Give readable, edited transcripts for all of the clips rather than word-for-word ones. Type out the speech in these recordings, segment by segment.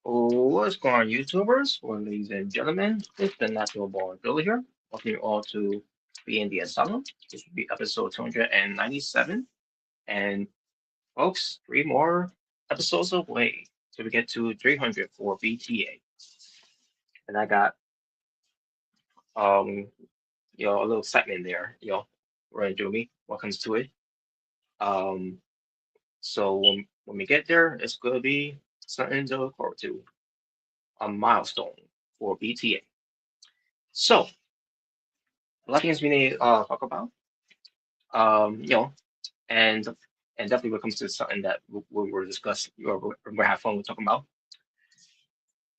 What's going on, YouTubers? Well, ladies and gentlemen, it's the Natural Born Billy here. Welcome you all to Being the Asylum. This will be episode 297. And folks, three more episodes away till we get to 300 for BTA. And I got um a little excitement there, running through me what comes to it. Um so when we get there, it's gonna be something to look forward to. A milestone for BTA. So a lot of things we need to talk about. Um, you know, and and definitely when it comes to something that we're discussing or we're gonna have fun with talking about.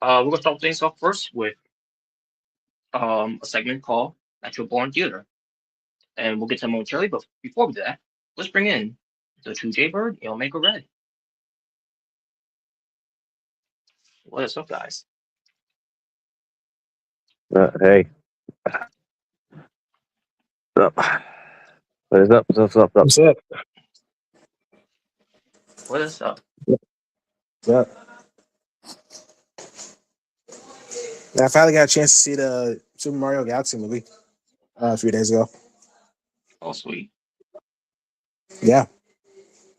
We're gonna start things off first with a segment called Natural Born Theater, and we'll get to that momentarily. But before we do that, let's bring in the True Jaybird, Maker Red. What is up, guys? Hey, what's up? What is up? What's up? What's up? What is up? What's up? Yeah, I finally got a chance to see the Super Mario Galaxy movie a few days ago. Oh, sweet. Yeah,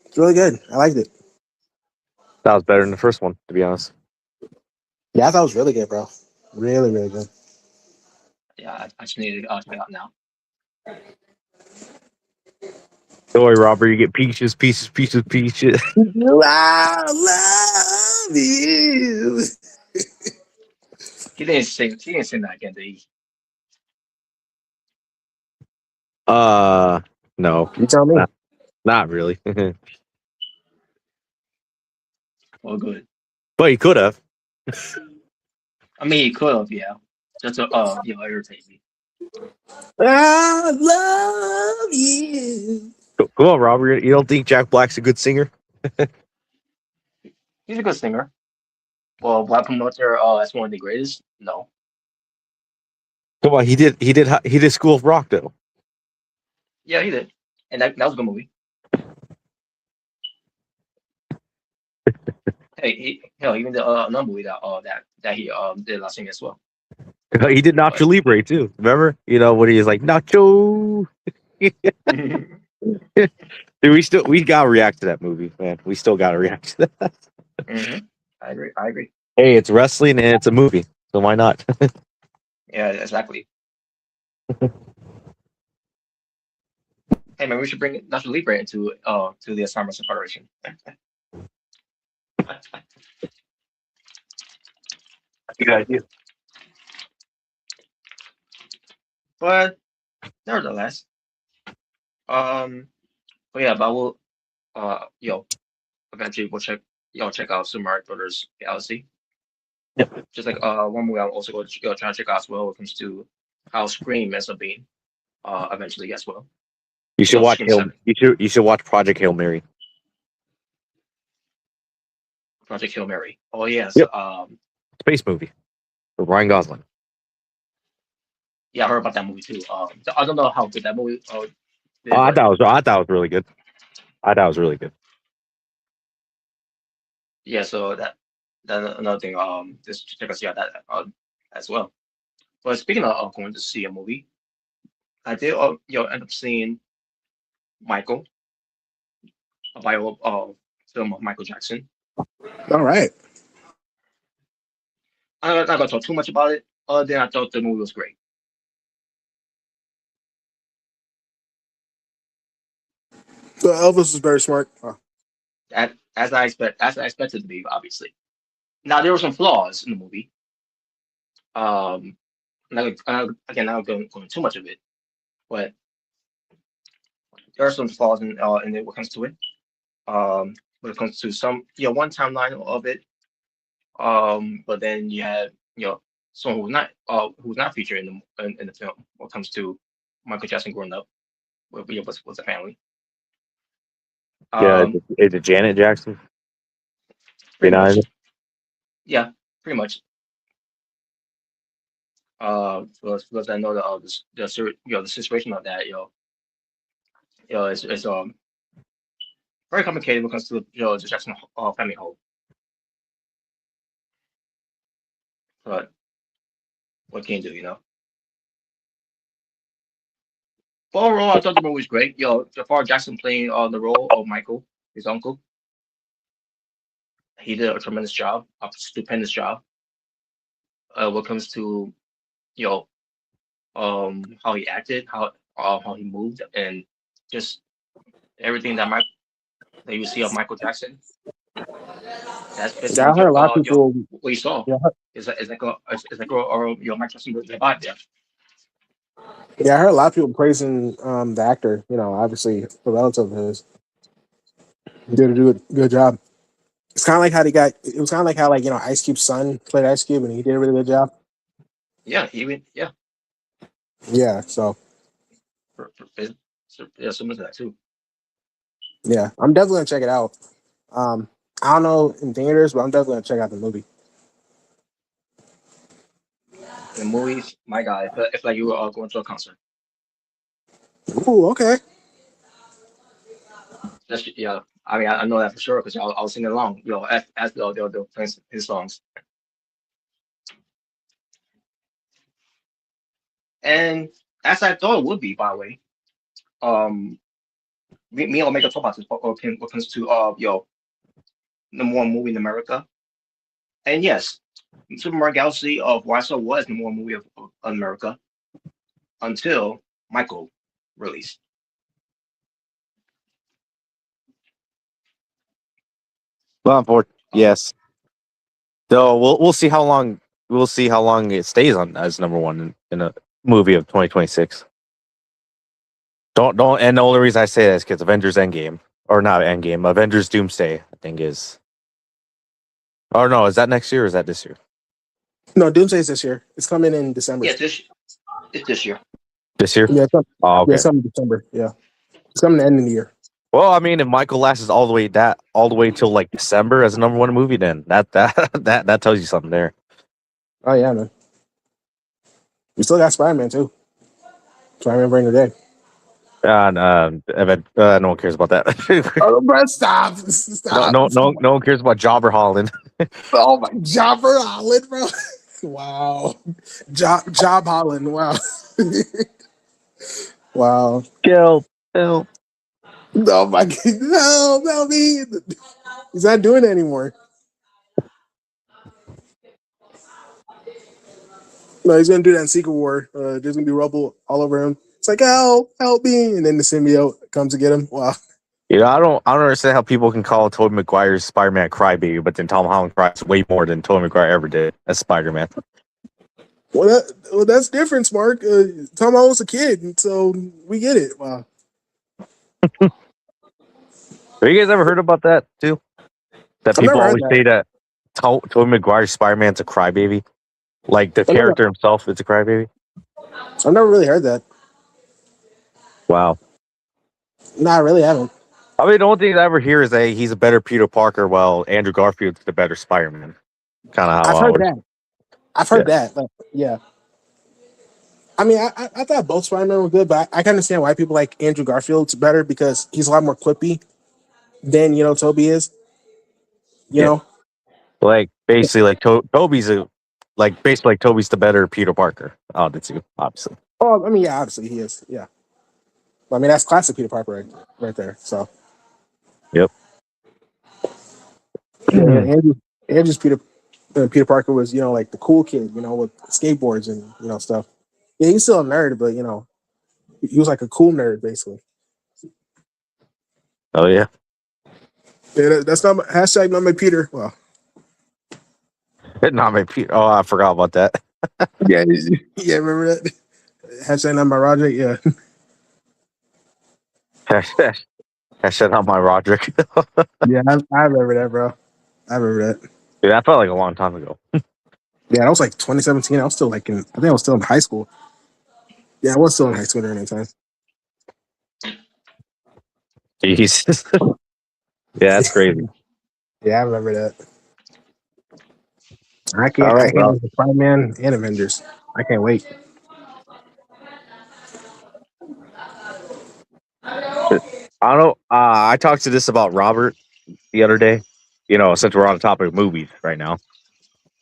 it's really good. I liked it. That was better than the first one, to be honest. Yeah, I thought it was really good, bro. Really, really good. Yeah, I just need to check it out now. Don't worry, Robert. You get peaches. I love you. He didn't sing. He didn't sing that again, did he? No, You tell me. not really. Well, good. But he could have. I mean, he could have, yeah. Just to irritate me. I love you. Come on, Robert. You don't think Jack Black's a good singer? He's a good singer. Well, why promote her as one of the greatest? No. Come on, he did School of Rock though. Yeah, he did. And that was a good movie. Hey, even the another movie that he did last year as well. He did Nacho Libre too. Remember? You know when he was like Nacho. Dude, we gotta react to that movie, man. We still gotta react to that. I agree. Hey, it's wrestling and it's a movie, so why not? Yeah, exactly. Hey man, we should bring Nacho Libre into to the Asylum Federation. That's a good idea. But nevertheless, but yeah, but we'll eventually we'll check out Super Mario Brothers Galaxy. Yep. Just like one movie I'm also going to try to check out as well when it comes to how Scream ends up being eventually as well. You should watch Scream 7. You should watch Project Hail Mary. Project Hail Mary. Oh yes. Yep. Space movie with Ryan Gosling. Yeah, I heard about that movie too. I don't know how good that movie. I thought it was really good. I thought it was really good. Yeah, so that another thing. Just check us out that as well. But speaking of going to see a movie, I did end up seeing Michael, a bio film of Michael Jackson. All right. I'm not gonna talk too much about it. Other than I thought the movie was great. So Elvis is very smart. Oh. As I expected to be, obviously. Now there were some flaws in the movie. Again, not going too much of it, but there are some flaws in it when it comes to it. When it comes to some one timeline of it. But then you have someone who's not featured in the film when it comes to Michael Jackson growing up with with a family. Is it Janet Jackson? Pretty much. Yeah, pretty much. Because I know the situation of that is very complicated when it comes to the Jackson family home. But what can you do, But overall, I thought the movie was great. Jafar Jackson playing the role of Michael, his uncle. He did a tremendous job, a stupendous job. What comes to you know how he acted, how he moved, and just everything that you see of Michael Jackson. That's pretty Yeah, I much heard a lot of people. what you saw. Yeah, Is like a or Michael Jackson was the vibe there. yeah, I heard a lot of people praising the actor. Obviously, the relative of his did a good job. It's kind of like how they got. It was kind of like how Ice Cube's son played Ice Cube, and he did a really good job. Yeah, even yeah, Yeah, so yeah, similar to that too. yeah, I'm definitely gonna check it out. I don't know in theaters, but I'm definitely gonna check out the movie. The movies, my God, it's like you were all going to a concert. Ooh, okay. That's yeah. I mean, I know that for sure because I was singing along, as they're playing his songs. And as I thought it would be, by the way, um, me and Omega talk about this what comes to number one movie in America. And yes, Super Mario Galaxy of Warsaw was number one movie of America until Michael released. Well, yes. So we'll see how long it stays on as number one in a movie of 2026. Don't and the only reason I say that is because Avengers Endgame or not Endgame, Avengers Doomsday I think is. Oh no, is that next year or is that this year? No, Doomsday's this year. It's coming in December. Yeah, it's this year. This year? Yeah, Oh, okay. it's coming in December. Yeah, it's coming to end of the year. Well, I mean, if Michael lasts all the way till like December as a number one movie, then that tells you something there. Oh yeah, man. We still got Spider-Man too. Spider-Man Bring the Day. And no one cares about that. Oh, bro, stop! Stop! No one cares about Jobber Holland. Oh my, Jobber Holland, bro. Wow, Job Holland. Wow, wow. Kill. Oh my god, no, me. He's not doing it anymore. No, he's gonna do that in Secret War. There's gonna be rubble all over him. It's like, help me, and then the symbiote comes to get him. Wow. I don't understand how people can call Tobey Maguire's Spider-Man crybaby, but then Tom Holland cries way more than Tobey Maguire ever did as Spider-Man. Well, that's different, Mark. Tom Holland's a kid, and so we get it. Wow. Have you guys ever heard about that too? That I've people never heard always that. say that Tobey Maguire's Spider-Man's a crybaby, like the character himself is a crybaby. I've never really heard that. Wow. No, I really haven't. I mean, the only thing I ever hear is that he's a better Peter Parker, while Andrew Garfield's the better Spider-Man. Kind of how I've heard that. I've heard that. But yeah. I mean, I thought both Spider-Man were good, but I can understand why people like Andrew Garfield's better because he's a lot more quippy than Toby is. You know, like basically like Toby's Toby's the better Peter Parker. Oh, that's you, obviously. Oh, I mean, yeah, obviously he is. Yeah. I mean, that's classic Peter Parker right there. So. Yep. Yeah, Andrew's Peter Parker was like the cool kid, with skateboards and stuff. Yeah, he's still a nerd, but he was like a cool nerd basically. Oh yeah. Yeah, that's not hashtag not my Peter. Well, not my Peter. Oh, I forgot about that. yeah, remember that hashtag not my Roger. Yeah. Hashtag not my Roderick. Yeah, I remember that, bro. I remember that. Dude, that felt like a long time ago. Yeah, that was like 2017. I was still I think I was still in high school. Yeah, I was still in high school during that time. Jesus. Yeah, that's crazy. Yeah, I remember that. I can't wait for Spider-Man and Avengers. I can't wait. I don't know. I talked to this about Robert the other day. Since we're on the topic of movies right now,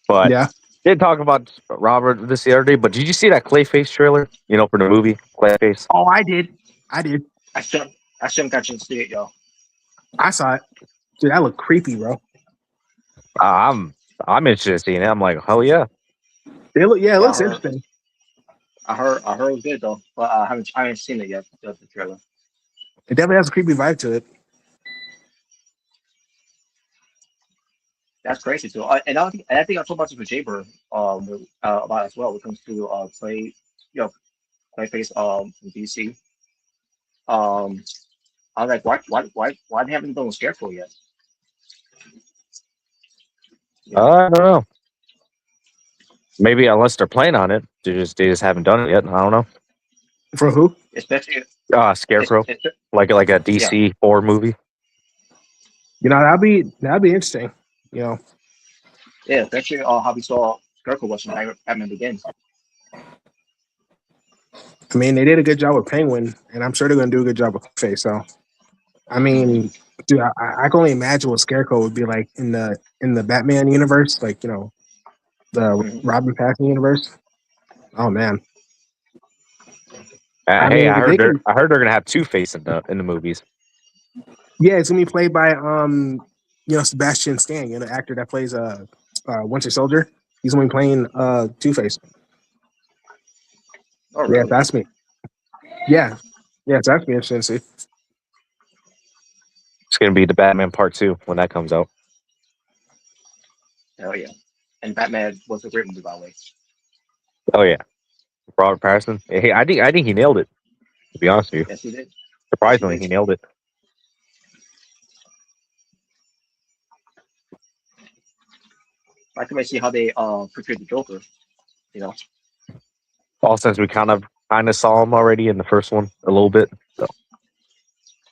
but yeah, Did talk about Robert this the other day, but did you see that Clayface trailer? You know, for the movie Clayface. Oh, I did. I did. I still I still got you to see it, yo. I saw it. Dude, that looked creepy, bro. I'm interested in seeing it. I'm like, hell yeah. It Yeah, looks interesting. I heard it was good though, but I haven't seen it yet. The trailer. It definitely has a creepy vibe to it. That's crazy too. And I think I talked about this with Jaber about as well when it comes to you know Clayface from DC. Um, I was like, why they haven't done a Scarecrow yet? You know, I don't know. Maybe unless they're playing on it, they just haven't done it yet. I don't know. For who? especially Scarecrow, it's like a yeah DC horror movie. You know, that'd be interesting. You know, yeah especially how we saw Scarecrow was from Batman Begins. I mean, they did a good job with Penguin, and I'm sure they're gonna do a good job with Face. So, I Hmm. mean, dude, I can only imagine what Scarecrow would be like in the Batman universe, like the Hmm. Robin Pattinson universe. Oh man, I Hey, mean, if they can, I heard they're gonna have Two Face in the movies. yeah, it's gonna be played by Sebastian Stan, the actor that plays Winter Soldier. He's gonna be playing Two Face. Oh Yeah, really? that's me. Yeah, yeah, it's actually interesting to see. It's gonna be the Batman Part 2 when that comes out. Hell yeah! And Batman was a great movie by the way. Oh yeah, Robert Pattinson. Hey, I think he nailed it. To be honest with you, Yes he did. Yes he surprisingly, did. he nailed it. I can really see how they portrayed the Joker. You know, All since we kind of saw him already in the first one a little bit. So,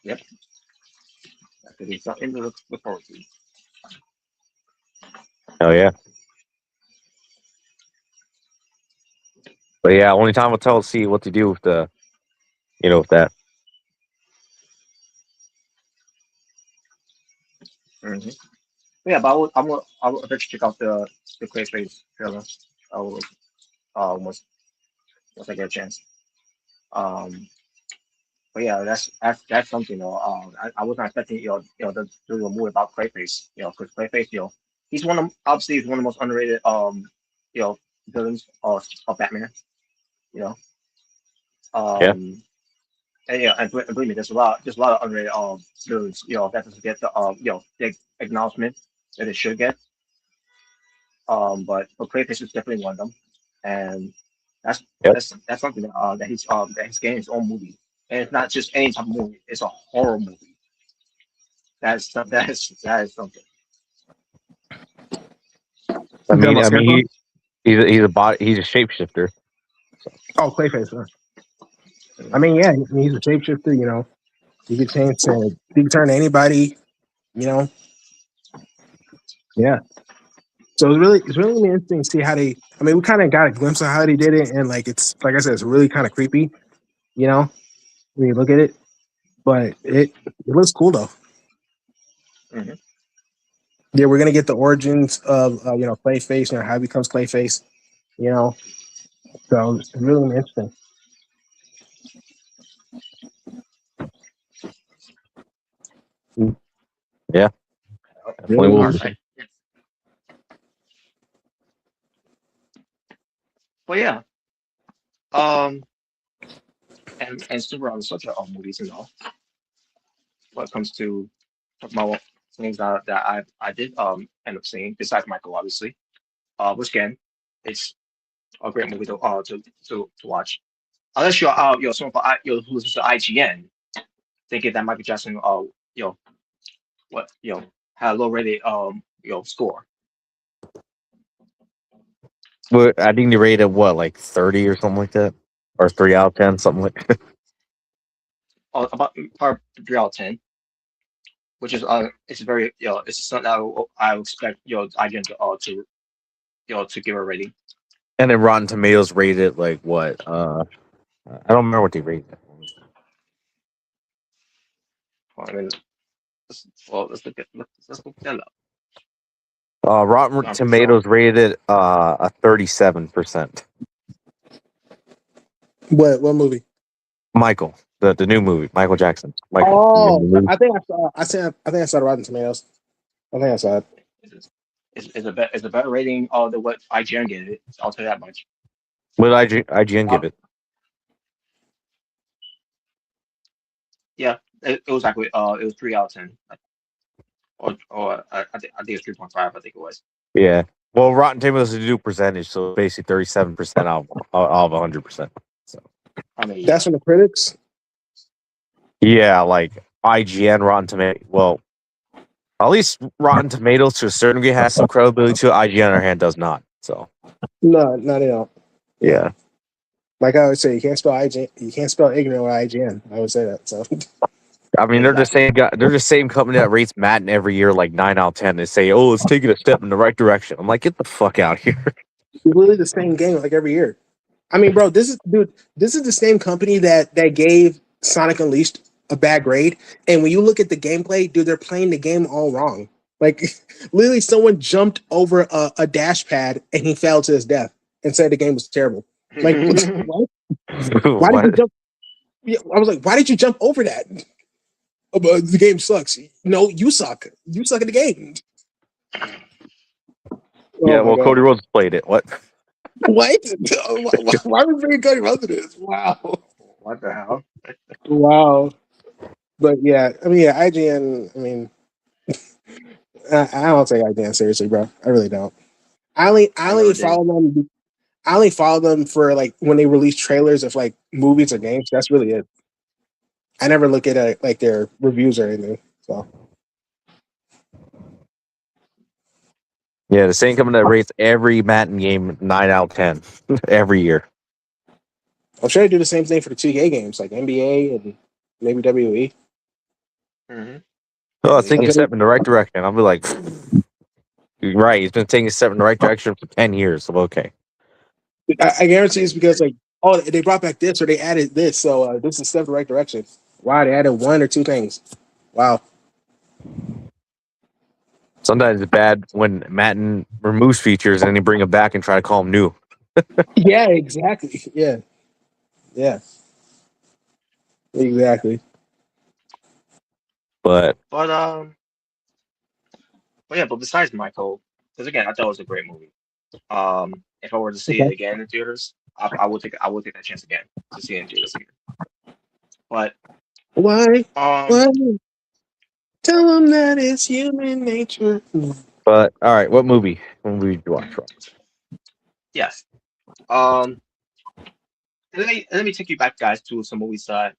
yep. That could be something to look forward to. oh yeah, but yeah, only time will tell. See what to do with with that. Hmm. Yeah, but I will eventually check out the Clayface trailer. I will once I get a chance. Um, but yeah, that's something. I was not expecting to do a movie about Clayface. Because Clayface, he's obviously he's one of the most underrated you know villains of Batman. You know, Yeah, um, and and believe me, there's a lot of underrated villains. That doesn't get the the acknowledgement that it should get. But Clayface is definitely one of them, and that's yep. that's something that he's getting his own movie, and it's not just any type of movie; it's a horror movie. That is something. I You talking mean, about Scarecrow? he's a bot. He's a shapeshifter. Oh, Clayface. Huh? I Mhm. mean, yeah, he's a shapeshifter. He could he could turn to anybody. You know, yeah. So it's really gonna be interesting to see how they. I mean, we kind of got a glimpse of how they did it, and like it's like I said, it's really kind of creepy. You know, when you look at it, but it looks cool though. Mhm. Yeah, we're gonna get the origins of Clayface, how he becomes Clayface. You know, so it's really gonna be interesting. Yeah, definitely Really will. All Be. right. But yeah, um, and super on the subject of movies and all, when it comes to talking about things that I did end up seeing besides Michael, obviously. Which again, it's a great movie to watch. Unless you're someone who listens to IGN, thinking that Michael Jackson you know had a low rated score. But I think they rated what, like 30 or something like that, or 3 out of 10, something like. About part 3 out of 10, which is it's very it's something I would expect IGN to give a rating. And then Rotten Tomatoes rated like what? I don't remember what they rated. I mean, let's look that up. Rotten I'm pretty sure. Tomatoes rated it a 37%. What movie? Michael, the new movie, Michael Jackson. Michael, you remember Oh, the movie? I think I saw. I think I saw the Rotten Tomatoes. I think I saw it. Is a better rating than what IGN gave it. So I'll tell you that much. What did IGN give Uh, it? yeah, it was like it was 3 out of 10, or I think it's 3.5. I think it was. Yeah. Well, Rotten Tomatoes is a new percentage, so basically 37% out of 100%. So I mean, yeah. That's from the critics. yeah, like IGN, Rotten Tomatoes. Well, at least Rotten Tomatoes to a certain degree has some credibility to it. IGN, on the other hand, does not. So No, no, they don't. yeah. Like I would say, you can't spell IGN. You can't spell ignorant with IGN. I would say that. So I mean, they're the Exactly. same guy. They're the same company that rates Madden every year like 9 out of 10. They say, "Oh, it's taking a step in the right direction." I'm like, get the fuck out here. it's literally the same game like every year. I mean, bro, this is the same company that gave Sonic Unleashed a bad grade. And when you look at the gameplay, dude, they're playing the game all wrong. Like literally, someone jumped over a dash pad and he fell to his death and said the game was terrible. Like, what? Why did you What? jump? Yeah, I was like, why did you jump over that? Oh, but the game sucks. No, you suck. You suck at the game. Yeah, Oh my well, god. Cody Rhodes played it. What? What? Why are we bringing Cody Rhodes to this? Wow. What the hell? Wow. But yeah, I mean, yeah, IGN. I mean, I don't take IGN seriously, bro. I really don't. I I never only did. follow them. I only follow them for like when they release trailers of like movies or games. That's really it. I never look at like their reviews or anything. So Yeah, the same company that rates every Madden game 9 out of 10 every year. I'm sure they do the same thing for the 2K games, like NBA and maybe WWE. Mm-hmm. Oh, Yeah, it's they taking I'm a do. sure step in the right direction. I'll be like, you're right. He's been taking a step in the right direction for 10 years. So, okay. I guarantee it's because like, oh, they brought back this or they added this, so this is a step in the right direction. Wow, they added one or two things. Wow. Sometimes it's bad when Madden removes features and then you bring them back and try to call them new. Yeah, exactly. Yeah, yeah, exactly. But But but besides Michael, because again, I thought it was a great movie. If I were to see it Okay. again in theaters, I would take that chance again to see it in theaters again. But Why? um, Why? Tell them that it's human nature. all right, what movie? What movie did you watch? Rob? yes. Let me take you back, guys, to some movies that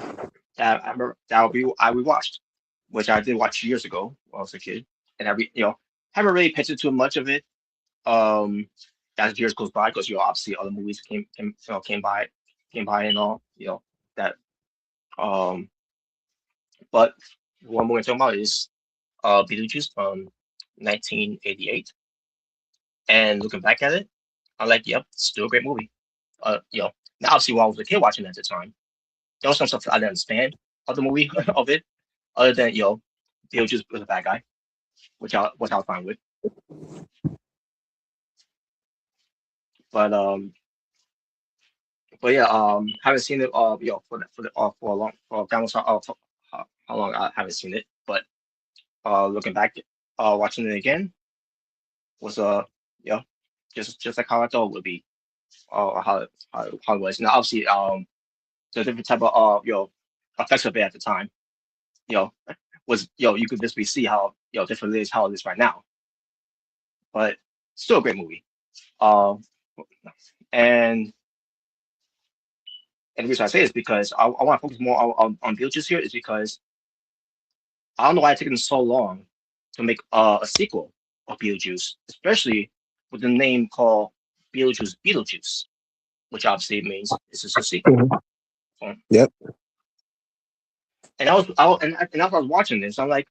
I remember that I rewatched, which I did watch years ago when I was a kid, and haven't really paid too much of it. Um, as years goes by, because obviously other movies came by and all that. Um, but one we're talking about is Beetlejuice from 1988, and looking back at it, I'm like, yep, still a great movie. Now obviously when I was a kid watching it at the time, there was some stuff I didn't understand of the movie of it, other than Beetlejuice was a bad guy, which I was fine with. But yeah, haven't seen it for a long for God knows how long I haven't seen it. But looking back, watching it again was you know just like how I thought it would be, how it was. Now obviously the different type of effects of it at the time, you know, was you could visibly see how different it is how it is right now. But still a great movie. Um, and And the reason I say is because I want to focus more on Beetlejuice here is because I don't know why it's taken so long to make a sequel of Beetlejuice, especially with the name called Beetlejuice, which obviously means this is a sequel. Mhm. So, Yep. and and as I was watching this, I'm like,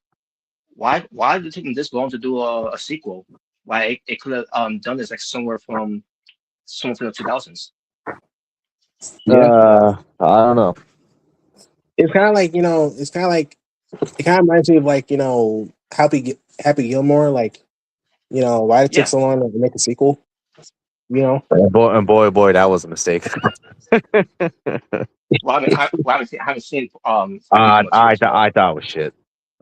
why is it taking this long to do a sequel? Why it could have done this like somewhere from the 2000s. Yeah. I don't know. It's kind of like it kind of reminds me of like Happy Gilmore. Like You know, why it took Yeah. so long to make a sequel? You know, And boy, that was a mistake. Well, I haven't seen original two as well. I thought it was shit.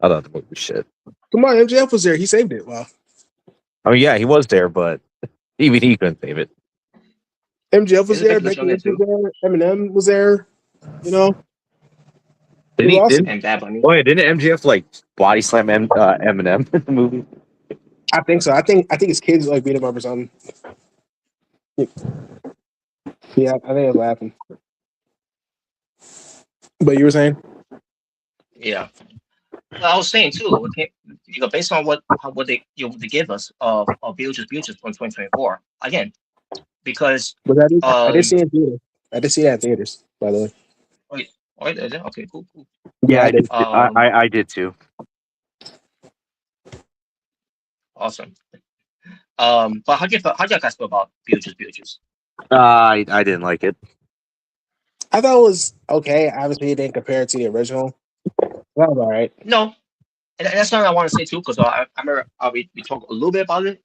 I thought the movie was shit. come on, MJF was there. He saved it. Wow, I mean, yeah, he was there, but even he couldn't save it. MJF was Isn't there. Becky Lynch Becky on there Lynch was too? there. Eminem was there. You know, it Didn't was he? awesome. And Bad Bunny. Oh yeah, didn't MGF like body slam Eminem in the movie? I think so. I think his kids like beat him up or something. Yeah, I think it was laughing. But you were saying? Yeah. Well, I was saying too, based on what they give us of Beetlejuice from 2024 again, because But I did um see it in theaters. I did see that in theaters, by the way. wait, wait, okay, cool. Yeah, I did. I did too. Awesome. But how do you guys feel about Beetlejuice? I didn't like it. I thought it was okay. Obviously, it didn't compare it to the original. That was all right. No, and that's something I want to say too, because I remember we talked a little bit about it,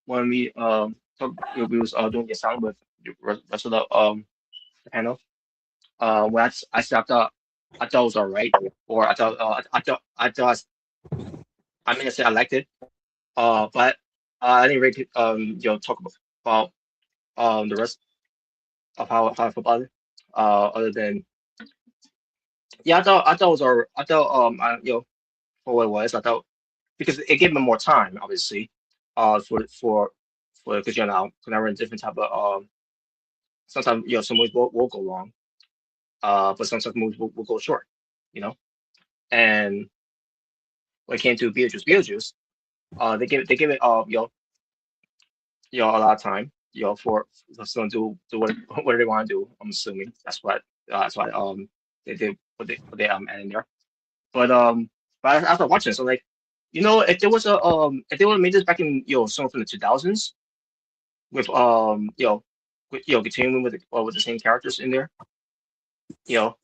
when we we was doing the sound with the rest of the panel. When I said I thought it was all right, or I thought I mean I said I liked it, but I didn't really talk about the rest of how I feel about it. Other than yeah, I thought it was all I thought for what it was, I thought because it gave me more time, obviously, for because we're in different type of sometimes some movies will go long, but sometimes movies will go short, you know. And when it came to Beetlejuice, they give it a lot of time, for someone to do what they want to do. I'm assuming that's why they did what they added there. But after watching, so like, if there was if they would have made this back in somewhere from the 2000s with continuing with the same characters in there, you know,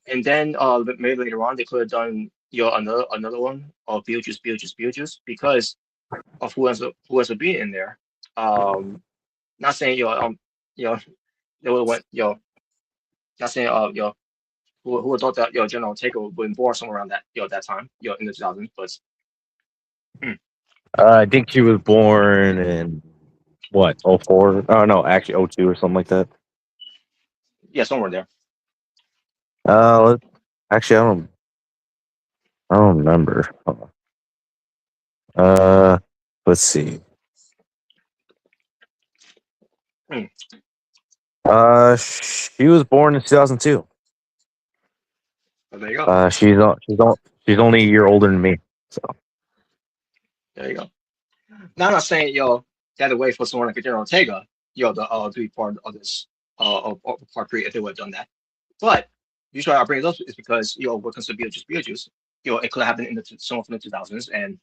and then maybe later on they could have done another one of Beetlejuice because of who has been in there. Not saying you know they would have went not saying who would thought that Jenna Ortega would have been born somewhere around that time in the 2000s, but mm, I think she was born in what, 04? Oh no, actually 02 or something like that. yeah, somewhere there. Actually I don't remember. Let's see. Mm, She was born in 2002. but there you go. She's only a year older than me. So There you go. Now I'm not saying that away for someone like Jenna Ortega, the to be part of this of part three if they would have done that. But usually I bring it up is because what comes to Beetlejuice, it could have happened in someone from the 2000s, and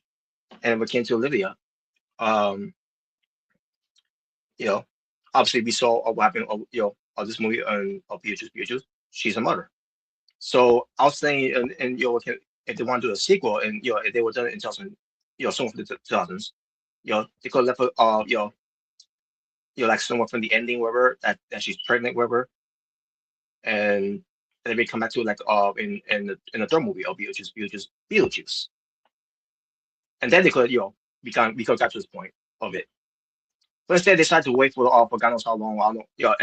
when it came to Olivia, um, you know, obviously we saw what happened of this movie of Beetlejuice. She's a mother. So I was saying, and if they want to do a sequel, and if they were done in 2000, someone from the 2000s, they could have left like someone from the ending, whatever, that she's pregnant, whatever, and then we come back to like in the third movie of Beetlejuice, and then they could we could get to this point of it. But instead, they decided to wait for God knows how long. I don't know,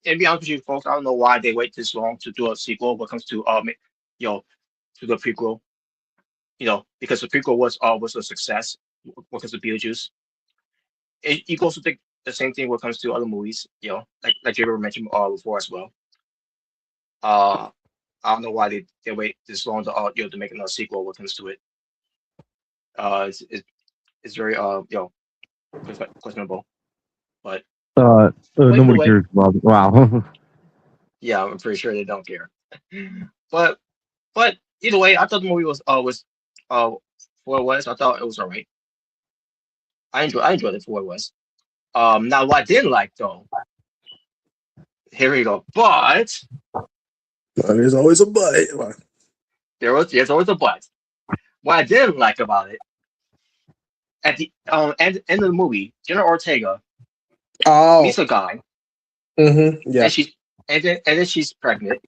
and be honest with you, folks, I don't know why they wait this long to do a sequel. When it comes to to the prequel, because the prequel was a success. When it comes to Beetlejuice, you also think the same thing when it comes to other movies. Like Jared mentioned before as well. Uh, I don't know why they wait this long to to make another sequel when it comes to it. It's very questionable. But either nobody way, cares about it. Wow. yeah, I'm pretty sure they don't care. But either way, I thought the movie was uh for what it was. I thought it was alright. I enjoyed it for what it was. Now what I didn't like though, here we go. But There's always a but. there's always a but. What I didn't like about it, at the end of the movie, Jenna Ortega Oh, meets a guy, yeah. and then she's pregnant,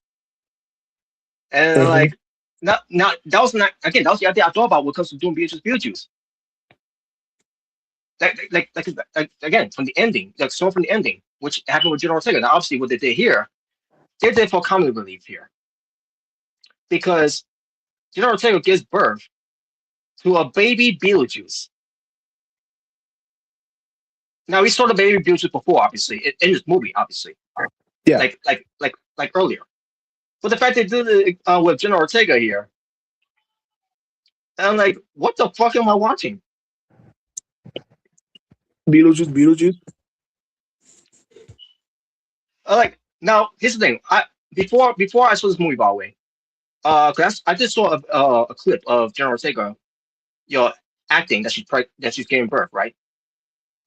and I'm hmm like, not that was not again. That was the idea I thought about when it comes to doing Beetlejuice. Like again from the ending, like so from the ending, which happened with Jenna Ortega. Now, obviously, what they did here, they did for comic relief here because Jenna Ortega gives birth to a baby Beetlejuice. Now we saw the baby Beetlejuice before, obviously, in this movie, obviously, Yeah. like earlier. But the fact they did it with Jenna Ortega here, and I'm like, what the fuck am I watching? Beetlejuice, Beetlejuice. Like now, here's the thing. Before I saw this movie, by the way, cause I just saw a clip of Jenna Ortega, acting that that she's giving birth, right?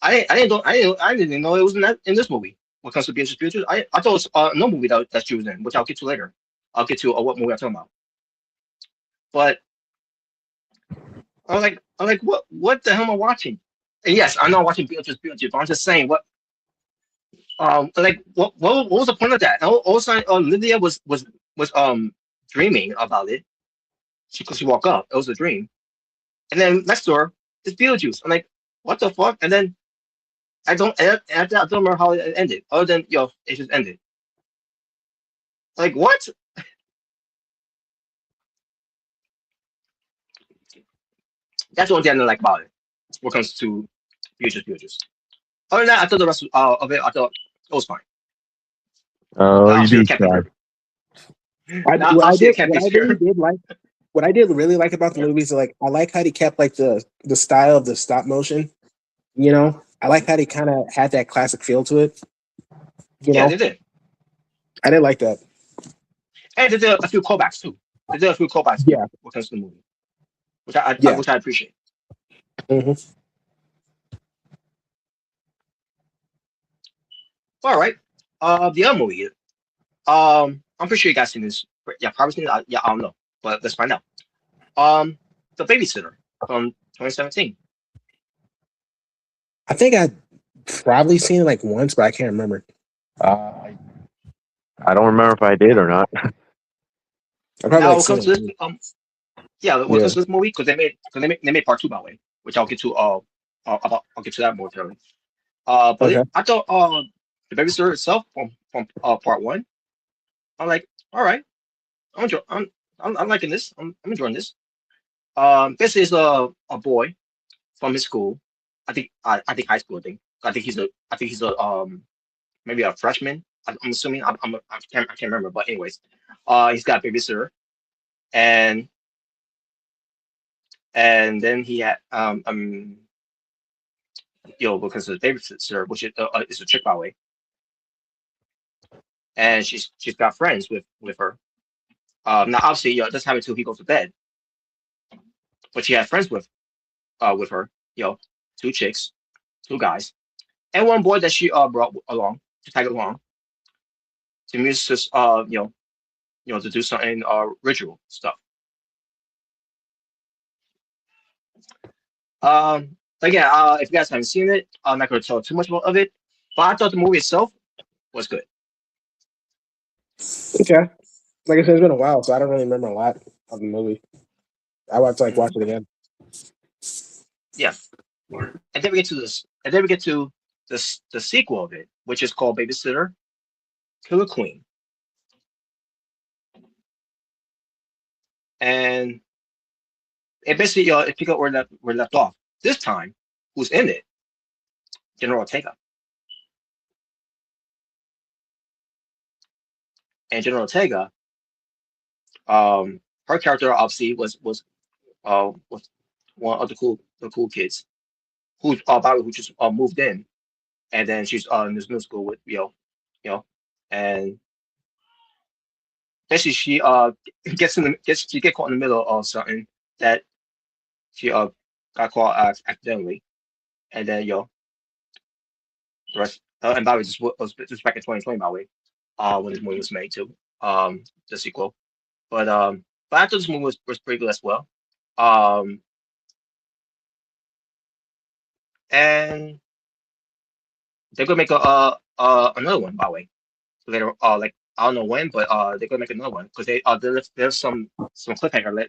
I didn't know it was in this movie. When it comes to Beatrice Futures, I thought it was no movie that she was in, which I'll get to later. I'll get to what movie I'm talking about. But I'm like, what the hell am I watching? And yes, I know I'm watching Beatrice, but I'm just saying, like, what was the point of that? All of a sudden, Lydia was dreaming about it. She woke up, it was a dream, and then next door is Beetlejuice. I'm like, what the fuck? And then I don't remember how it ended, other than it just ended. Like what? That's the only thing I didn't like about it. When it comes to Beetlejuice. Other than that, I thought the rest of it, I thought it was fine. Oh, Now you obviously do it can't be try. perfect. Now obviously it can't be pure. What I did really like about the movie is like I like how he kept like the style of the stop motion. You know, I like how they kind of had that classic feel to it. You Yeah, they know, did, I did like that. and they did a few callbacks too. They did a few callbacks too Yeah, when it comes to the movie, yeah. which I appreciate. hmm All right. The other movie. I'm pretty sure you guys seen this. Yeah, probably seen it. Yeah, I don't know, but let's find out. Um, The Babysitter from 2017. I think I probably seen it like once, but I can't remember. Uh, I don't remember if I did or not. I probably Now, like when it seen comes to it. this, yeah, when it Yeah. comes to this movie, because they made part two, by the way, which I'll get to I'll get to that more clearly. But Okay. I thought the babysitter itself from part one, I'm like, all right, I'm enjoy, I'm liking this. I'm enjoying this. This is a boy from his school. I think high school. I think he's a maybe a freshman. I'm assuming. I can't remember. But anyways, he's got a babysitter, and then he had because of the babysitter, which is a chick by the way, and she's got friends with her. Now obviously, it doesn't happen until he goes to bed, but she had friends with her. Two chicks, two guys, and one boy that she brought along to tag along to music to do something ritual stuff. Again, if you guys haven't seen it, I'm not going to tell too much about of it. But I thought the movie itself was good. Okay. Like I said, it's been a while, so I don't really remember a lot of the movie. I want to like watch Hmm. it again. Yeah, and then we get to this, and then we get to the sequel of it, which is called Babysitter Killer Queen, and it basically it pick up where we're left off. This time, who's in it? General Ortega, and General Ortega, her character obviously was one of the cool kids who by the way, who just moved in, and then she's in this new school with you know, and basically she she get caught in the middle of something that she got caught accidentally, and then the rest and by the way this was back in 2020 by the way, when this movie was made too, the sequel, but I thought this movie was pretty good as well. Um, and they're gonna make another one, by the way, later. Like I don't know when, but they're gonna make another one because there's some cliffhanger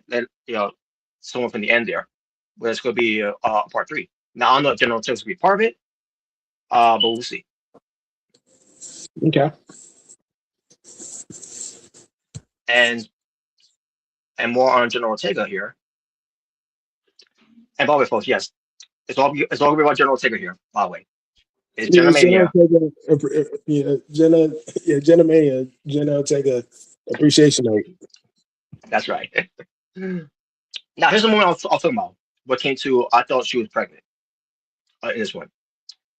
someone from the end there, where it's gonna be part 3. Now I don't know if General Ortega's gonna be part of it, but we'll see. Okay. And more on General Ortega here. And by the way, folks, yes, it's all gonna be about General Ortega here. By the way, it's Jenna Mania. Jenna Mania, Jenna Ortega appreciation night. That's right. Now here's the moment I was talking about. What came to I thought she was pregnant in this one.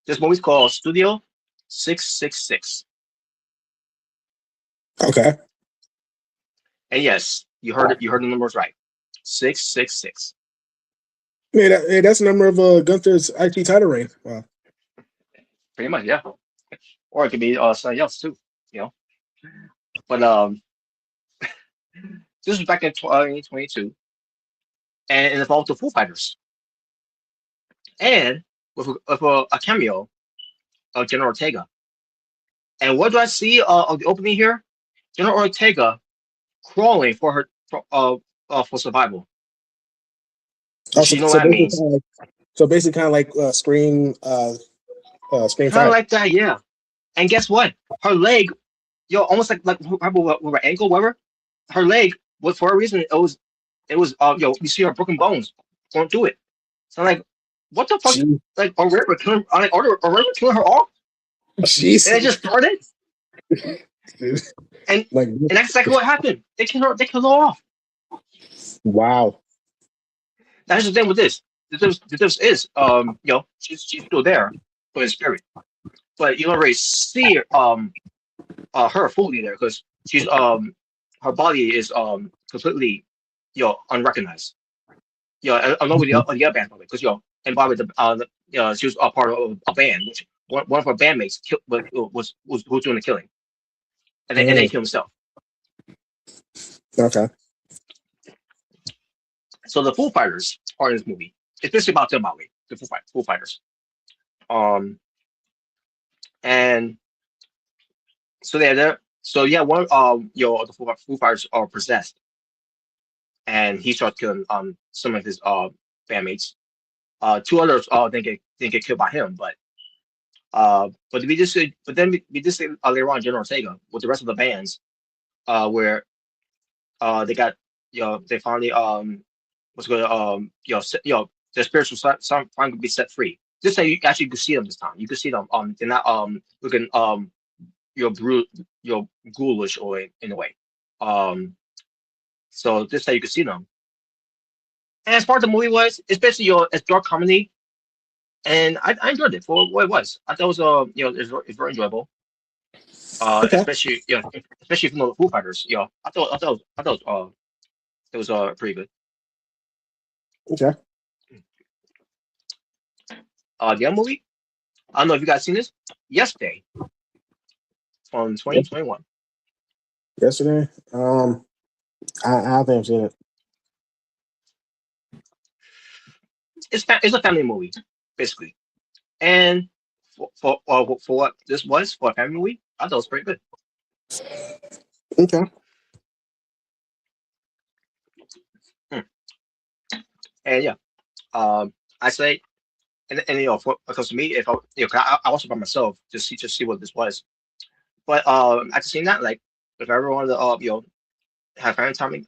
This movie's called Studio 666. Okay. And yes, you heard it. You heard the numbers right. 666. Hey, that's the number of Gunther's IT title reign. Wow. Pretty much, yeah. Or it could be something else too, But this was back in 2022, and it involved the Foo Fighters, and with a cameo of Jenna Ortega. And what do I see of the opening here? Jenna Ortega crawling for survival. You know what that means? So basically, kind of like Scream. Scream 5. Kind of like that, yeah. And guess what? Her leg, almost like with her ankle, whatever. Her leg, for a reason, it was, you see her broken bones going through it. So like, what the fuck? Jeez. Like, are River killing her off? Jeez. And it just started. And that's exactly what happened. They killed her off. Wow. That's the thing with this. The difference is, she's still there, but in spirit. But you don't really see her fully there because she's her body is completely unrecognized. I know with the other band because and by the she was a part of a band which one of her bandmates was doing the killing, and then he killed himself. Okay. So the Foo Fighters are in this movie. It's basically about them, by the way, the Foo Fighters. And so they're there. So yeah, one the Foo Fighters are possessed, and he starts killing some of his bandmates. 2 others didn't get killed by him, but we just see later on Jenna Ortega with the rest of the bands, where they got they finally was going to their spiritual side finally be set free. This time you actually could see them this time. You could see them they're not looking ghoulish or in a way. So this time you could see them. And as far as the movie was, it's basically it's dark comedy, and I enjoyed it for what it was. I thought it was it's very enjoyable. Okay. Especially from the Foo Fighters. I thought it was pretty good. Okay. The other movie, I don't know if you guys seen this. Yesterday, from 2021. Yesterday, I don't think I've seen it. It's a family movie, basically, and for what this was for a family movie, I thought it was pretty good. Okay. And yeah, I say, and because to me, if I watched it by myself, just see what this was. But after seeing that, like if I ever wanted to have family time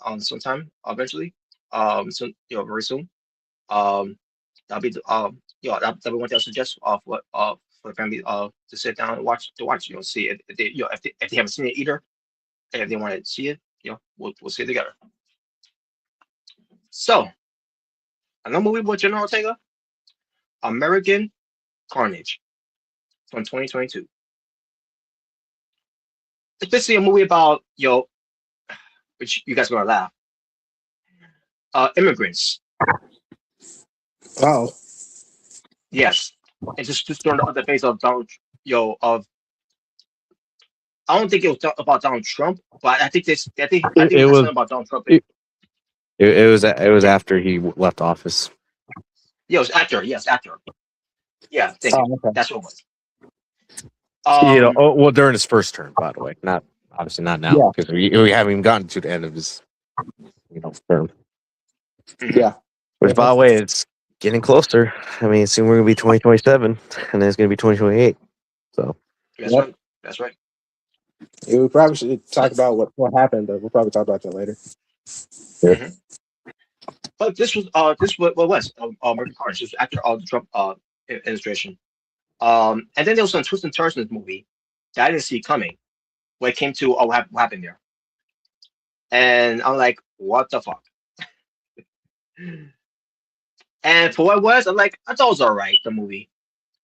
on sometime eventually, very soon, that'll be that'll be one thing I suggest for the family to sit down and watch see if they if they haven't seen it either, and if they want to see it, we'll see it together. So another movie with Jenna Ortega, American Carnage from 2022. It's basically a movie about which you guys are gonna laugh. Immigrants. Oh. Yes, and just during the face of Donald, I don't think it was about Donald Trump, but I think it was something about Donald Trump. It was after he left office. Yeah, it was after. Yes, after. Yeah, thank you. Oh, okay. That's what it was. Well, during his first term, by the way, not obviously not now Yeah. because we haven't even gotten to the end of his term. mhm. Yeah. Which, by the way, it's getting closer. I mean, soon we're gonna be 2027, and then it's gonna be 2028. So That's Yep. right. That's right. Yeah, we probably should talk But about what happened, but we'll probably talk about that later. mhm. But this what was American Carnage. This was after the Trump administration. And then there was some twists and turns in this movie that I didn't see coming when it came to what happened there. And I'm like, what the fuck? And for what it was, I'm like, I thought it was all right. The movie,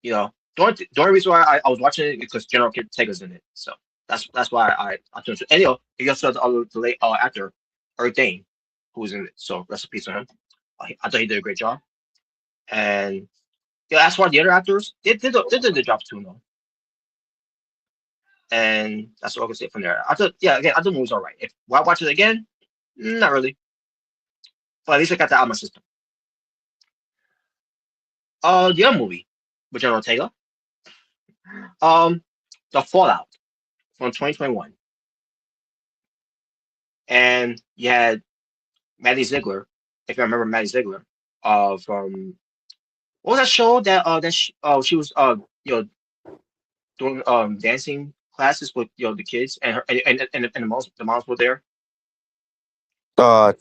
the only reason why I was watching it is because General Ortega's in it. So that's why I tuned to. And he also has the late actor Eric Dane, who was in it. So rest in peace to him. I thought he did a great job. And as far as the other actors, they did the job too, no. And that's all I can say from there. I thought, again, I thought the movie was all right. If I watch it again, not really. But at least I got that out of my system. The other movie with Jenna Ortega, um, The Fallout from 2021, and you had Maddie Ziegler, if you remember Maddie Ziegler, from what was that show she was doing dancing classes with the kids and her and the moms were there. Well,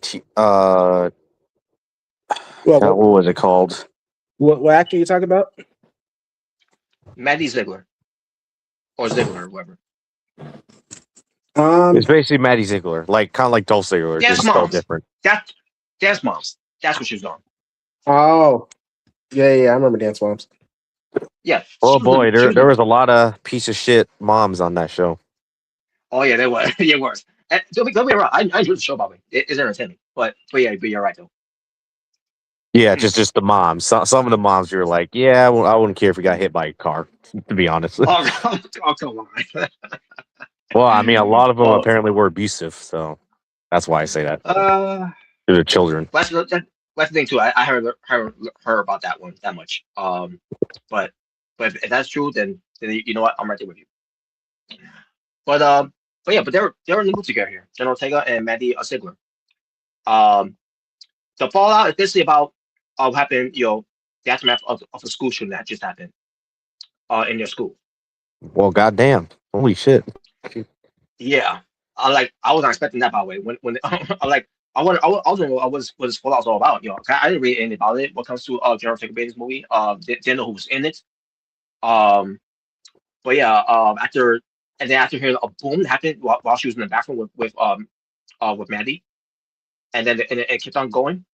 what was it called? what actor you talking about? Maddie Ziegler or Ziegler or whoever. It's basically Maddie Ziegler, kind of like Dolph Ziggler, Dance just spelled moms. different. Dance moms. That's what she was on. Oh, yeah, I remember Dance Moms. Yeah. Oh boy, there was a lot of piece of shit moms on that show. Oh yeah, there was. Yeah, it was. And don't be wrong. I enjoyed the show, by the way. It's entertaining. But you're right though. Yeah, just the moms. Some of the moms, you're like, yeah, well, I wouldn't care if you got hit by a car, to be honest. Oh, come on. Well, I mean, a lot of them Oh, apparently were abusive, so that's why I say that. To the children. that's the thing too. I heard about that one that much. But if that's true, then you know what, I'm right there with you. But they're in the movie together here. Jenna Ortega and Maddie Ziegler. The Fallout is basically about what happened. The aftermath of the school shooting that just happened. In your school. Well, goddamn, holy shit. Yeah, I was not expecting that, by the way. When I like I was wondering what this Fallout was all about. I didn't read anything about it. What comes to General Ortega Bates movie, didn't know who was in it. But yeah, after hearing a boom happened while she was in the bathroom with Maddie, and then it kept on going.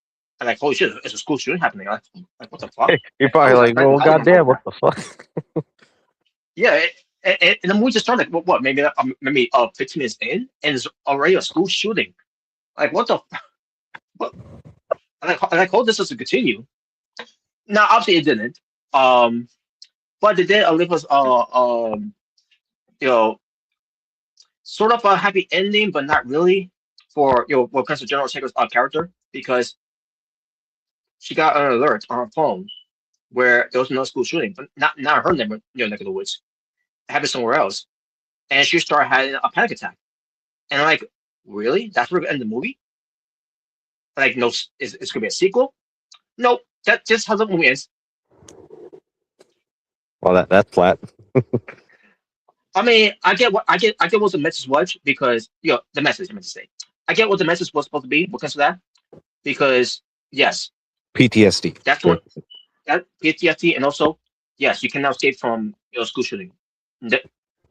And like, holy shit, it's a school shooting happening. Like what the fuck? You're probably like, well, goddamn, what the fuck? Yeah, and the movie just started like what maybe 15 minutes in, and it's already a school shooting. Like what the what? I hope this doesn't continue. Now, obviously, it didn't. But it did leave us you know sort of a happy ending, but not really for what comes to General Ortega's character, because she got an alert on her phone where there was no school shooting, but not her neck of the woods. It happened somewhere else, and she started having a panic attack. And I'm like, really? That's where we end the movie? Like, no, it's gonna be a sequel? Nope. That's just how the movie ends. Well, that's flat. I mean, I get what the message was, because the message I meant to say. I get what the message was supposed to be because of that. Because yes, PTSD. that's what that PTSD, and also yes, you cannot escape from school shooting.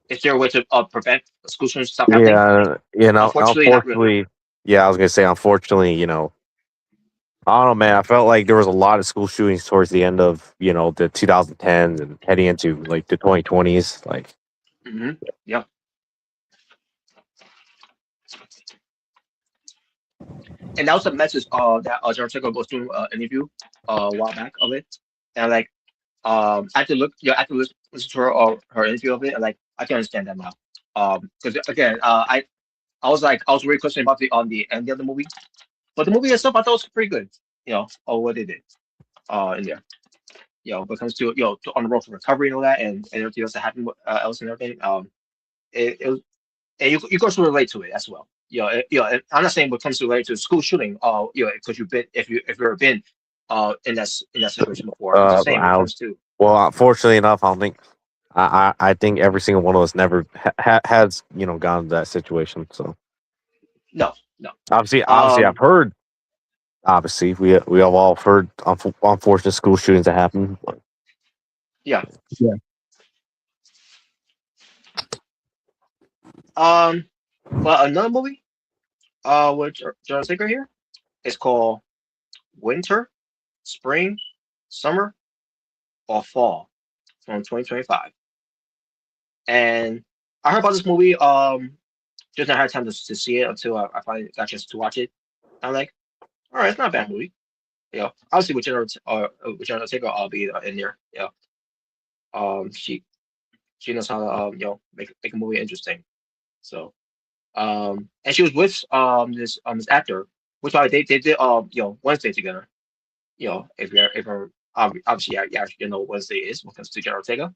Is there a way to prevent school shootings stop happening? Yeah, Unfortunately, not really. Yeah, I was gonna say, unfortunately, I don't know, man. I felt like there was a lot of school shootings towards the end of the 2010s and heading into like the 2020s. Like, Yeah. And that was the message that John Checo goes through an interview a while back of it, and like I had to listen to her interview of it, and like I can understand that now. Because again, I was really questioning about the end of the movie, but the movie itself I thought was pretty good. What they did in there. when it comes to on the road for recovery and all that, and everything else that happened else and everything. It was, and you can also relate to it as well. I'm not saying what comes to relate to school shooting. Because you've been if you've ever been in that situation before. I'm just saying when it I, comes to well, fortunately enough, I don't think I think every single one of us never has gone to that situation. So no, no. obviously, I've Um, heard. Obviously, we have all heard unfortunate school shootings that happen. yeah. Yeah. Um, but another movie, with John Singer here, it's called Winter, Spring, Summer, or Fall from 2025. And I heard about this movie. Just not had time to see it until I finally got a chance to watch it. I'm like, all right, it's not a bad movie. Obviously with Jenna Ortega, I'll be in there. She knows how to make a movie interesting. So and she was with this actor, which they did Wednesday together. If you're obviously you actually know what Wednesday is when it comes to Jenna Ortega.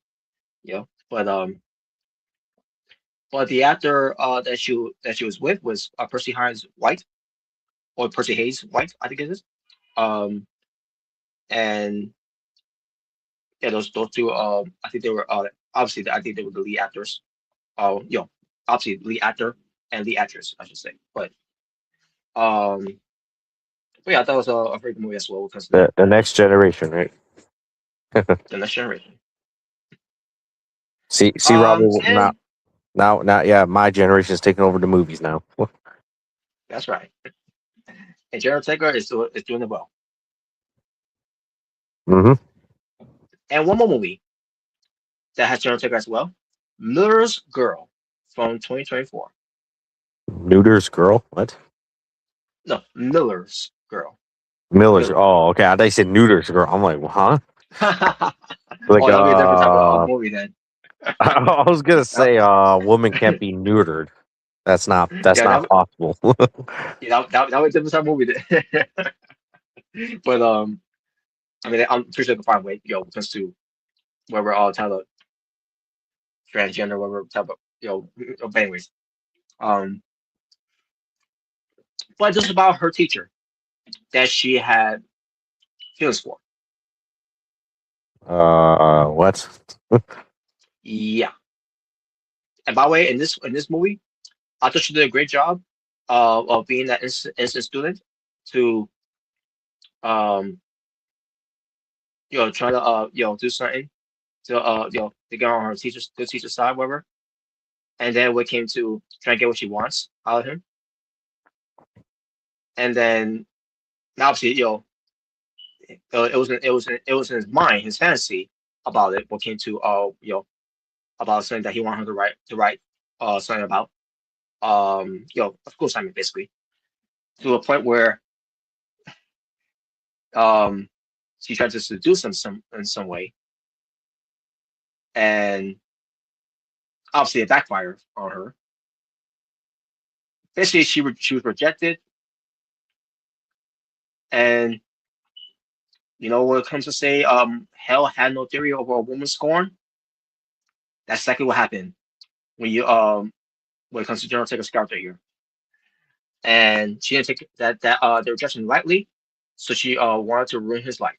But the actor that she was with was Percy Hines White, or Percy Hayes White, I think it is. Um, and yeah, those two. I think they were obviously I think they were the lead actors. Obviously lead actor and lead actress, I should say. Um, but yeah, I thought it was a very good movie as well because The next generation, right? the next generation. See, Robert, And now, yeah, my generation is taking over the movies now. that's right. And Jared Taker is doing it well. Mm-hmm. And one more movie that has Jared Taker as well, Miller's Girl from 2024. Neuter's girl, what? No, Miller's Girl. Miller's. Miller. Oh, okay. I thought you said Neuter's girl. I'm like, huh? Like, Oh, that'll be a different type of movie then. I was gonna That, say, woman can't be neutered. That's yeah, not possible. that was a different type of movie then. But I mean, I'm pretty sure they can find a way, when it comes to where we're all type of transgender, where we're type of, but anyways. Um, but just about her teacher that she had feelings for. What? Yeah. And by the way, in this movie, I thought she did a great job of being that instant student to um try to do something to to get on her teacher side, whatever. And then we came to try and get what she wants out of him. And then now obviously, it was in his mind, his fantasy about it. What came to about something that he wanted her to write something about. Of course, I mean basically to a point where um she tried to seduce him in some way, and obviously it backfired on her. Basically, she was rejected, and when it comes to say hell had no theory over a woman's scorn. That's exactly what happened when it comes to General Taker's character here, and she didn't take the rejection lightly, so she wanted to ruin his life.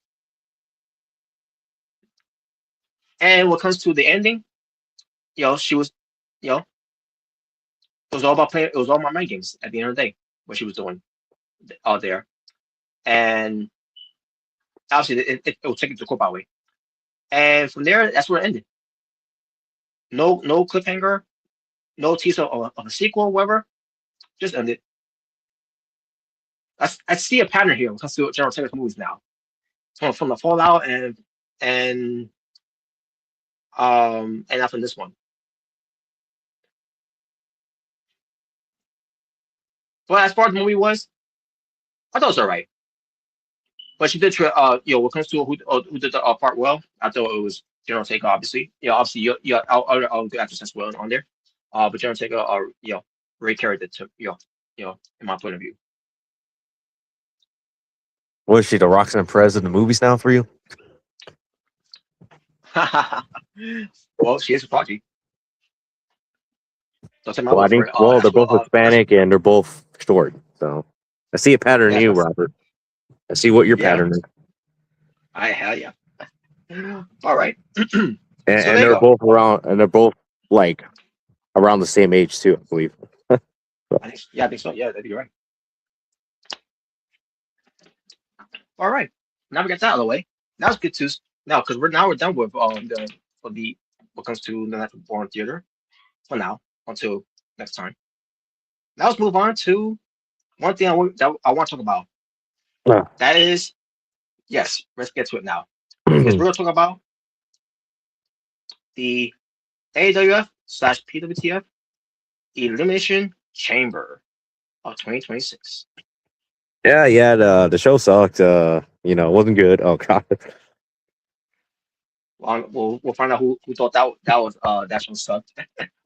And when it comes to the ending, she was, it was all about playing. It was all about mind games at the end of the day. What she was doing out there, and obviously it was taken to court by way. And from there, that's where it ended. No cliffhanger, no teaser of a sequel, whatever. Just ended. I see a pattern here when it comes to General Taylor's movies now. From the Fallout and and now from this one. But as far as the movie was, I thought it was alright. But she did try. When it comes to who did the part well, I thought it was General Taker. Obviously, obviously, I'll do actors as well on there. But General Taker, really carried it to in my point of view. Was she the Roxanne Perez in the movies now for you? Well, she is a prodigy. Don't take my Well, I word for think it. they're both Hispanic and they're both short. So I see a pattern in yes, you, Robert. I see what your yeah, pattern is, I hell yeah. All right. So and there you they're go. both around, and they're both like around the same age too, I believe. I think so. Yeah, that'd be right. All right. Now we got that out of the way. Now it's good to now because we're done with the for the what comes to the Natural Born Theater for now until next time. Now let's move on to one thing that I want to talk about. Ah. That is yes. Let's get to it now because we're gonna talk about the AWF / PWTF Elimination Chamber of 2026. Yeah. The show sucked. It wasn't good. Oh god. Well, we'll find out who thought that was that show sucked.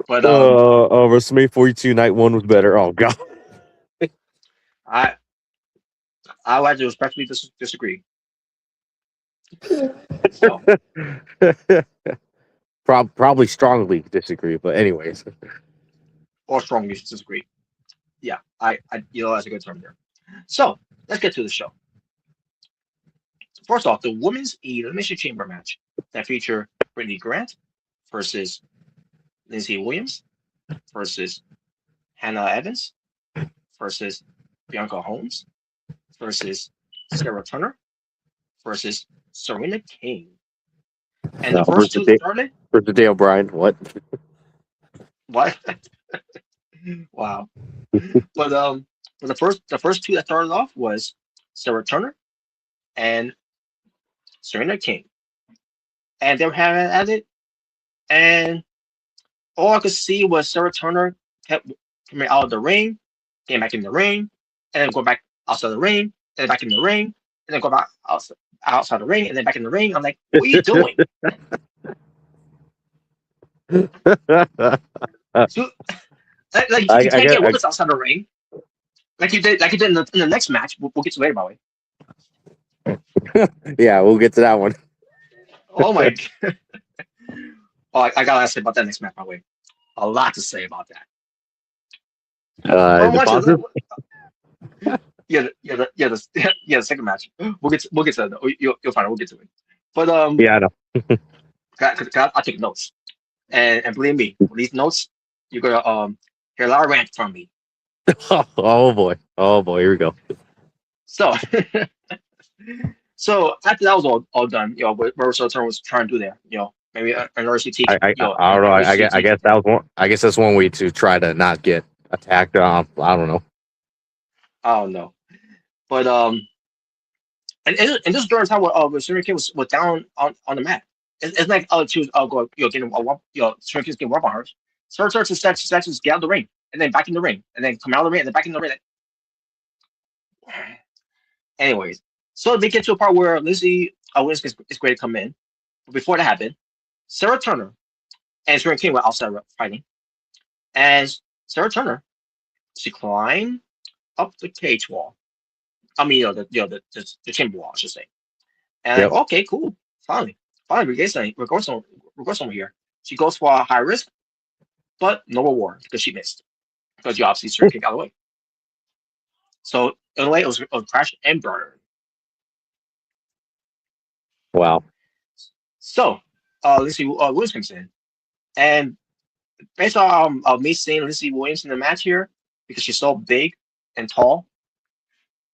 But WrestleMania 42 night one was better. Oh god. I I would have to respectfully disagree. So Probably strongly disagree, but anyways. or strongly disagree. Yeah, I that's a good term there. So let's get to the show. First off, the women's elimination chamber match that feature Brittany Grant versus Lindsay Williams versus Hannah Evans versus Bianca Holmes versus Sarah Turner versus Serena King. And the first two that started, Versus Dale Bryan. What? what? Wow. But for the first two that started off was Sarah Turner and Serena King. And they were having at it, and all I could see was Sarah Turner kept coming out of the ring, getting back in the ring, and then go back outside the ring, and then back in the ring, and then go back outside the ring, and then back in the ring. I'm like, what are you doing? So, you I can't guess get winners outside the ring, like you did in the next match. We'll get to later, by the way. yeah, we'll get to that one. Oh my! Oh, I gotta say about that next match, by the way. A lot to say about that. Well, The positive? The second match. We'll get to that. You'll find it. We'll get to it. But Yeah, I know. I take notes, and believe me, with these notes, you're gonna hear a lot of rant from me. Oh boy. Oh boy, here we go. So, so after that was all done, what Russell Turner was trying to do there, maybe an RCT, I don't know. I guess that was one. I guess that's one way to try to not get attacked. I don't know. I don't know, but and this during the time when Serena King was down on the mat. It's like she was going getting Serena King's getting warm on her. So her turn to just get out of the ring and then back in the ring and then come out of the ring and then back in the ring. Anyways, so they get to a part where Lizzie Williams is ready to come in. But before that happened, Sarah Turner and Serena King were outside fighting. And Sarah Turner, she climbed up the cage wall. I mean, the chamber wall, I should say. And Yep. like, okay, cool, finally, we're going somewhere here. She goes for a high risk, but no reward because she missed. Because you obviously Serena King got away. So in a way, it was a crash and burn. Wow. So Lindsay Williams comes in, and based on me seeing Lindsay Williams in the match here, because she's so big and tall,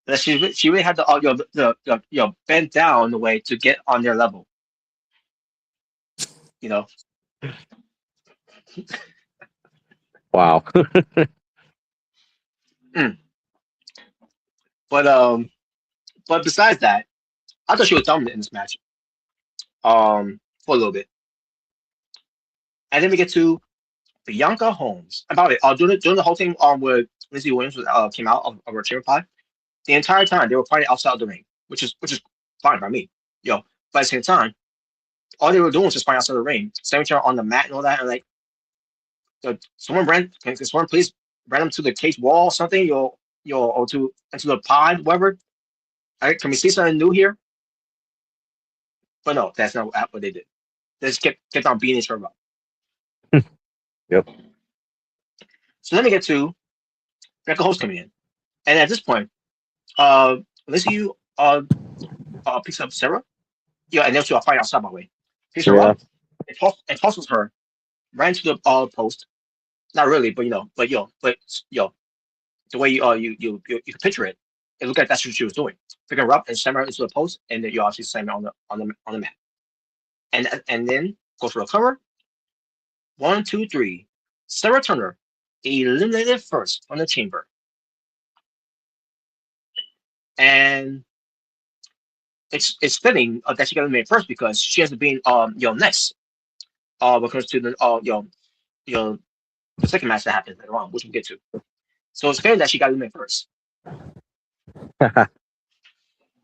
that she really had to bend down the way to get on their level. You know. Wow. But besides that, I thought she was dominant in this match. For a little bit, and then we get to Bianca Holmes. About it, during the whole thing where Lindsay Williams came out of her chamber pod, the entire time they were fighting outside of the ring, which is fine by me, But at the same time, all they were doing was just fighting outside the ring, standing there on the mat and all that, and like, can someone please ran them to the cage wall or something, or to into the pod, whatever. All right, can we see something new here? But no, that's not what they did. They just kept on beating each other up. Yep. So then we get to Rebecca Host coming in, and at this point, Lizzie picks up Sarah. Yeah, and then to a fight outside, by the way. Picks her Yeah. up and tosses her right into the post. Not really, but the way you can picture it, it looked like that's what she was doing. Picking her up and slam her into the post, and then you actually slam her on the mat. And then goes for the cover. 1, 2, 3. Sarah Turner eliminated first from the chamber. And it's fitting that she got eliminated first because she has to be next. When it comes to the the second match that happens later on, which we'll get to. So it's fitting that she got eliminated first. Were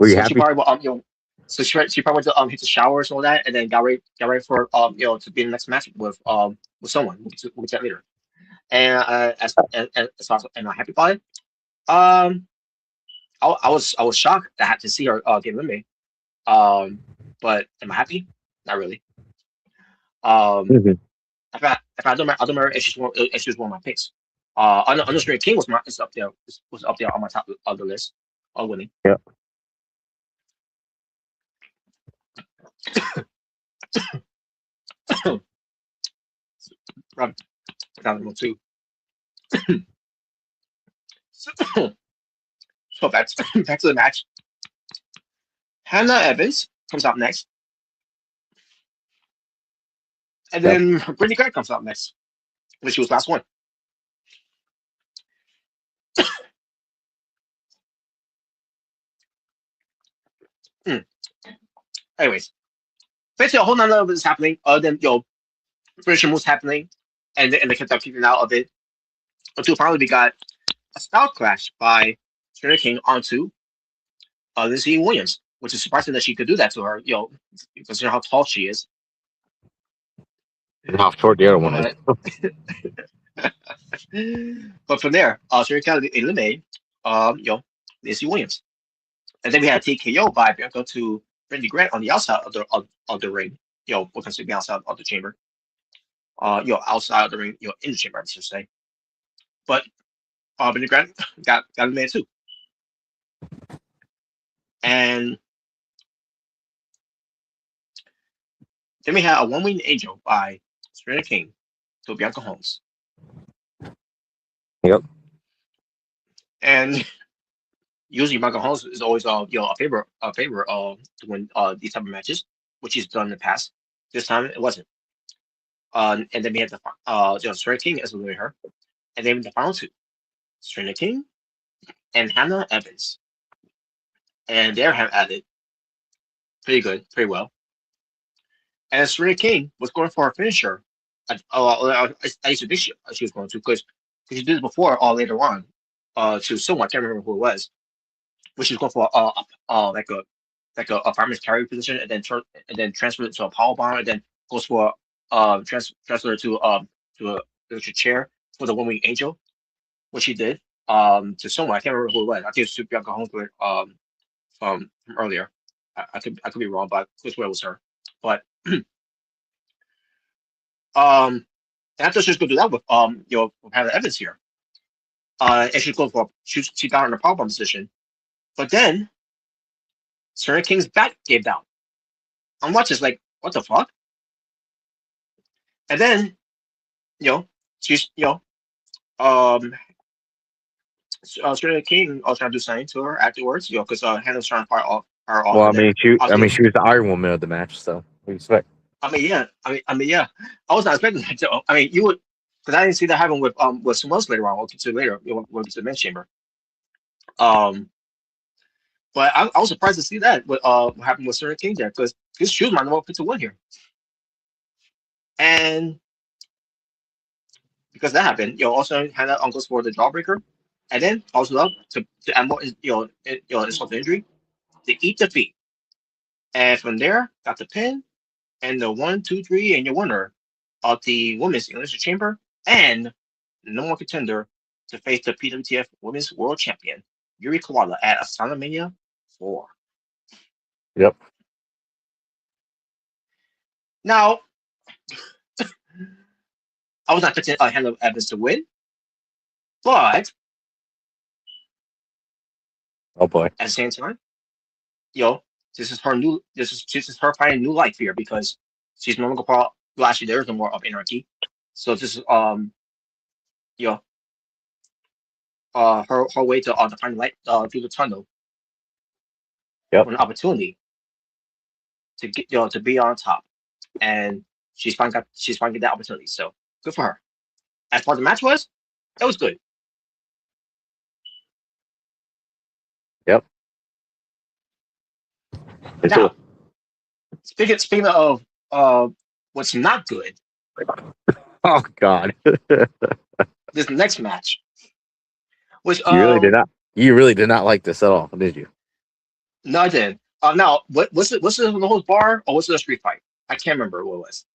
you So happy? she probably so she probably went to hit the showers and all that, and then got ready for to be in the next match with someone. We'll get that later. And as far as am I happy about it? I was shocked that I had to see her get eliminated. But am I happy? Not really. Mhm. If I don't remember if she was one of my picks. Understream King was up there on my top of the list of winning. Yeah. Round number 2. So back to the match. Hannah Evans comes out next. And then Brittany Grant comes out next. But she was last one. Anyways, basically a whole nother of it is happening other than finisher moves happening and they kept on keeping out of it. Until finally we got a style clash by Jenna King onto Lizzie Williams, which is surprising that she could do that to her, considering how tall she is. And how short the other one is. But from there, Jenna King eliminated Lizzie Williams. And then we had a TKO by Bianca to Brittany Grant on the outside of the ring, what considered the outside of the chamber. Outside of the ring, in the chamber, I should say. But Brittany Grant got eliminated too. And then we had a one-wing angel by Serena King to Bianca Holmes. Yep. And usually Bianca Holmes is always a favor to win these type of matches, which he's done in the past. This time it wasn't. And then we had the Serena King as winning her, and then the final two, Serena King and Hannah Evans, and they're at it pretty good, pretty well. And Serena King was going for a finisher. I used to think she was going to because she did it before later on to someone, I can't remember who it was, but she was going for like a fireman's carry position and then transfer it to a power bomb and then goes for transfer to a electric chair for the one wing angel, which she did to someone, I can't remember who it was. I think it was to Bianca Holmesworth from earlier. I could be wrong, but this way it was her. But and I thought she was going to do that with with Hannah Evans here. And she's going for she got her in a powerbomb position, but then Serena King's back gave down. I'm watching this like, what the fuck? And then she's Serena King also trying to do something to her afterwards, because Hannah's trying to fight her off. Well, I and then mean, she was the Iron Woman of the match, so what do you expect? I mean, yeah. Yeah. I was not expecting that. I mean, you would, because I didn't see that happen with someone else later on. We'll get to later. We'll get to the men's chamber. But I was surprised to see that what happened with Serena King there, because she was my number one pick to win here. And because that happened, also Hannah goes for the jawbreaker, and then also up to add more, insult to injury, to eat defeat. And from there, got the pin, and the 1, 2, 3, and your winner of the Women's Elimination Chamber, and no one contender to face the PWTF Women's World Champion, Yuri Kawada, at Asylum 4. Yep. Now, I was not expecting Hannah Evans to win, but Oh boy. at the same time, this is her finding new life here because she's no longer part. Well, actually, there is no more of Anarchy, so this is you know her way to find light through the tunnel. Yep. An opportunity to get to be on top, and she's finally got that opportunity. So good for her. As far as the match was, that was good. Yep. Now, speaking of what's not good, Oh God. this next match, which You really did not like this at all, did you? no, I didn't. Now, what's it the whole bar or was it a street fight? I can't remember what it was.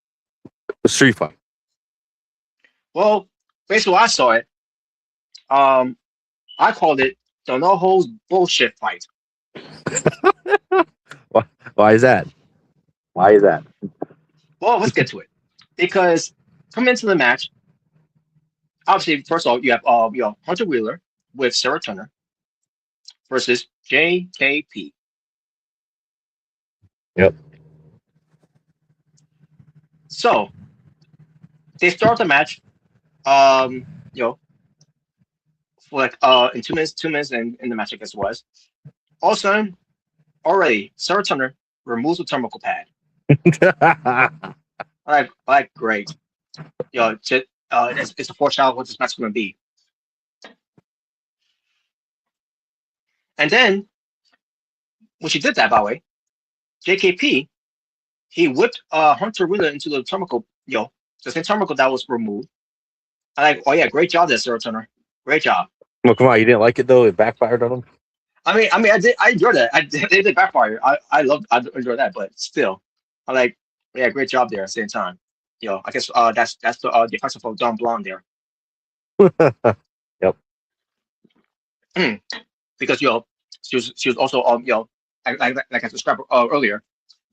The street fight. Well, basically, when I saw it, I called it the no holds bullshit fight. Why is that? Why is that? Well, let's get to it because coming into the match, obviously, first of all, you have Hunter Wheeler with Sarah Turner versus JKP. Yep. So they start the match, for like in 2 minutes in the match, I guess it was. All of a sudden, already Sarah Turner removes the thermal pad. Like great. It's a foreshadow of what this match is going to be. And then when she did that, by the way, JKP, he whipped Hunter Wheeler into the thermal, the same thermal that was removed. I'm like, oh yeah, great job there, Sarah Turner. Great job. Well, come on, you didn't like it though? It backfired on him. I mean, I did. I enjoyed that. They did backfire. I enjoyed that, but still, I'm like, yeah, great job there. At the same time, I guess that's the defensive of Don Blonde there. Yep. Because she was also like I described earlier,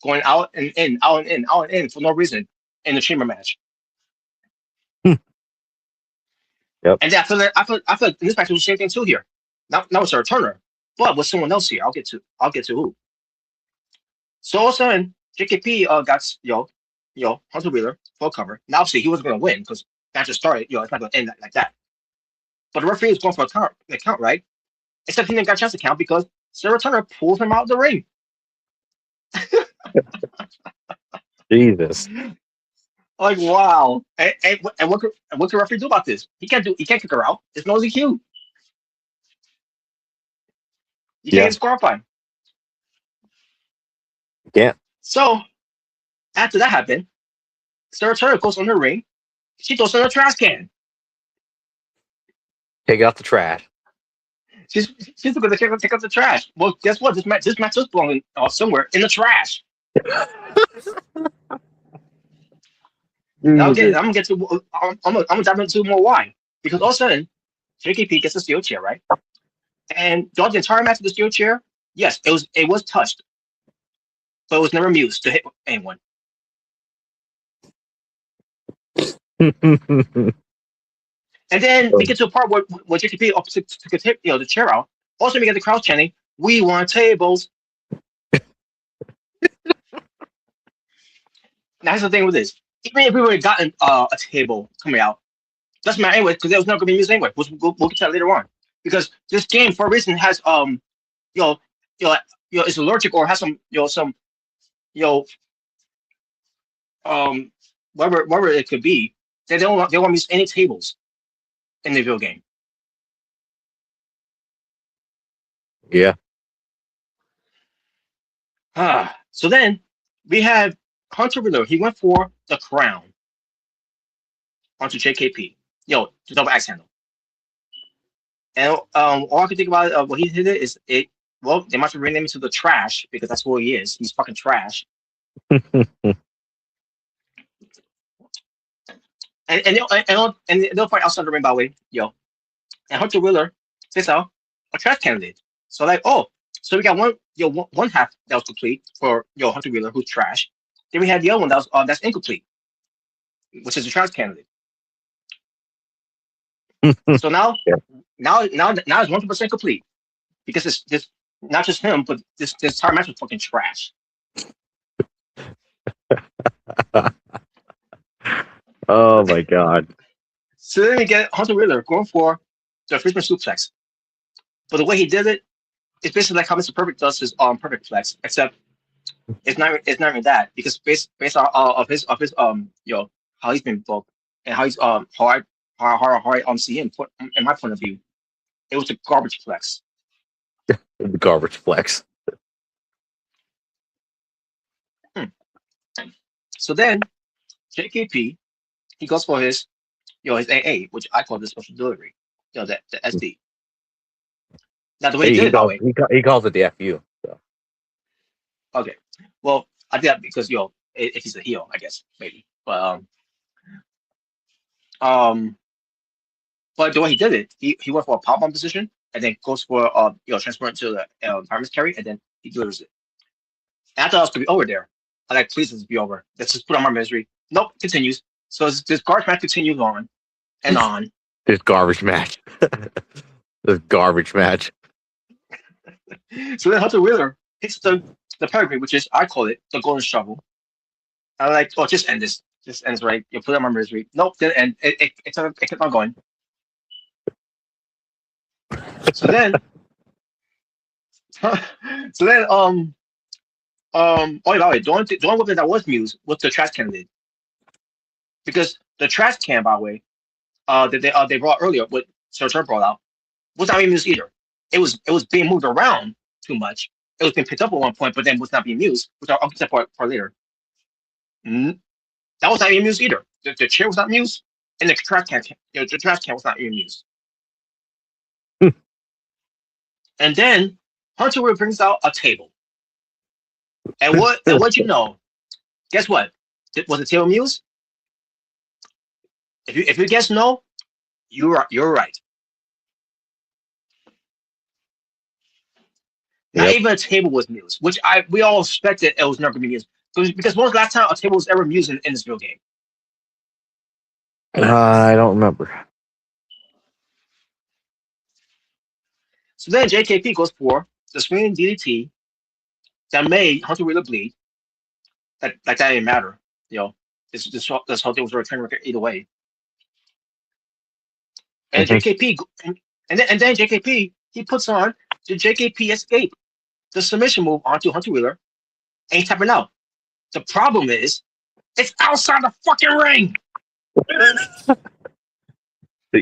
going out and in, out and in, out and in for no reason in the chamber match. Yep. And I feel like in this match was the same thing too here. Not with Sarah Turner, but with someone else here. I'll get to who. So all of a sudden, JKP got Hunter Wheeler full cover. Now obviously he wasn't going to win because match just started. It's not going to end like that. But the referee was going for a count, right? Except he didn't get a chance to count because Sarah Turner pulled him out of the ring. Jesus. Like wow. And what could the referee do about this? He can't kick her out. It's no DQ. You can't get disqualified. Yeah. So after that happened, Sarah Turner goes on her ring. She throws in a trash can. Take out the trash. She's going to take out the trash. Well, guess what? This match is belonging somewhere in the trash. Now I'm gonna get to. I'm gonna dive into more why. Because all of a sudden, JKP gets a steel chair, right? And throughout the entire match of the steel chair, yes, it was touched, but it was never used to hit anyone. And then we get to a part where JKP took the chair out. Also, we get the crowd chanting, "We want tables." Now here's the thing with this: even if we would have gotten a table coming out, doesn't matter anyway because it was not going to be used anyway. We'll get to that later on because this game for a reason has is allergic or has some whatever it could be. They don't want to use any tables in the video game. Yeah. So then we have Hunter Wheeler. He went for the crown onto JKP. The double axe handle. And all I can think about what he did is it. Well, they must have renamed him to the trash because that's who he is. He's fucking trash. And they'll fight outside the ring, by the way, And Hunter Wheeler takes out a trash candidate. So like, so we got one half that was complete for Hunter Wheeler, who's trash. Then we had the other one that's incomplete, which is a trash candidate. So now, Yeah. now it's 100% complete because it's this not just him, but this entire match was fucking trash. Oh my god. So then we get Hunter Wheeler going for the Fishman suplex, but the way he did it, it's basically like how Mr. Perfect does his perfect flex, except it's not even that because based on of his how he's been booked and how he's how I see him in my point of view, it was a garbage flex. The garbage flex. So then JKP he goes for his his AA, which I call the special delivery, the SD. Now the way he did it, by the way, He calls it the FU. So. okay, well I did that because if he's a heel, I guess maybe, um but the way he did it, he went for a pop bomb position and then goes for transfer it to the fireman's carry and then he delivers it. And I thought it was gonna be over there. I like, please let's be over. Let's just put on my misery. Nope, continues. So this garbage match continues on and on. This garbage match. This garbage match. So then Hunter Wheeler hits the pedigree, which is I call it the golden shovel. I like, oh, just end this. Just ends right. You put on my misery. Nope, didn't end. It kept on going. So then, oh, by the way, the only weapon that was used was the trash can lid, because the trash can, by the way, that they brought earlier, what Sir Turn brought out, was not being used either. It was being moved around too much. It was being picked up at one point, but then was not being used, which I'll get for later. That was not being used either. The chair was not used, and the trash can was not being used. And then Hunter Wheeler brings out a table. And what you know? Guess what? Was the table used? If you guess no, you're right. Not Yep. even a table was used, which we all expected it was never going to be used. Because when was the last time a table was ever used in this video game? I don't remember. So then JKP goes for the swinging DDT that made Hunter Wheeler bleed. That didn't matter. This whole thing was a return record either way. And JKP and then JKP he puts on the JKP escape, the submission move onto Hunter Wheeler, and he's tapping out. The problem is, it's outside the fucking ring.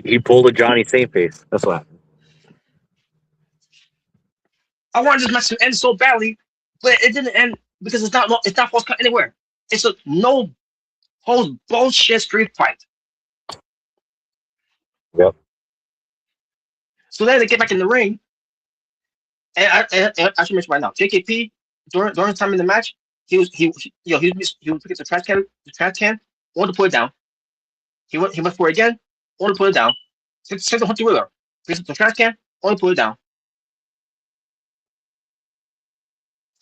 He pulled a Johnny Saint face. That's what happened. I wanted this match to end so badly, but it didn't end because it's not false count anywhere. It's a no holds bullshit street fight. Yep. So then they get back in the ring, and I should mention right now, JKP during the time in the match, he was picking the trash can, wanted to put it down. He went for it again, wanted to put it down. Sent the Hunter Wheeler, picks up the trash can, wanted to put it down.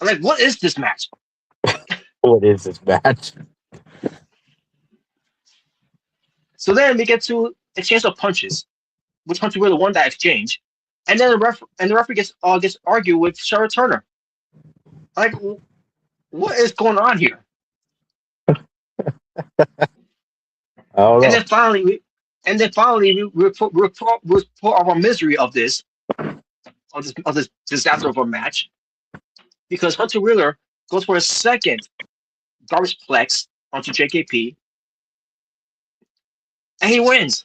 I'm like, what is this match? What is this match? So then we get to exchange of punches, which Hunter Wheeler won that exchange, and then the referee gets argued with Sarah Turner. Like, what is going on here? Oh, and then finally, we put our misery of this disaster of a match, because Hunter Wheeler goes for a second garbage flex onto JKP, and he wins.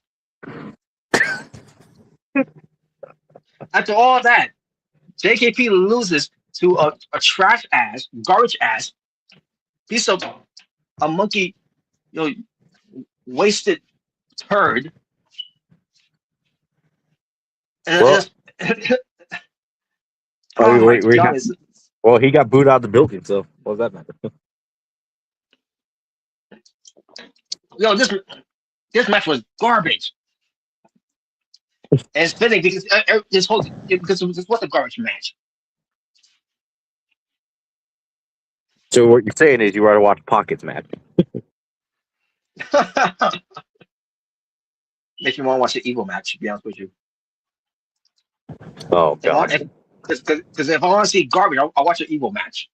After all that, JKP loses to a trash ass, garbage ass piece of a monkey, wasted turd. And well, he got booed out of the building, so what does that matter? This match was garbage. And it's fitting because this was a garbage match. So what you're saying is you rather watch Pockets match? Makes me want to watch the evil match. To be honest with you, Oh god. because if I want to see garbage, I'll watch an evil match.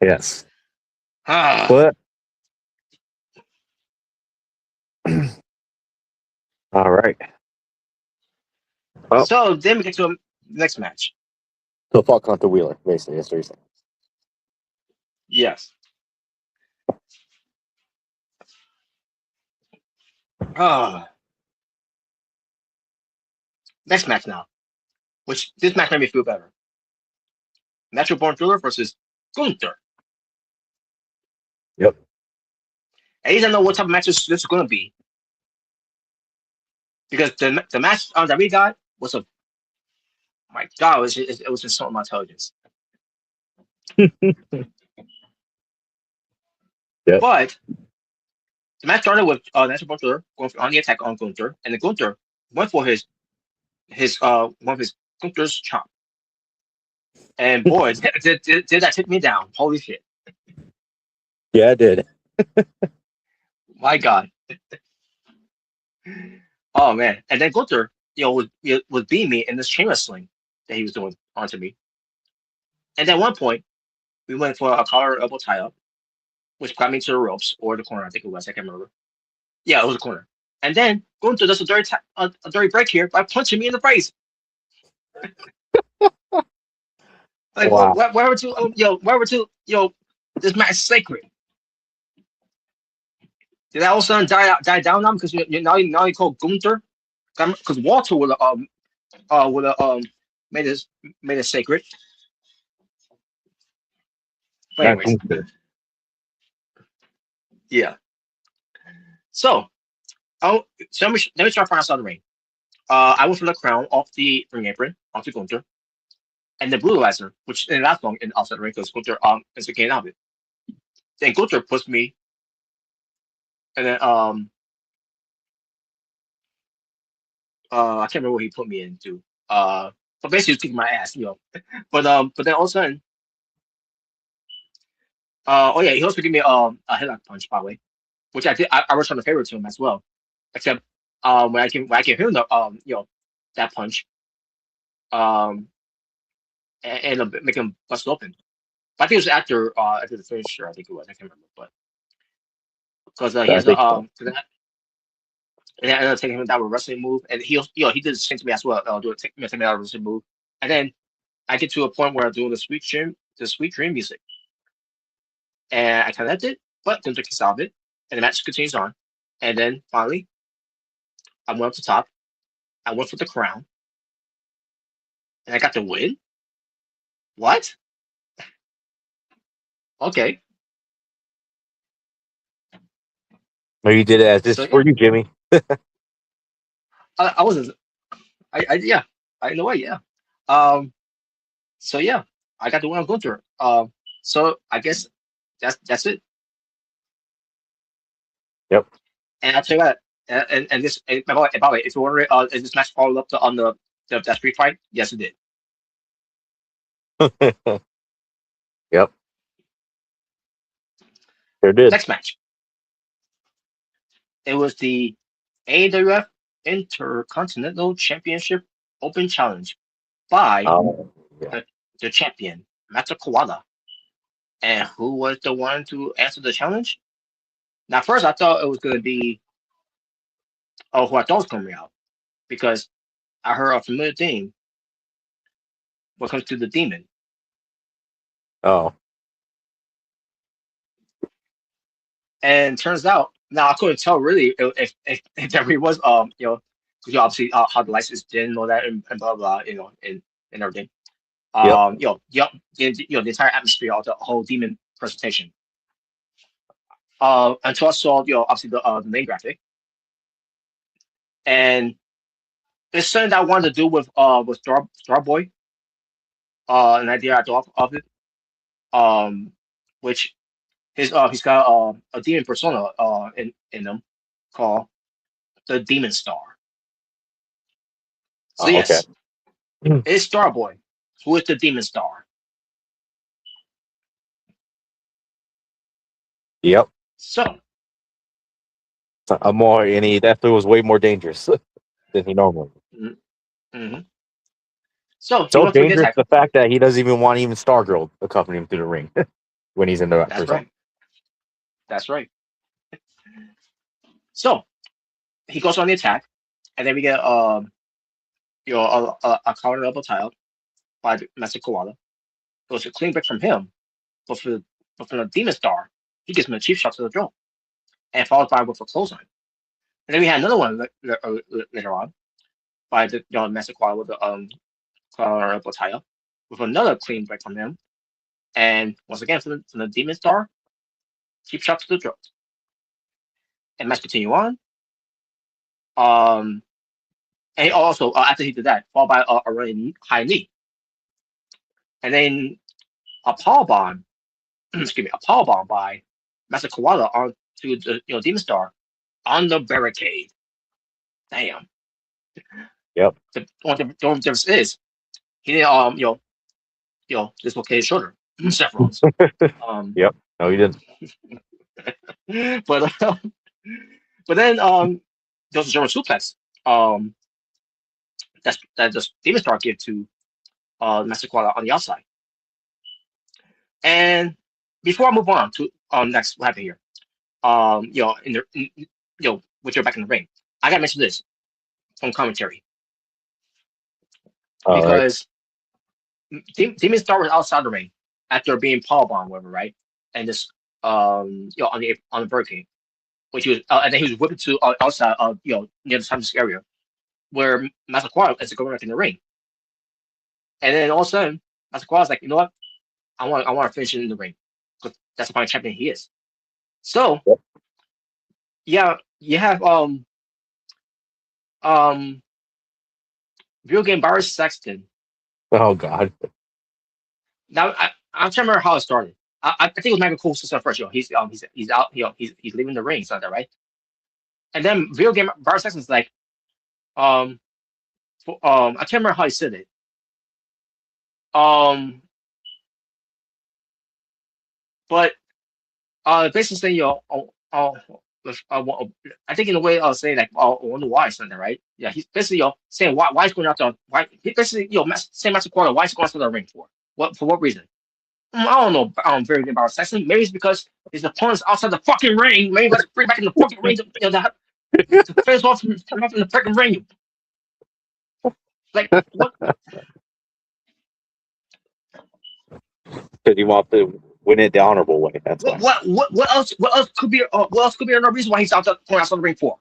Yes. Ah. But all right. Well, So then we get to the next match. so Falk Hunter Wheeler, basically. That's what you're saying. Yes. Ah. Next match now. Which this match made me feel better. Natural Born Thriller versus Gunther. Yep. At least I know what type of match this is going to be. Because the match that we got was my God, it was insulting my intelligence. Yep. But the match started with Natural Born Thriller going on the attack on Gunther, and then Gunther went for his one of his Gunther's chop. And boy, did that take me down. Holy shit. Yeah, it did. My God. Oh man. And then Gunther, was beating me in this chain wrestling that he was doing onto me. And at one point, we went for a collar elbow tie up, which got me to the ropes or the corner, I think it was, I can't remember. Yeah, it was a corner. And then Gunther does a dirty break here by punching me in the face. Like Wow. wherever to this match is sacred. Did that all of a sudden die down now because now you call Gunther? Because Walter would have made it sacred. But Not anyways, Gunther. yeah. So so let me start from outside the ring. I went for the crown off the ring apron onto Gunther, and the brutalizer, which in last long in outside the ring because Gunther is getting out of it. Then Gunther puts me, and then I can't remember what he put me into. But basically he's kicking my ass, But then all of a sudden, oh yeah, he also gave me a headlock punch by the way, which I did. I returned a favor to him as well, except when I gave him the that punch, um and make him bust open. But I think it was after the finisher. I think it was. I can't remember, but because he I has a think so. and I ended up taking him down with a wrestling move, and he did the same to me as well. Do it, take me down with a wrestling move, and then I get to a point where I'm doing the sweet dream music, and I connected, but Gunther kicks out of it, and the match continues on, and then finally I went up to top, I went for the crown, and I got the win. What? Okay, No, you did it as this so is for yeah, you, Jimmy. I wasn't. Yeah, I know what. Yeah. Um. So yeah, I got the win on Gunther. So I guess that's it. Yep. And I'll tell you what, and this, by the way, if you wondering, is this match followed up on that street fight? Yes, it did. Yep. Sure did. Next match, it was the AWF Intercontinental Championship Open Challenge by Oh, yeah. the champion Mata Kawada. And who was the one to answer the challenge? Now, first I thought it was going to be who I thought was coming out because I heard a familiar theme when it comes to the demon. Oh. And turns out, now I couldn't tell really if there really was because you obviously how the license did and all that and blah blah and everything. Yep. The entire atmosphere of the whole demon presentation. Until I saw obviously the main graphic, and it's something that I wanted to do with Starboy. An idea I thought of it. Which he's got a demon persona in him called the Demon Star. So Oh, okay. yes, it's Starboy, who is the Demon Star. Yep. So, And he definitely was way more dangerous than he normally. mm-hmm. So he So went to get dangerous attacked. the fact that he doesn't even want even Stargirl accompany him through the ring when he's in the That's prison. right. That's right. So he goes on the attack, and then we get a counter double tile by Master Koala. It was a clean break from him, but from the Demon Star, he gives him a cheap shot to the throat, and followed by with a clothesline. And then we had another one later on by the Master Koala with the counter double tile with another clean break from him, and once again from the Demon Star, cheap shot to the throat. And match continue on. And also after he did that, followed by a running high knee, and then a power bomb. Excuse me, a power bomb by Master Koala onto the Demon Star on the barricade. Damn. Yep. The only difference is he didn't dislocate his shoulder several times. Yep. No, he didn't. but but then there was a German suplex. That the Demon Star gave to Master Koala on the outside. And before I move on to next what happened here, with your back in the ring, I gotta mention this from commentary All right. because Demon Star was outside the ring after being powerbomb, whatever, right? And just on the barricade, which was and then he was whipped to outside near the Times area where Master Koala is going back in the ring, and then all of a sudden Master Koala's like, you know what, I want to finish it in the ring because that's the kind of champion he is. So Yep. yeah, you have video game Barry Sexton. Oh God. Now I'm trying to remember how it started. I think it was Michael Cole's sister first. He's out. He's leaving the ring. It's not that right. And then video game Barry Sexton's like, I can't remember how he said it. But basically saying, I think in a way I'll say like, I wonder why something, right? Yeah, he's basically saying why he's going out there, why he basically saying Master Quarter, why he's going to the ring for what reason? I don't know. Very good about Sexton. Maybe it's because his opponent's outside the fucking ring. Maybe let's bring back in the fucking ring to face off from the freaking ring. Like what? Because he wants to win it the honorable way. That's why. What else? What else could be? What else could be another reason why he's outside the ring for?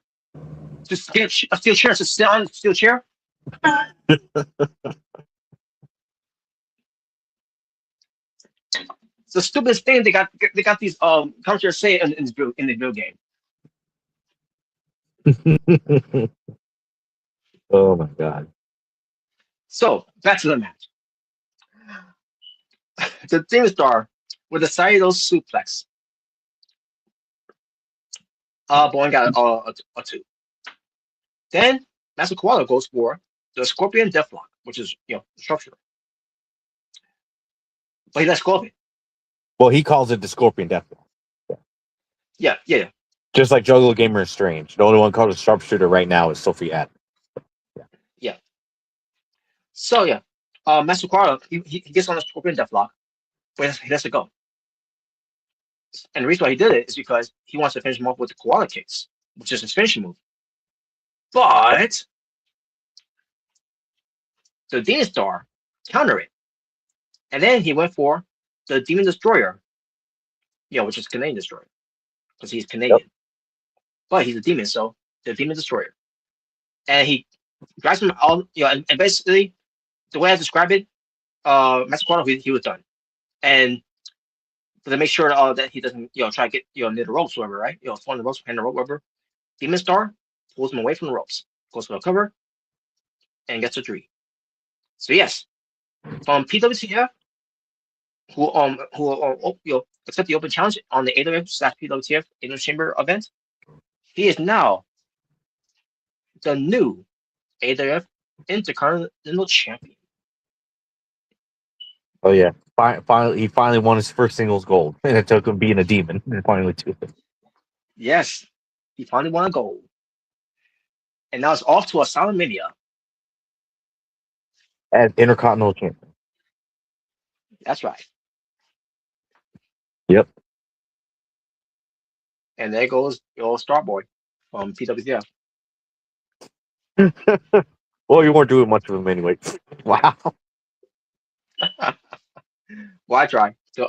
To steal a steel chair, to sit on a steel chair. It's the stupidest thing they got these commentators say in the video game. Oh my God. So back to the match. The Demon Star with the Saito suplex. Boeing got a 2. Then Master Koala goes for the Scorpion Deathlock, which is structure. But he lets go of it. Well, he calls it the Scorpion Death. Yeah. Just like Juggler Gamer is Strange. The only one called a sharpshooter right now is Sophie Ad. Yeah. So yeah, Master Koala he gets on the Scorpion Deathlock, but he lets it go. And the reason why he did it is because he wants to finish him off with the Koala Kicks, which is his finishing move. But the Demon Star countered it. And then he went for the Demon Destroyer, which is Canadian Destroyer, because he's Canadian. Yep. But he's a demon, so the Demon Destroyer. And he drives him out, and basically, the way I describe it, Master Koala, he was done. And to make sure that he doesn't, try to get, near the ropes, whatever, right? Throwing the ropes, behind the rope, whatever. Demon Star pulls him away from the ropes, goes for the cover, and gets a 3. So yes, from PWTF, who accept the open challenge on the AWF/PWTF Elimination Chamber event, he is now the new AWF Intercontinental Champion. Oh yeah. Finally, he finally won his first singles gold, and it took him being a demon and finally to it. Yes, he finally won a gold, and now it's off to Asylum Mania. As Intercontinental Champion. That's right. Yep. And there goes your Starboy from PWTF. Well, you weren't doing much of him anyway. Wow. Well, I try. So,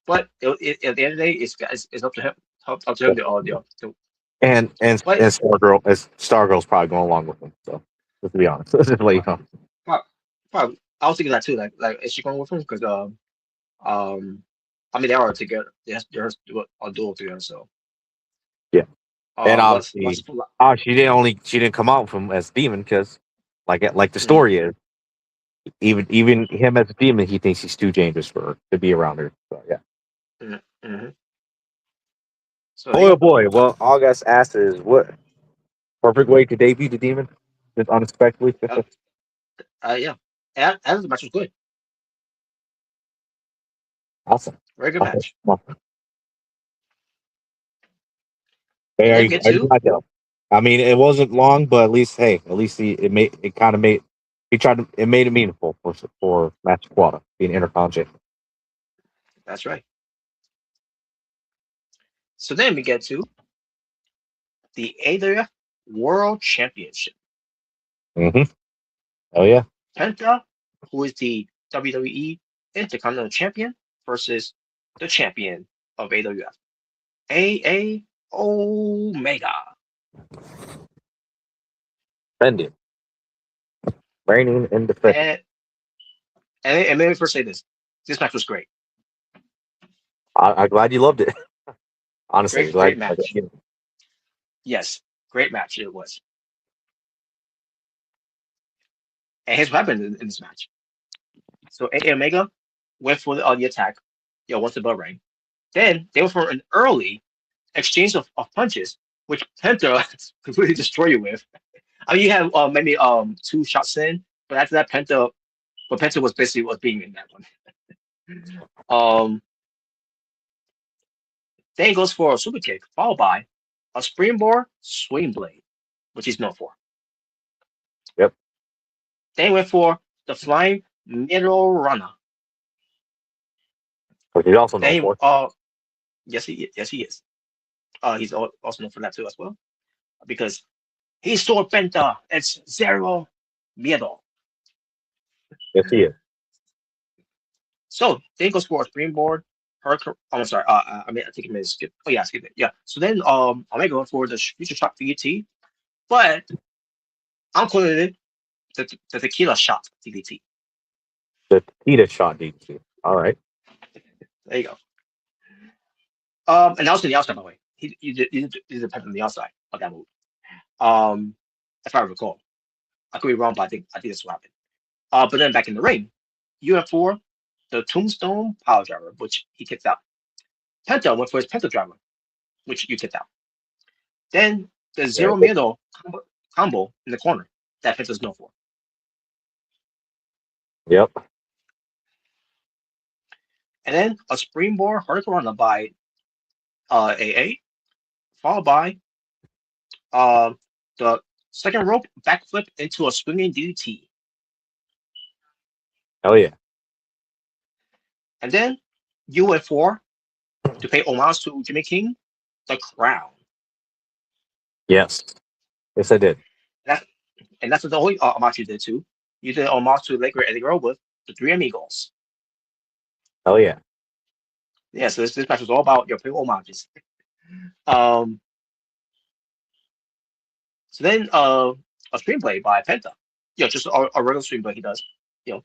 but at the end of the day, it's up to him. Up to him to And but Stargirl's probably going along with him. So let's be honest. Just to let you know. Probably, probably, I was thinking that too. Like, is she going with him? Because I mean, they are together. They're a duo together. So, Yeah. And what's obviously, she didn't come out from as demon because, like the story is, even him as a demon, he thinks he's too dangerous for her to be around her. So yeah. mm-hmm. So there Boy, you oh go. boy. Well, August asked is what perfect way to debut the demon, just unexpectedly. Uh, yeah, and the match was good. Awesome. Very good match. Awesome. And Hey, then are we you, get are you to glad though? I mean, it wasn't long, but at least it kind of made it made it meaningful for Match Quada being Intercon champion. that's right. So then we get to the AWF World Championship. Mm-hmm. Oh yeah. Penta, who is the WWE Intercontinental Champion, versus the champion of AWF, AA Omega. Defending, reigning and defending. And and let me first say this: this match was great, I'm glad you loved it. Honestly, glad great you loved match. it. Yes, great match it was. And here's what happened in this match. So AA Omega went for the attack, once the bell rang. Then they went for an early exchange of punches, which Penta completely destroyed you with. I mean, you have maybe 2 shots in, but after that, Penta was basically was being in that one. Then he goes for a super kick, followed by a springboard swing blade, which he's known for. Yep. Then he went for the flying middle runner. Which he's also known Then he, for. yes he is. He's also known for that too as well, because he saw Penta. It's zero miedo. Yes, he is. So then he goes for a springboard. I'm sorry. I mean, I think it may skip. Oh yeah, skip it. Yeah. So then Omega going for the future shot DDT, but I'm calling it the tequila shot DDT. The Tita shot DDT. All right. There you go. And that was on the outside, by the way. He did the on the outside of that move. If I recall, I could be wrong, but I think that's what happened. But then back in the ring, UF4, the Tombstone Power Driver, which he kicked out. Penta went for his Penta Driver, which you kicked out. Then the Yeah. zero middle combo in the corner that Penta's known for. Yep. And then a springboard hurricane by AA, followed by the second rope backflip into a swinging DDT. Oh yeah. And then UF4 to pay homage to Jimmy King, the crown. Yes. Yes, I did. And that's the only homage you did too. You did homage to Laker Eddie Guerrero with the Three Amigos. Oh yeah. Yeah, so this match was all about your pay homages. Um, so then a screenplay by Penta. Just a regular screenplay he does. Then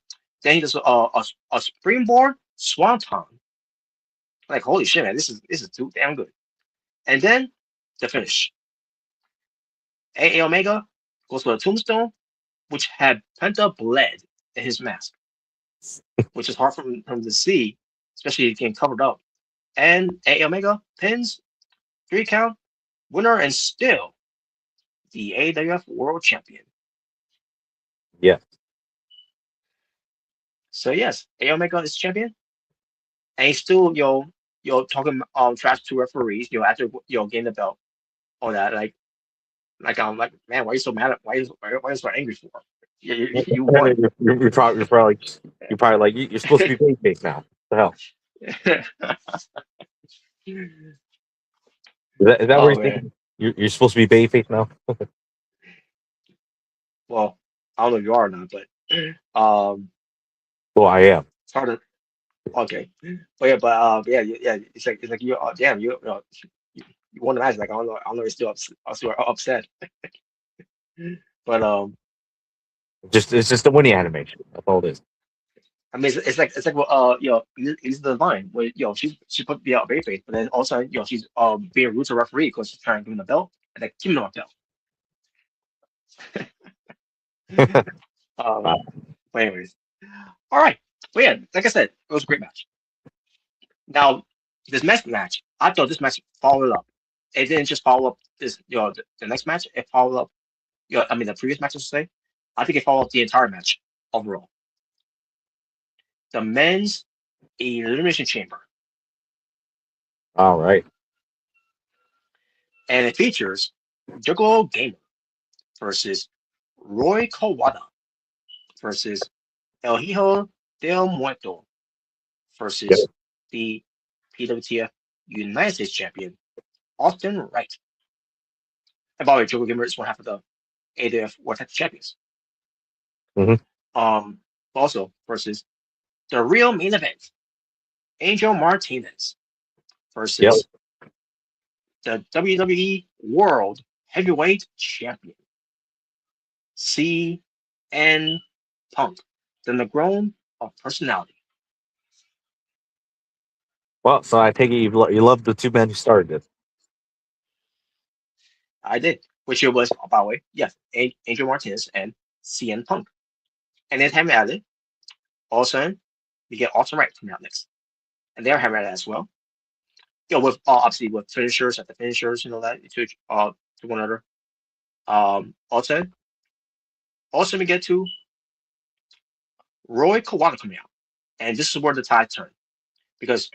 he does a springboard swanton. Like holy shit, man, this is too damn good. And then the finish. AA Omega goes for a tombstone, which had Penta bled in his mask, which is hard for him to see, especially getting covered up. And AA Omega pins 3 count winner and still the AWF World Champion. Yeah. So yes, A Omega is champion, and he's still talking trash to referees after getting the belt, all that like man, why are you so mad at why are you so angry for? You won. You're probably like you're supposed to be babyface now. What the hell? Is that what Oh you're man. thinking? You're supposed to be babyface now. Well, I don't know if you are or not, but Well, I am. it's hard to. Okay, but yeah, yeah. It's like you damn you, you won the match. Like I don't know, you're still upset. But It's just a winning animation. That's all it is. I mean, it's like well, he's the line where she put the babyface, but then also she's being rude to referee because she's trying to give him the belt and like give him the belt. Wow. But anyways, all right. But yeah, like I said, it was a great match. Now this next match, I thought this match followed up. It didn't just follow up this the next match. It followed up. I mean the previous match, I should say. I think it followed up the entire match overall. The men's elimination chamber, All right. and it features Juggalo Gamer versus Roy Kawada versus El Hijo del Muerto Yep. versus the PWTF United States champion Austin Wright. And by the way, Juggalo Gamer is one half of the AWF World Champions. Mhm. Also versus the real main event, Angel Martinez Yep. versus the WWE World Heavyweight Champion, CN Punk, the Negron of personality. Well, so I take it you love the two men who started it. I did, which it was, by the way, yes, Angel Martinez and CN Punk. And then having at it, all of a sudden, we get Austin Wright coming out next. And they're having at it as well. With obviously with finishers at the finishers, that to one another. Also, we get to Roy Kawada coming out, and this is where the tide turned because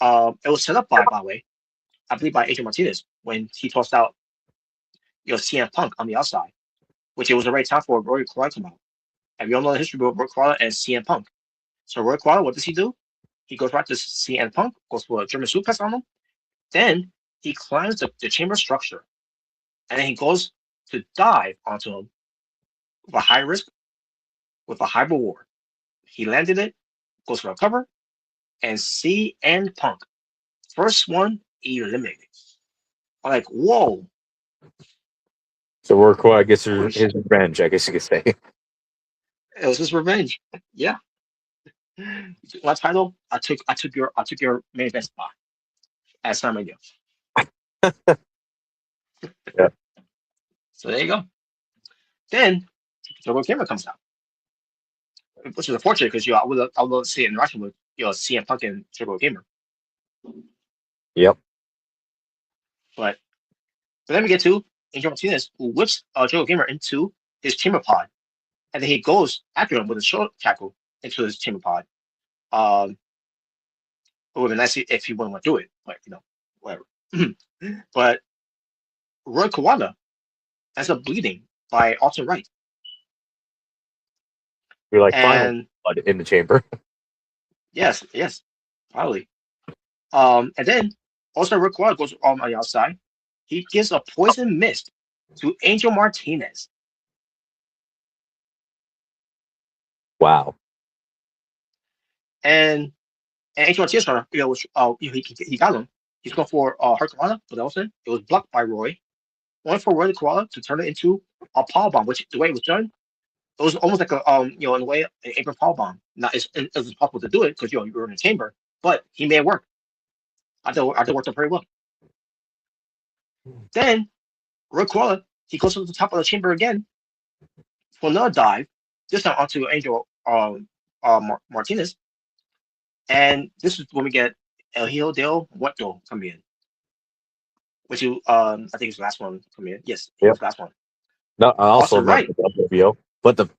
it was set up by the way, I believe by Adrian Martinez when he tossed out CM Punk on the outside, which it was the right time for Roy Kawada to come out. And we all know the history of Roy Kawada and CM Punk. So Roy Kawada, what does he do? He goes right to CM Punk, goes for a German suplex on him. Then he climbs the chamber structure, and then he goes to dive onto him with a high risk, with a high reward. He landed it, goes for a cover, and CM Punk, first one eliminated. I'm like, whoa, So we're cool. I guess holy his shit. revenge. I guess you could say. It was his revenge. Yeah. My title, I took your main event spot at SummerSlam. Yeah. So there you go. Then Turbo Gamer comes out, which is unfortunate because I would see it interaction with CM Punk and Turbo Gamer. Yep. But then we get to Angel Martinez, who whips Turbo Gamer into his chamber pod, and then he goes after him with a short tackle into his chamber pod. It would have been nice if he wouldn't want to do it, but whatever. But Roy Kawada ends up bleeding by Austin Wright. You're like final And blood in the chamber. yes, probably. And then also Roy Kawada goes on the outside. He gives a poison mist to Angel Martinez. Wow. And Angel Martinez, he got him. He's going for Hurricane, but also it was blocked by Roy. Only for Roy Koala to turn it into a power bomb, which the way it was done, it was almost like in a way, an apron power bomb. Now it was possible to do it because you were in a chamber, but he made it work. I thought it worked out very well. Then Roy Koala, he goes to the top of the chamber again for another dive, this time onto Angel Martinez, and this is when we get El Hijo del Muerto come in, which I think is the last one come in. Yes, he Yep. was the last one. No, also Austin not Wright. the WBO, but the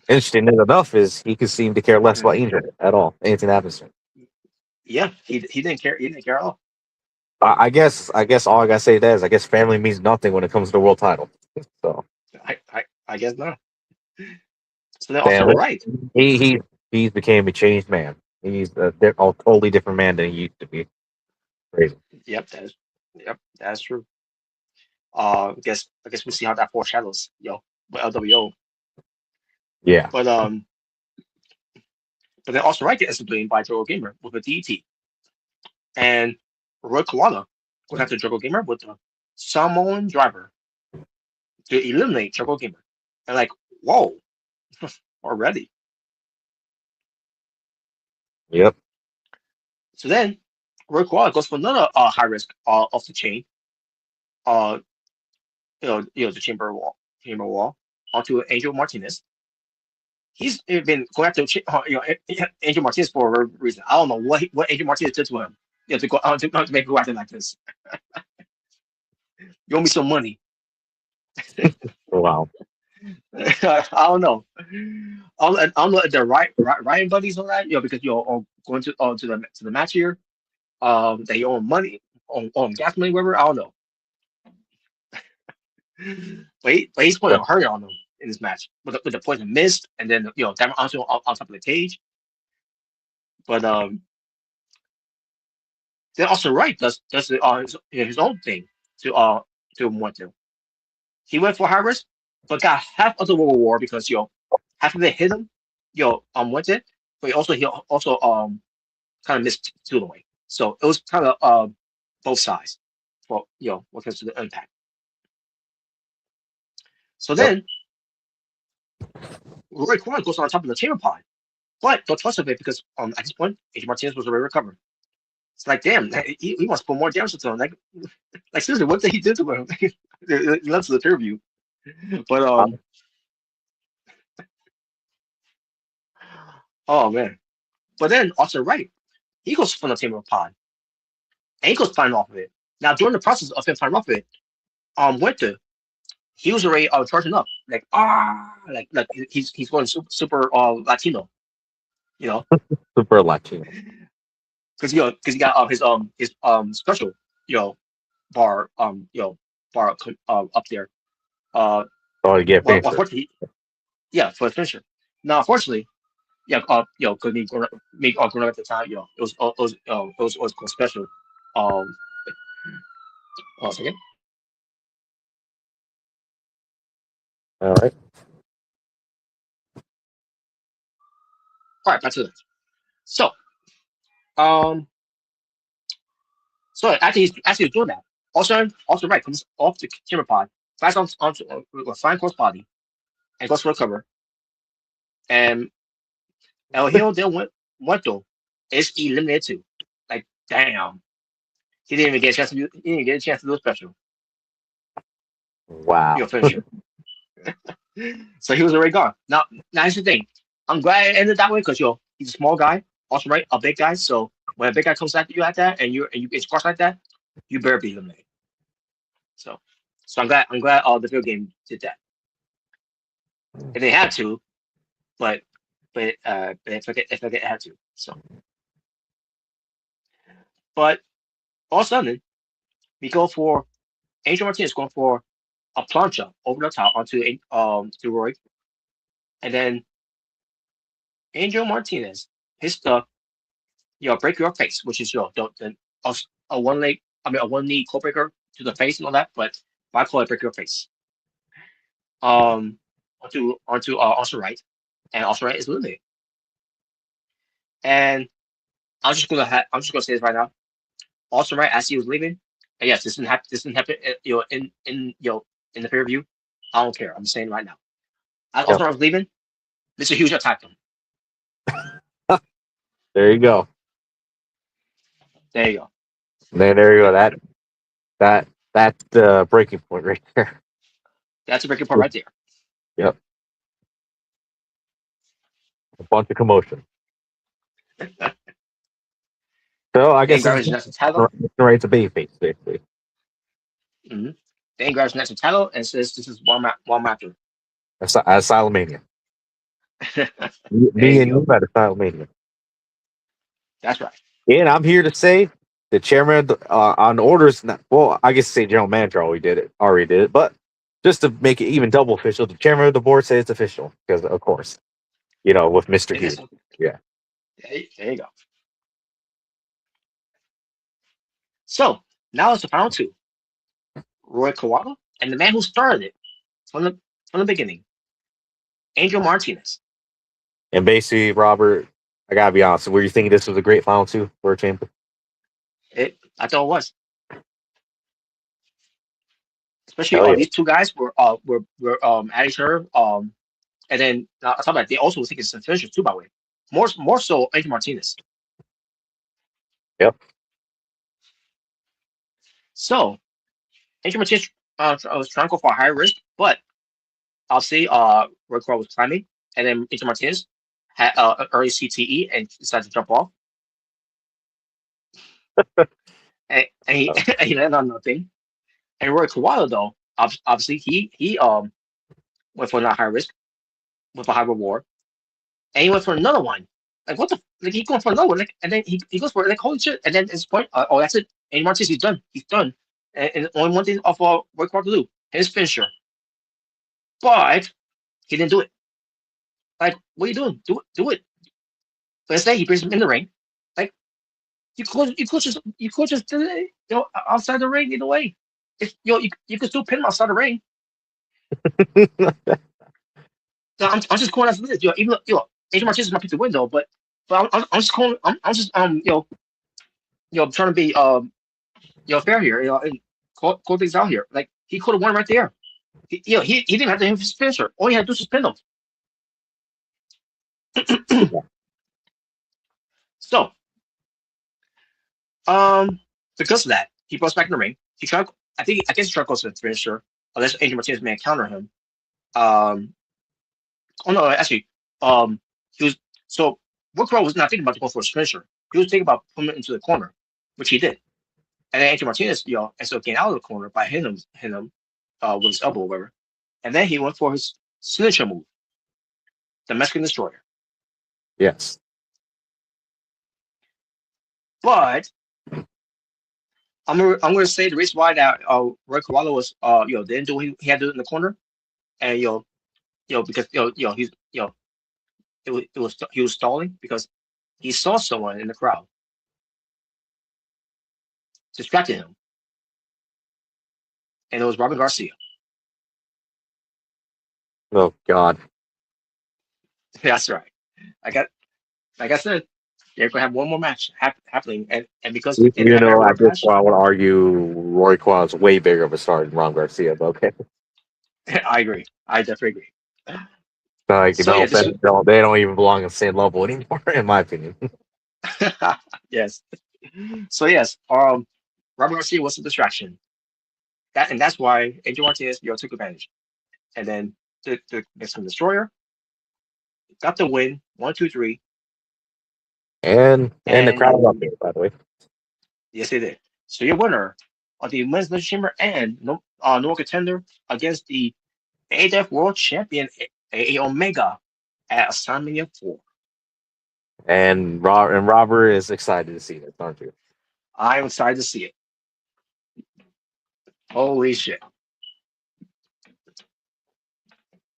Interesting enough is he could seem to care less about Angel at all. Anything that happens to him. Yeah, he didn't care. He didn't care at all. I guess all I gotta say is I guess family means nothing when it comes to the world title. So I guess not. So then also family, right. he became a changed man. He's a totally different man than he used to be. Crazy. That's true. I guess we'll see how that foreshadows, with LWO. Yeah. But then also right gets blamed by Jogo Gamer with a DT. And Roy Koala going after Jogo Gamer with a Samoan driver to eliminate Jogo Gamer. And like, whoa, already. Yep. So then Roy Koala goes for another high risk off the chain. The chamber wall onto Angel Martinez. He's been going after Angel Martinez for a very reason. I don't know what Angel Martinez did to him. To go to make him go after like this. You owe me some money. Wow. I don't know. I don't know if they're Ryan buddies on that. Because you're going to the match here. They own money on gas money, whatever. I don't know. But he's putting a hurry on them in this match with the poison mist, and then Diamond also on top of the cage. But then also Wright does his own thing to Muerto. He went for high risk, but got half of the World War because half of it hit him, Muerto, but he also kind of missed two away. So it was kind of both sides for what comes to the impact. So then Roy Kwan goes on top of the chamber pod, but don't trust of it because at this point Adrian Martinez was already recovered. It's like, damn, he wants to put more damage to him. Like seriously, what did he do to him? He left to the peer view. But oh man. But then also right, he goes from the chamber pod. And he goes flying off of it. Now during the process of him flying off of it, Winter, he was already charging up. Like he's going super Latino, Super Latino. because he got his special bar up there. To get Well, finished. unfortunately, yeah, for the finisher. Now, unfortunately, because me growing up at the time, it was quite special. Um, hold on a second. All right. All right, back to that. So, um, so after he's doing that, also right comes off the camera pod, flies onto flying cross body, and goes for a cover. And El Hijo del Muerto is eliminated too. Like, damn, he didn't even get a chance to do a special. Wow. Finisher. So he was already gone. Now here's the thing. I'm glad it ended that way because he's a small guy, also right, a big guy. So when a big guy comes at you like that, and you get squashed like that, you better be eliminated. So I'm glad the video game did that. And they had to, but if I had to. So, but all of a sudden we go for Angel Martinez going for a plancha over the top onto to Roy, and then Angel Martinez hits the break your face, which is a one leg, a one knee core breaker to the face and all that, but I call it break your face. Onto also right, and also right is eliminated. And I'm just gonna say this right now. Also right as he was leaving, and yes, this didn't happen. In the peer review. I don't care. I'm just saying right now. As also I was leaving, Mr. Hughes attacked him. There you go. There you go. There you go. That's the breaking point right there. That's a breaking point right there. Yep. A bunch of commotion. So I guess it's title. Right to babyface, basically. Mm-hmm. Then grabs next title and says, "This is one after." Asylumania. There Me you and go. you at Asylum Mania. That's right. And I'm here to say the chairman of on orders. Well, I guess say general manager already did it, but just to make it even double official, the chairman of the board said it's official because, of course, with Mister It is. Huge. Yeah, There you go. So now it's the final two: Roy Kawada and the man who started it from the beginning, Angel Martinez. and basically, Robert, I gotta be honest. Were you thinking this was a great final two for a champion? I thought it was, especially Hell yeah, these two guys were at each other. And then on top of that, they also were taking some finishes too. By the way, more so Angel Martinez. yep. So Angel Martinez was trying to go for a higher risk, but I'll say Roy Kawada was climbing, and then Angel Martinez had an early CTE and decided to jump off, and he Uh, and he landed on nothing. And Roy Kawada though, obviously he went for not high risk with a high reward, and he went for another one. Like what the like he going for another one, like, and then he goes for it, like holy shit, and then at this point, oh that's it. And Martinez he's done, and only one thing off Roy Kawada to do, his finisher, but he didn't do it. Like what are you doing? Do it. But instead he brings him in the ring. Like you could just did it, outside the ring either way. If you could still pin him outside the ring. So I'm just calling out for this. Even though Adrian Martinez might pick the win though, but I'm just calling I'm just trying to be fair here, and call things out here. Like he could have won right there. He didn't have to hit his finisher. All he had to do was just pin him. So um because of that, he goes back in the ring. I guess he tried to go to the finisher, unless Adrian Martinez may counter him. Um oh no, actually, um he was so Woodcrow was not thinking about to go for a finisher. He was thinking about putting it into the corner, which he did. And then Angel Martinez, instead of getting out of the corner by hitting him with his elbow or whatever. And then he went for his signature move, the Mexican Destroyer. yes. But I'm gonna say the reason why that Roy Kawala was didn't do what he had to do in the corner, and because he's it was he was stalling because he saw someone in the crowd distracting him, and it was Robin Garcia. Oh God. That's right. I got like I said, they're gonna have one more match happening, and because they didn't have that At rubber this match, point, I would argue Roy Kwan is way bigger of a star than Ron Garcia. But okay, I agree. I definitely agree. like So yeah, this is they don't even belong on the same level anymore, in my opinion. yes. So yes, Robert Garcia was a distraction. That's why Angel Martinez took advantage, and then the Mexican Destroyer got the win 1, 2, 3, And the crowd and loved it, by the way. yes, they did. So your winner of the Men's Elimination Chamber and no contender against the AWF World Champion A Omega at Asylum 4. And Robert is excited to see this, aren't you? I'm excited to see it. Holy shit!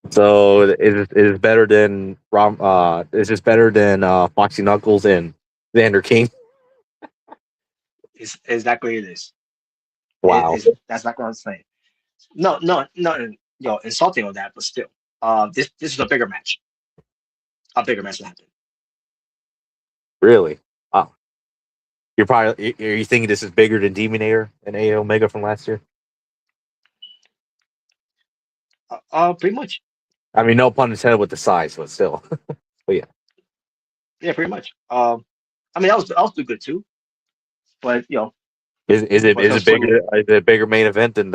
So is it better than is this better than Foxy Knuckles and Xander King? It's exactly it is. It Wow, is that's not what I'm saying. No, no, no, insulting on that, but still, this is a bigger match that happened. really? Wow. Are you thinking this is bigger than Demonator and A Omega from last year? Pretty much, I mean, no pun intended with the size, but still. But yeah, yeah, pretty much. I mean, that was too good too, but but is that it was funny. bigger? Is it a bigger main event than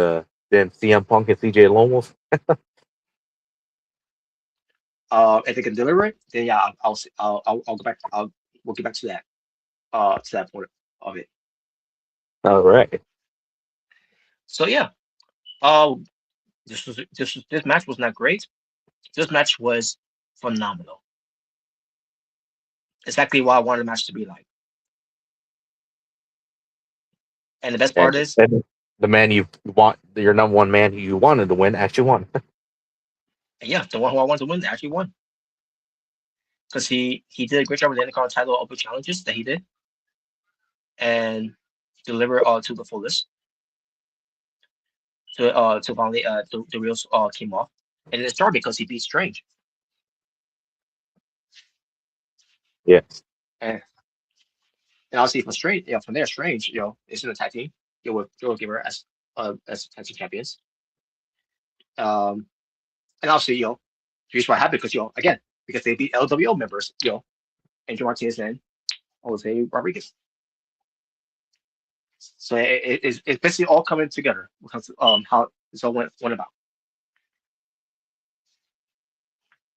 CM Punk and CJ Lone Wolf? If they can deliver it, then yeah, I'll go back. We'll get back to that point of it. All right. So yeah, this match was not great. This match was phenomenal. Exactly what I wanted the match to be like. And the best part is, And the man you want, your number one man who you wanted to win, actually won. yeah, the one who I wanted to win actually won. Because he did a great job with the Intercontinental title open challenges that he did. And deliver to the fullest. To finally the reels came off. And it started because he beat Strange. Yes. And obviously from there, Strange, is in the tag team. They will give her as tag team champions. And obviously, here's what happened because again, because they beat LWO members, Angel Martinez and Jose Rodriguez. So it's basically all coming together because how this all went about.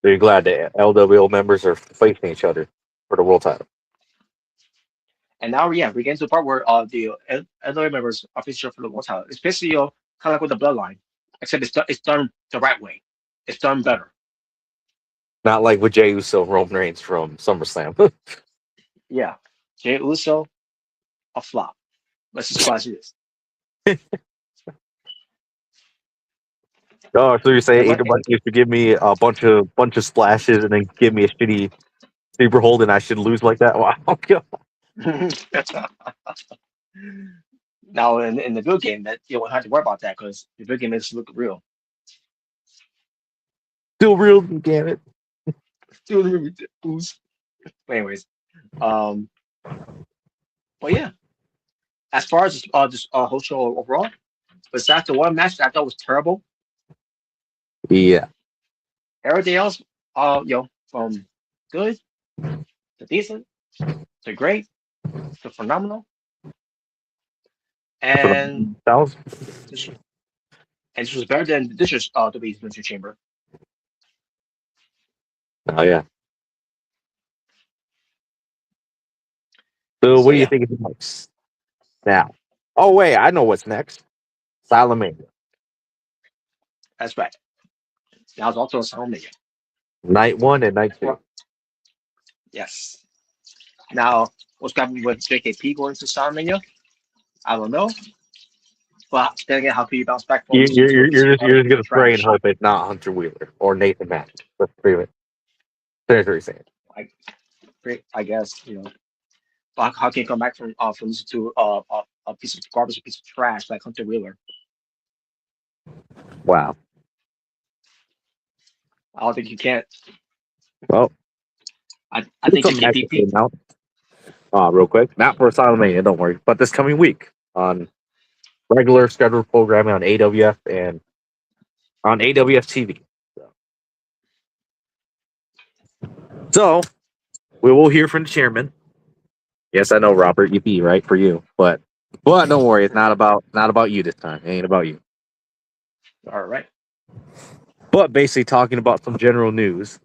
So you're glad the LWO members are facing each other for the world title. And now, we get to the part where the LWO members are facing each other for the world title. It's basically kind of like with the bloodline, except it's done the right way. It's done better. Not like with Jey Uso and Roman Reigns from SummerSlam. Yeah, Jey Uso, a flop. Let's just class it is. Oh, so you're saying And AEW used to give me a bunch of splashes and then give me a shitty super hold and I should lose like that? Wow. now in the video game, that you don't have to worry about that because the video game makes it look real. Still real, damn it. Still real. But anyways, but yeah. As far as this whole show overall, besides the one match that I thought was terrible, Yeah. everything else, from good to decent to great to phenomenal, and this was better than this is the BEING the Elimination Chamber. Oh yeah. So what do you think is next? Now. Oh wait, I know what's next. Asylum. That's right. Now it's also a WrestleMania. Night 1 and night 2. Yes. Now, what's going to happen with JKP going to WrestleMania? I don't know. But then again, how can you bounce back from You're just gonna pray and hope it's not Hunter Wheeler or Nathan Matthews. That's pretty much what you're saying. I guess, But how can you come back from losing to a piece of garbage, a piece of trash like Hunter Wheeler? Wow. I don't think you can. Well, I think JKP. Real quick, not for Asylum, don't worry, but this coming week on regular scheduled programming on AWF and on AWF TV. So we will hear from the chairman. Yes, I know, Robert, you be right for you, but don't worry, it's not about you this time. It ain't about you. All right. But basically talking about some general news.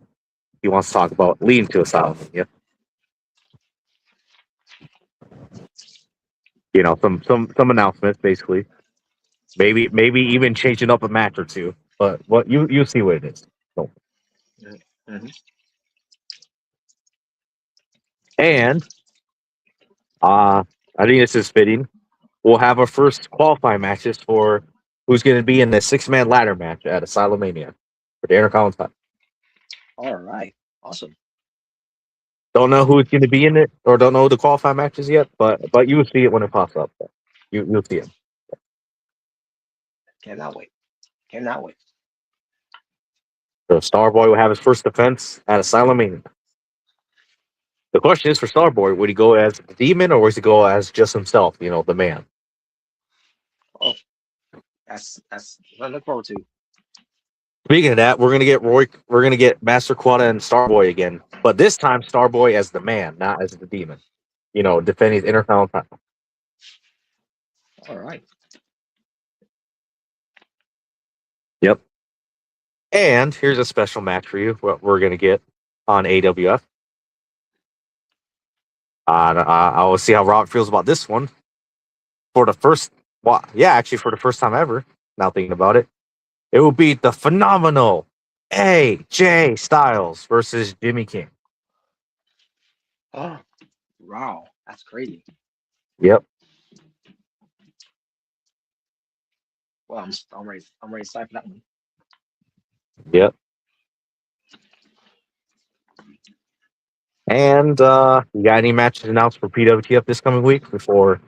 He wants to talk about leading to Asylum. Yeah. Some announcements basically. Maybe even changing up a match or two. But what you see what it is. So. Mm-hmm. And I think this is fitting. We'll have our first qualifying matches for who's going to be in the 6-man ladder match at Asylumania for the Intercontinental. All right, awesome. Don't know who's going to be in it, or don't know the qualifying matches yet, but you will see it when it pops up. You'll see it. Cannot wait. So Starboy will have his first defense at Asylumania. The question is for Starboy, would he go as the demon or would he go as just himself, the man? Oh, that's what I look forward to. Speaking of that, we're gonna get Master Quada and Starboy again, but this time Starboy as the man, not as the demon. Defending his Intercontinental title. All right. Yep. And here's a special match for you. What we're gonna get on AWF. I will see how Rob feels about this one. For the first time ever. Now thinking about it, it will be the phenomenal AJ Styles versus Jimmy King. Oh, wow, that's crazy. Yep. Well, I'm ready to sign for that one. Yep. And you got any matches announced for PWTF this coming week before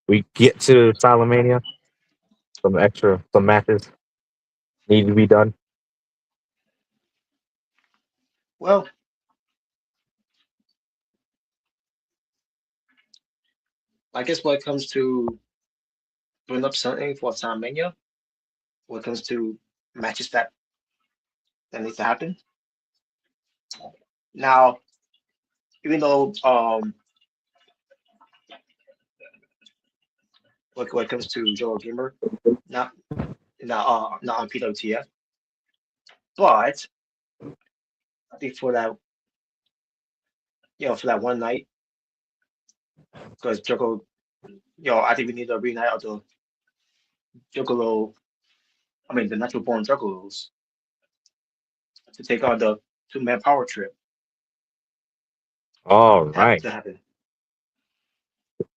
we get to Asylumania? Some matches need to be done. Well, I guess when it comes to putting up something for Time Mania, when it comes to matches that needs to happen. Now, even though when it comes to Joe Gamer, not not on PWTF, but I think for that for that one night, because Joko, I think we need a reunite of the Juggalo, I mean the Natural Born Juggalos to take on the two-man power trip All have right. to happen.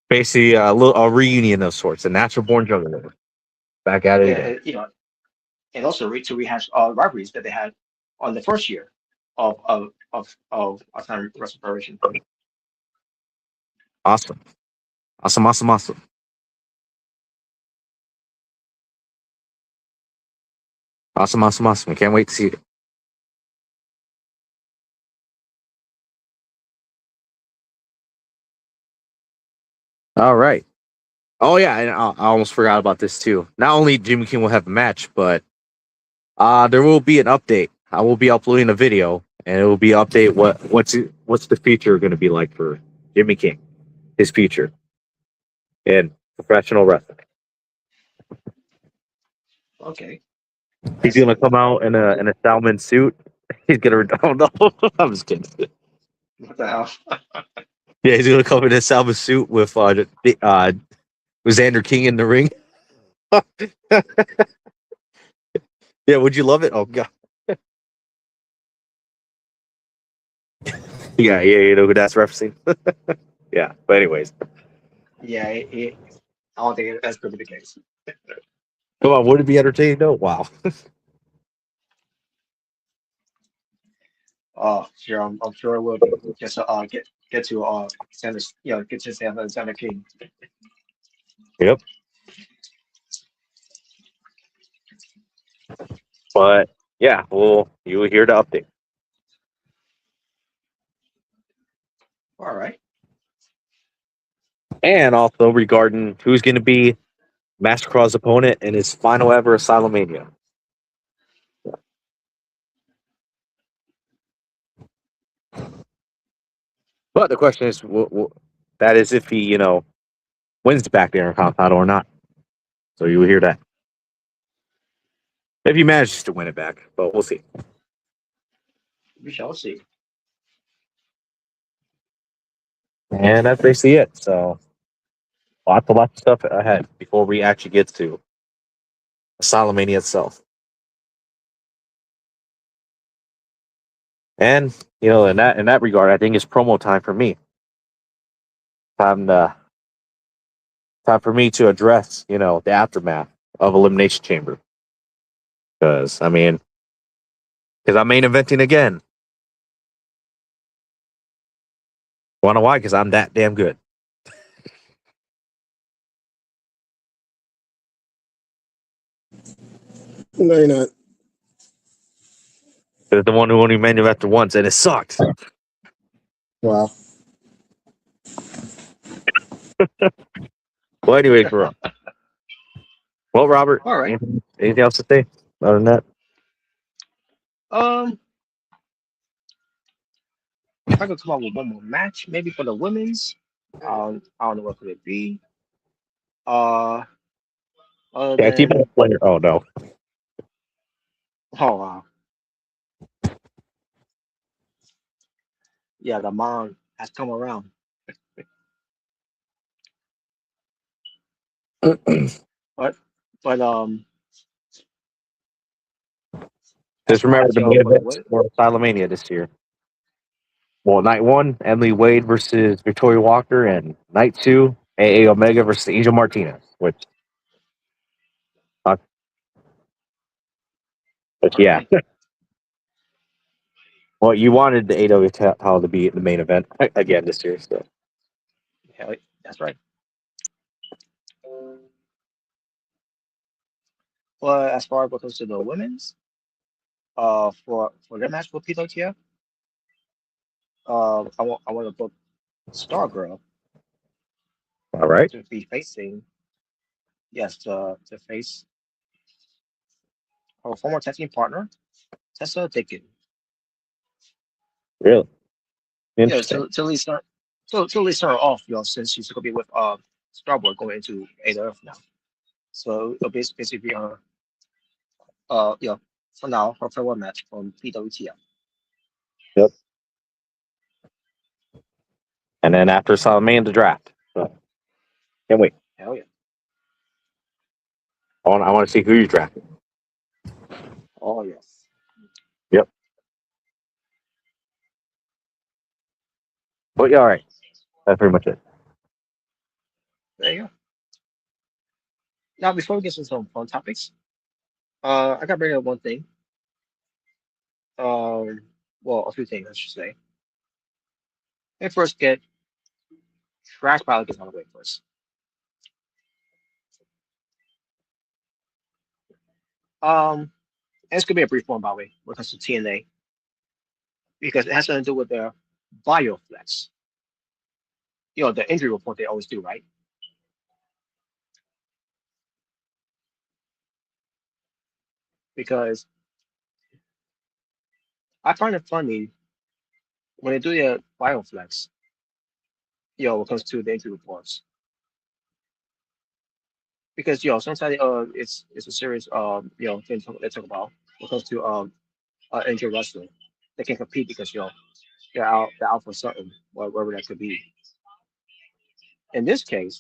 Basically, a reunion of sorts. A natural born juggler. Back at it Yeah, again. and also to rehash rivalries that they had on the first year of our time wrestling federation. Awesome. Awesome, awesome, awesome. Awesome, awesome, awesome. I can't wait to see it. All right. Oh yeah, and I almost forgot about this too. Not only Jimmy King will have a match, but there will be an update. I will be uploading a video, and it will be update what's the future going to be like for Jimmy King, his future in professional wrestling. Okay, He's that's gonna come out in a Salmon suit. He's gonna oh no, I'm just kidding. what the hell. Yeah, he's gonna come in a Salmon suit with Xander King in the ring. Yeah, would you love it? Oh god. Yeah, you know who that's referencing. Yeah, but anyways, Yeah, I don't think that's going to be the case. come on, would it be entertaining? No, wow. Oh, sure, I'm sure it will be. Just get to get to Sanders King. Yep. But yeah, well, you will hear the update. All right. And also regarding who's going to be Mastercraw's opponent in his final ever Asylumania. But the question is, that is if he, wins the back there in title or not. So you will hear that. If he manages to win it back, but we'll see. We shall see. And that's basically it. So lots of stuff ahead before we actually get to Asylumania itself. And in that regard, I think it's promo time for me. Time to time for me to address, the aftermath of Elimination Chamber. Because I'm main eventing again. Wanna why? Because I'm that damn good. No, you're not. There's the one who only main evented once, and it sucked. Wow. Well, anyways, bro. Well, Robert, All right. anything else to say other than that? Um, if I could come up with one more match, maybe for the women's, I don't know what could it be. Uh, other Yeah, keep it than player. Oh no. oh wow, yeah, the mom has come around. But but Just As far remember as the main for the events women, for Asylumania this year. Well, night one, Emily Wade versus Victoria Walker, and night two, AA Omega versus Angel Martinez. Uh, which all yeah. right, Well, you wanted the AWF title to be the main event again this year, so hell, that's right. But as far as what comes to the women's, for their match with PWTF, I want to book Stargirl all right. to be facing, yes, to face her former tag team partner, Tessa Dickin. Really Yeah, interesting. to at least start her off, since she's gonna be with Starboy going into AWF now. So it'll basically be her for now her farewell match from PWTF. Yep. And then after Asylumania, the draft. So can't wait. Hell yeah. I want to see who you drafted. Oh yes. Yep. But yeah, all right. That's pretty much it. There you go. Now before we get into some fun topics, I gotta bring up one thing. Um, well, a few things I should say. Let me first get trash pile gets out of the way first. And it's gonna be a brief one, by the way, when it comes to TNA, because it has something to do with their bioflex. The injury report they always do, right? Because I find it funny when they do their bioflex, when it comes to the injury reports. Because sometimes it's a serious thing they talk about when it comes to injured wrestling. They can compete because they're out for something, whatever that could be. In this case,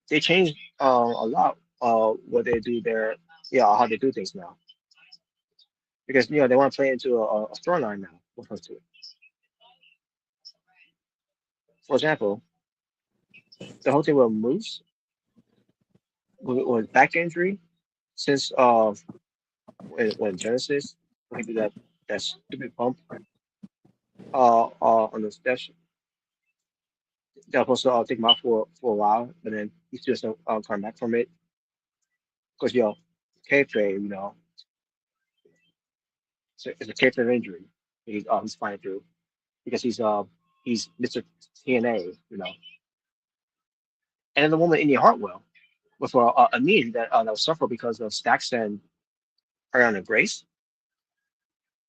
they changed a lot what they do there, how they do things now. Because they want to play into a storyline now when it comes to it. For example, the whole thing with Moose with back injury since when Genesis when he did that stupid bump on the station that was supposed to take him out for a while, but then he still come back from it because kayfabe, it's a kayfabe injury. He's flying through because he's Mr. TNA, and then the woman Indy Hartwell with a knee that was suffered because of Stax and Ariana Grace,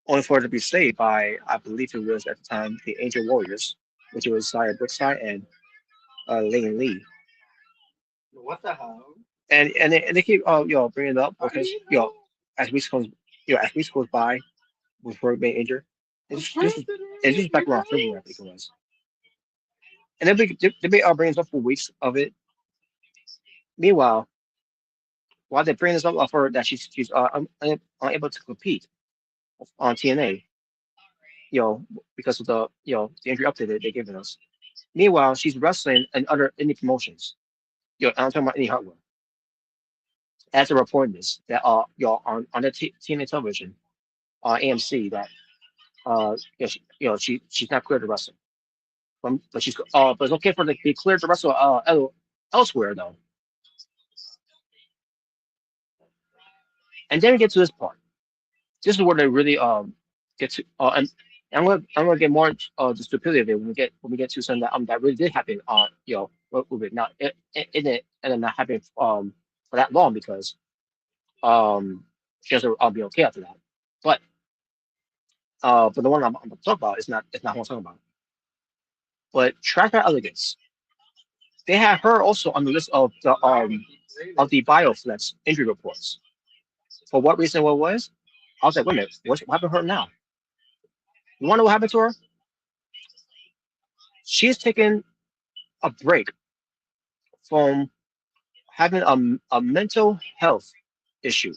only for it to be saved by I believe it was at the time the Angel Warriors, which was Saya Brookside and Layton Lee. What the hell? And they keep bringing it up because as weeks goes as weeks goes by before being injured, it's just back around February I think it was, and they bringing it up for weeks of it. Meanwhile, while they bring this up for her that she's unable to compete on TNA, because of the injury update that they given us. Meanwhile, she's wrestling in other indie promotions. I'm talking about Indy Hartwell. As a report this that on the TNA television on AMC that she's not cleared to wrestle. But it's okay for her to be cleared to wrestle elsewhere though. And then we get to this part. This is where they really get to and I'm gonna get more the stupidity of it when we get to something that really did happen with it. Now it ended not happening for that long because she has to be okay after that. But but the one I'm gonna talk about is not it's not what I'm talking about. But Tracker Elegance, they had her also on the list of the Bioflex injury reports. For what reason? What was? I was like, wait a minute, what happened to her now? You want to know what happened to her? She's taken a break from having a mental health issue.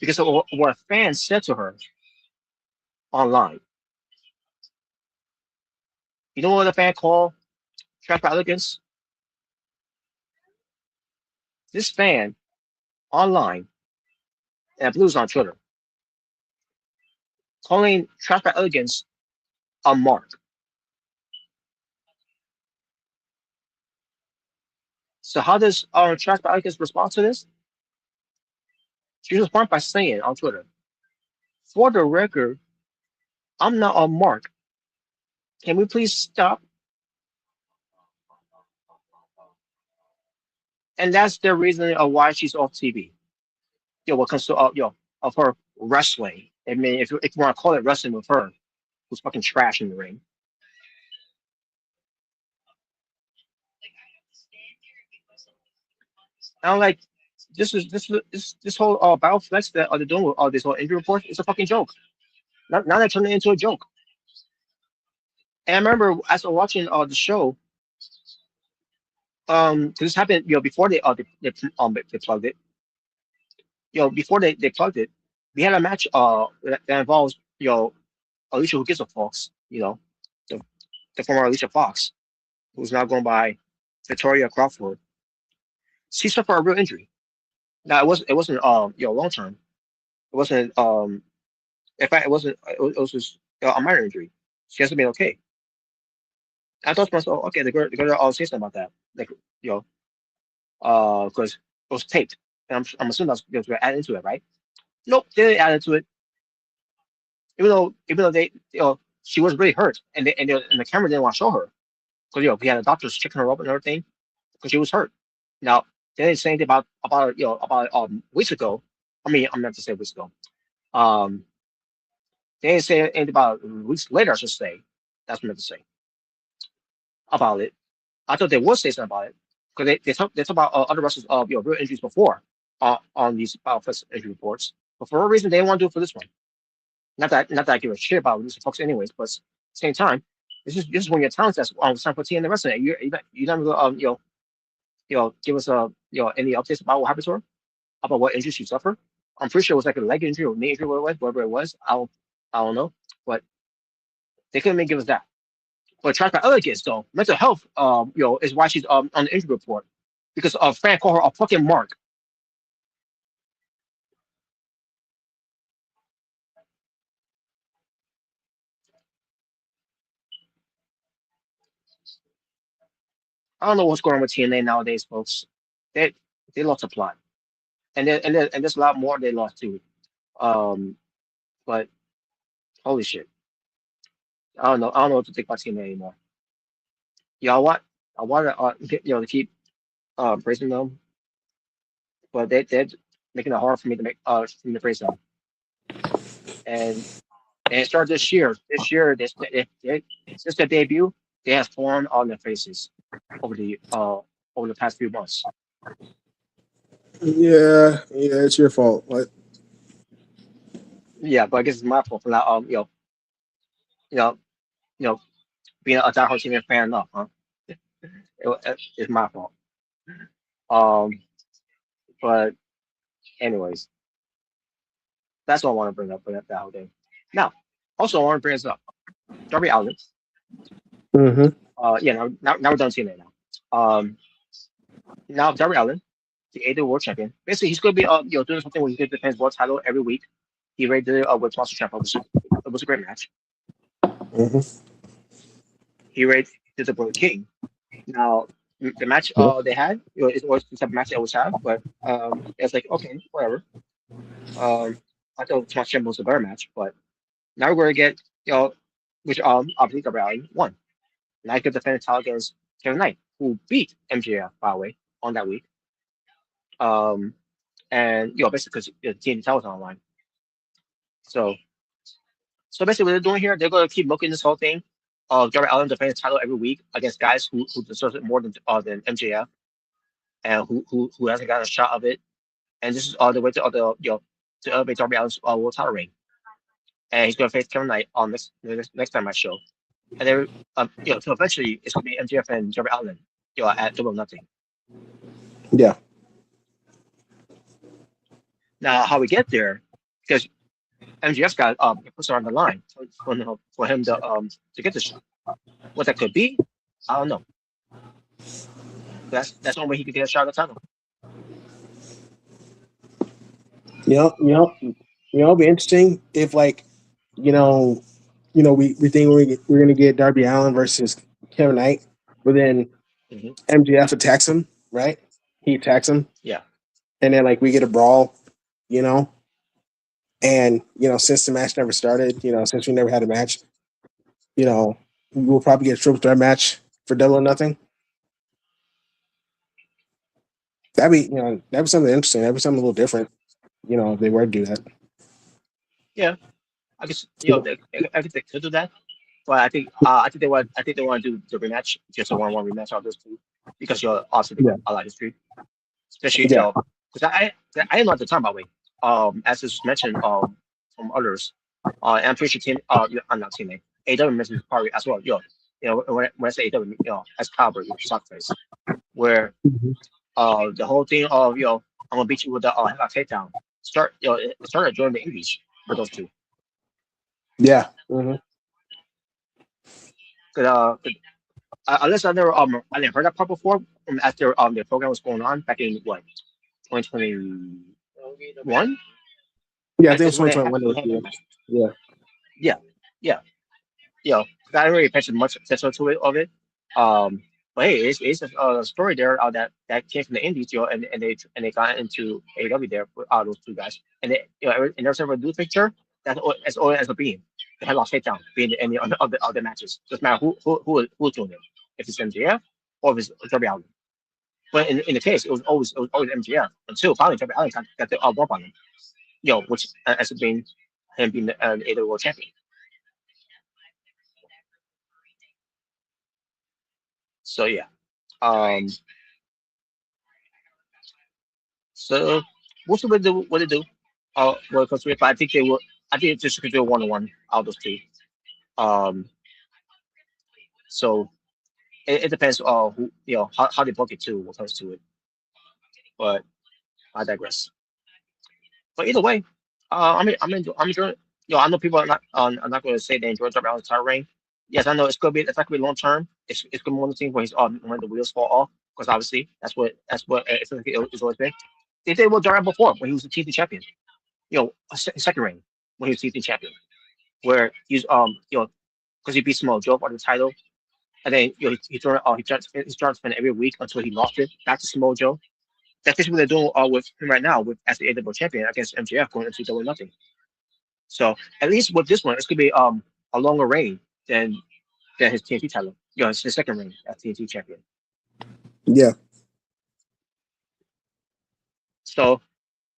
because of what a fan said to her online. You know what the fan called trash by elegance? This fan online, and I believe it was on Twitter, calling trash by elegance a mark. So how does trash by elegance respond to this? She responded by saying on Twitter, "For the record, I'm not a mark. Can we please stop?" And that's the reason of why she's off TV. What comes to of her wrestling. I mean, if you want to call it wrestling with her, who's fucking trash in the ring. And I'm like, this whole battle flex that they're doing with all this whole injury report is a fucking joke. Now they're turning it into a joke. And I remember as I was watching the show, 'cause this happened, before they plugged it, before they plugged it, we had a match that involves Alicia who gives a Fox, the, the former Alicia Fox, who's now going by Victoria Crawford. She suffered a real injury. Now it wasn't long term. It wasn't in fact it was just a minor injury. She hasn't been okay. I thought to myself, okay, they're gonna all say something about that, like because it was taped, and I'm assuming that's going to add into it, right? Nope, they didn't add into it, even though they she was really hurt, and the camera didn't want to show her because we had the doctors checking her up and everything because she was hurt. Now they didn't say anything about weeks ago. I mean, I'm not to say weeks ago. Um, they didn't say anything about weeks later. I should say that's what I meant to say about it. I thought they would say something about it because they talk about other wrestlers of real injuries before on these BioFest injury reports, but for a reason they didn't want to do it for this one. Not that I give a shit about Lisa Fox anyways, but at the same time, this is one of your talents that's on time for TNA wrestling. You never go give us any updates about what happened to her, about what injuries she suffered. I'm pretty sure it was like a leg injury or knee injury, whatever it was. I don't know, but they couldn't even give us that. But track by other kids though, mental health is why she's on the injury report because a fan called her a fucking mark. I don't know what's going on with TNA nowadays, folks. They they lost a plot, and there's a lot more they lost too. Um, but holy shit, I don't know what to think about TNA anymore. Y'all want I want to to keep praising them, but they're making it hard for me to make for me to praise them. And and it started this year. This year, since their debut, they have fallen on their faces over the past few months. Yeah, it's your fault. Like, Yeah, but I guess it's my fault for not you know you know being a diehard team fan enough, huh? It's my fault. Um, but anyways, that's what I want to bring up for that whole thing. Now, also I want to bring this up. Darby Allin. mm-hmm. Yeah, now we're done seeing it now. Now Darby Allin, the AEW World Champion. Basically, he's going to be doing something where he could defend his world title every week. He already did it with Monster Champ. It was a great match. Mm-hmm. He already did the Brother King. Now the match they had, it's always the type of match they always have, but it's like okay, whatever. I thought Monster Champ was a better match, but now we're going to get which I believe Darby Allin won. Now he could defend the title against Kevin Knight, who beat MJF by the way on that week. Um, and basically because the TNT title was online. So basically what they're doing here, they're going to keep milking this whole thing. Darby Allin defending the title every week against guys who deserve it more than MJF and who hasn't gotten a shot of it. And this is all the way to elevate Darby Allin's world title reign. And he's going to face Kevin Knight on next time I show. And then so eventually it's going to be MJF and Darby Allin at Double or Nothing. Yeah. Now, how we get there, because MGF got puts her on the line for him to get the shot. What that could be, I don't know. That's the only way he could get a shot at the title. You know, you know, it'd be interesting if like, you know, we think we're gonna get Darby Allin versus Kevin Knight, but then Hmm. MGF attacks him, right? He attacks him, Yeah, and then like we get a brawl, you know, and since the match never started, since we never had a match, you know, we'll probably get a triple threat match for Double or Nothing. That'd be something interesting. That'd be something a little different. If they were to do that. yeah. I guess Yeah. I guess they could do that, but I think they want to do the rematch, just a one-on-one rematch of those two, because also they Yeah. got a lot of history, especially Yeah. because I didn't know at the time, by the way. As this was mentioned from others, and I'm pretty sure I'm not teammate. AW mentioned probably as well. When I say AW, as Cowboy, Sockface, where Mhm. the whole thing of I'm gonna beat you with the headlock takedown. It started during the English for those two. Yeah. Hmm. 'Cause, 'cause unless I didn't heard that part before. After the program was going on back in what 2021. Yeah. I think it That's was when they 2021. had that match. Yeah. Yeah, yeah. I didn't really pay much attention to it of it. Um, but hey, it's a story there that came from the Indies, and they got into AEW there with those two guys, and they, and there's ever do picture that's all as a being. The headlock takedown being the any of the matches. Doesn't matter who's doing it. If it's MJF or if it's Darby Allin. But in the case, it was always MJF until finally Darby Allin got the bump on him. Which as being him being the AEW World Champion. So yeah. Um, So we'll see what they do. When it comes to it, but I think they will. I think it's just could do a one-on-one out of those two. Um, so it depends on who how they book it too when it comes to it. But I digress. But either way, I'm enjoying. I know people are not going to say they enjoy Darby Allin's title reign. Yes, I know it's not going to be long term. It's going to be one of the things where he's when the wheels fall off because obviously that's what it's always been. They did with Darby before when he was the TNT champion. Second reign when he was TNT champion, where he's because he beat Samoa Joe for the title, and then he started spending every week until he lost it back to Samoa Joe. That's basically what they're doing with him right now with as the AWF champion against MJF going into Double or Nothing. So at least with this one, it's gonna be a longer reign than his TNT title. It's his second reign as TNT champion. Yeah. So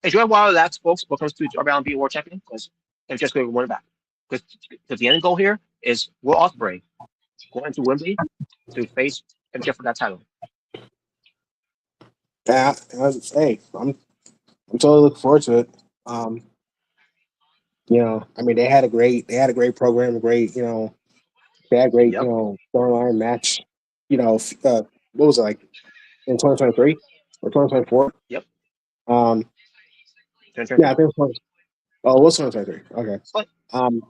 enjoy while it lasts, folks. When it comes to Darby Allin being world champion, because MJF's going to win it back. Because the end goal here is Will Ospreay going to Wembley to face MJF for that title. Yeah. Hey, I'm totally looking forward to it. Um, I mean, they had a great program, they had a great, Yep. storyline match. What was it like in 2023 or 2024? Yep. Um, yeah, I 2023. think it was. Oh, it was 2023. Okay. But Um,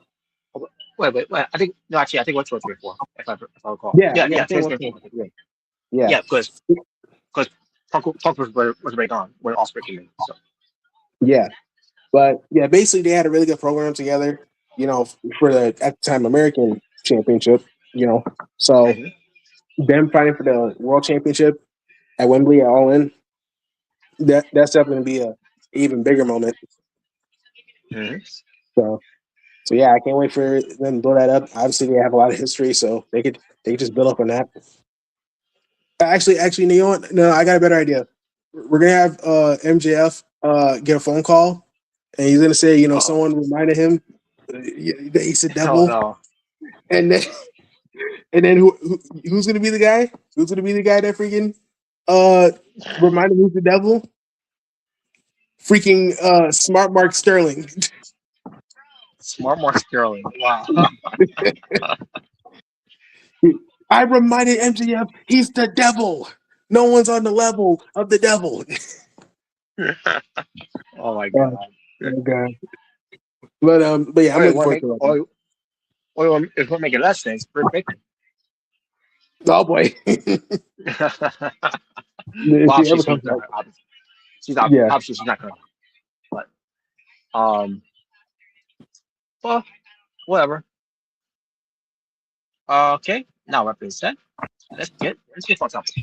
wait. I think no, actually, I think it was 2024 if I recall. yeah, Yeah, yeah, I think it was 2024. 2023. Yeah, Yeah, because Punk was already gone when Ospreay came in. So. yeah, but yeah, basically they had a really good program together. For the at the time American Championship. So Hmm. them fighting for the World Championship at Wembley at All In, that's definitely gonna be a even bigger moment. Hmm. So so yeah, I can't wait for them to blow that up. Obviously, they have a lot of history, so they could just build up on that. Actually, you know what? No, I got a better idea. We're gonna have MJF get a phone call, and he's gonna say, Oh, someone reminded him that he's a oh devil, no. and then who's gonna be the guy? Who's gonna be the guy that freaking uh reminded him who's the devil? Freaking Smart Mark Sterling. Smart Mark Sterling. Wow. I reminded MJF he's the devil. No one's on the level of the devil. Oh my Oh, god. my God. But yeah, I'm Or looking want to forward make to it. or if we make it less things, Britt Baker. Oh boy, if Well, she ever she's comes not. back, She's not. yeah. Obviously, she's not gonna. But um, well, whatever. Okay. Now that being said, let's get on topic.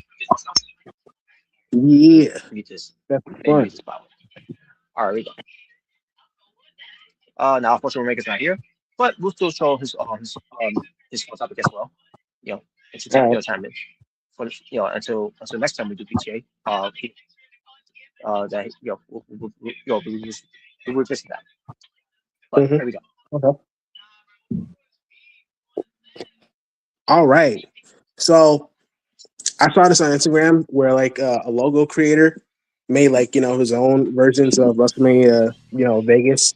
Yeah, Mute this. that's Maybe fun. mute this bottle. All right, we go. Now unfortunately, Maker's not here, but we'll still show his full topic as well. You know, it's All right. your time for until next time we do PTA. That we will visit that. But Mm-hmm. here we go. Okay. All right. So I saw this on Instagram where like a logo creator made like his own versions of WrestleMania Vegas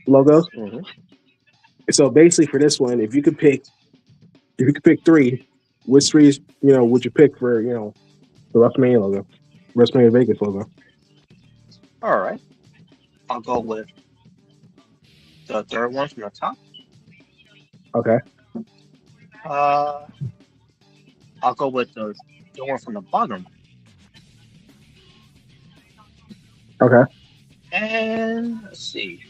logos. Mm-hmm. So basically for this one, if you could pick three, which three would you pick for the WrestleMania logo, WrestleMania Vegas logo? All right, I'll go with the third one from the top. Okay. Uh, I'll go with the one from the bottom, Okay. and let's see.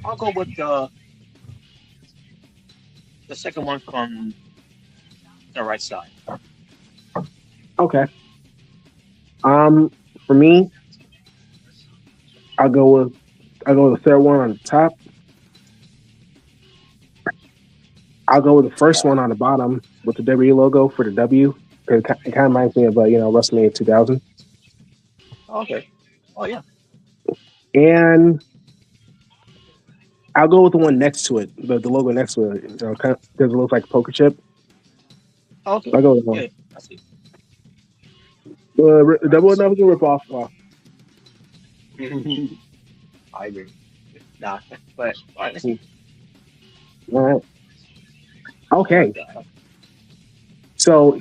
I'll go with the second one from the right side. Okay. For me, I'll go with the third one on the top. I'll go with the first one on the bottom with the W logo for the W. It kind of reminds me of WrestleMania 2000. Okay. Oh yeah. And I'll go with the one next to it, the logo next to it, because it looks like a poker chip. Okay. I'll go with one. Yeah, I see. Double or nothing rip off. I agree. Nah, but all right, let's see. All right. Okay. So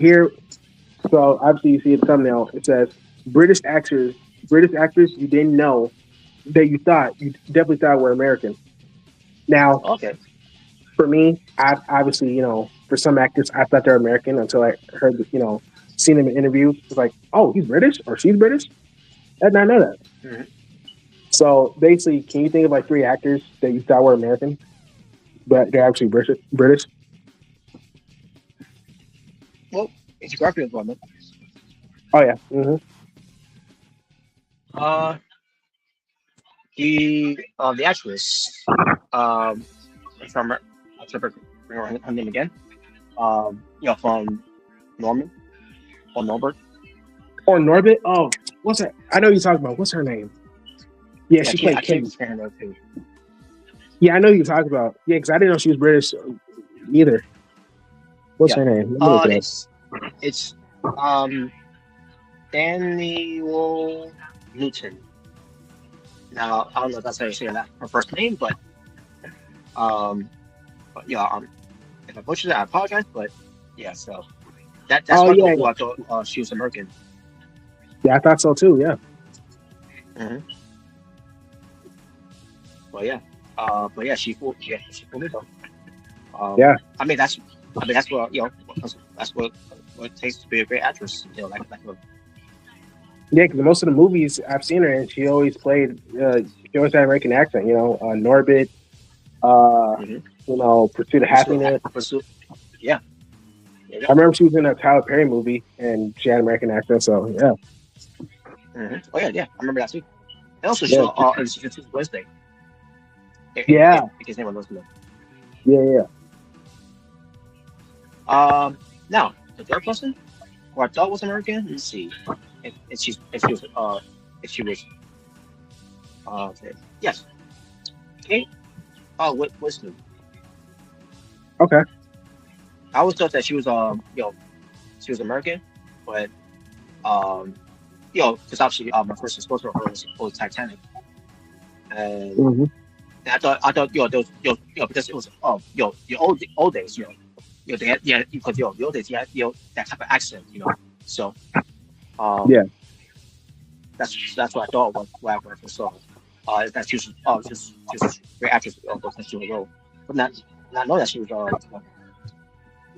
obviously you see the thumbnail. It says British actors you didn't know that you definitely thought were American. Now, Okay. for me, I obviously for some actors I thought they're American until I heard seen them in interviews. It's like, oh, he's British or she's British. I did not know that. Mm-hmm. So basically, can you think of like three actors that you thought were American, but they're actually British? Well, it's a Garfield woman. Oh yeah. Mm-hmm. Uh, the actress. If I'm I'll try to bring her name again. From Norman or Norbert. Or Norbit. Oh, what's her? I know you're talking about. What's her name? Yeah, she played I can't Kitty. stand her too. Yeah, I know you're talking about. Yeah, because I didn't know she was British either. What's her name? Let me look it up. It's Daniel Newton. Now I don't know if that's how you say that her first name, but if I butchered it, I apologize. But yeah, so that's why I thought she was American. Yeah, I thought so too. Yeah. Mm-hmm. But yeah, she fooled me though. Yeah. I mean that's what that's what it takes to be a great actress. Like Yeah, because most of the movies I've seen her in, she always played. She always had an American accent. Norbit. Pursuit of Happiness. Yeah. I remember she was in a Tyler Perry movie and she had an American accent. So yeah. Mm-hmm. Oh yeah, I remember that too. And also, it's Wednesday. Yeah. His name was Leslie. Yeah. Now the third person, who I thought was American. Let's see, if she was yes, Kate. Wisdom. Okay. I always thought that she was she was American, but because obviously my first exposure to her was Titanic, and. Mm-hmm. And I thought, those, because it was, the old days, they had, because the old days, you had, that type of accent, So Yeah. that's what I thought when I first saw her. That's just great actress goes into her role, but not knowing that she was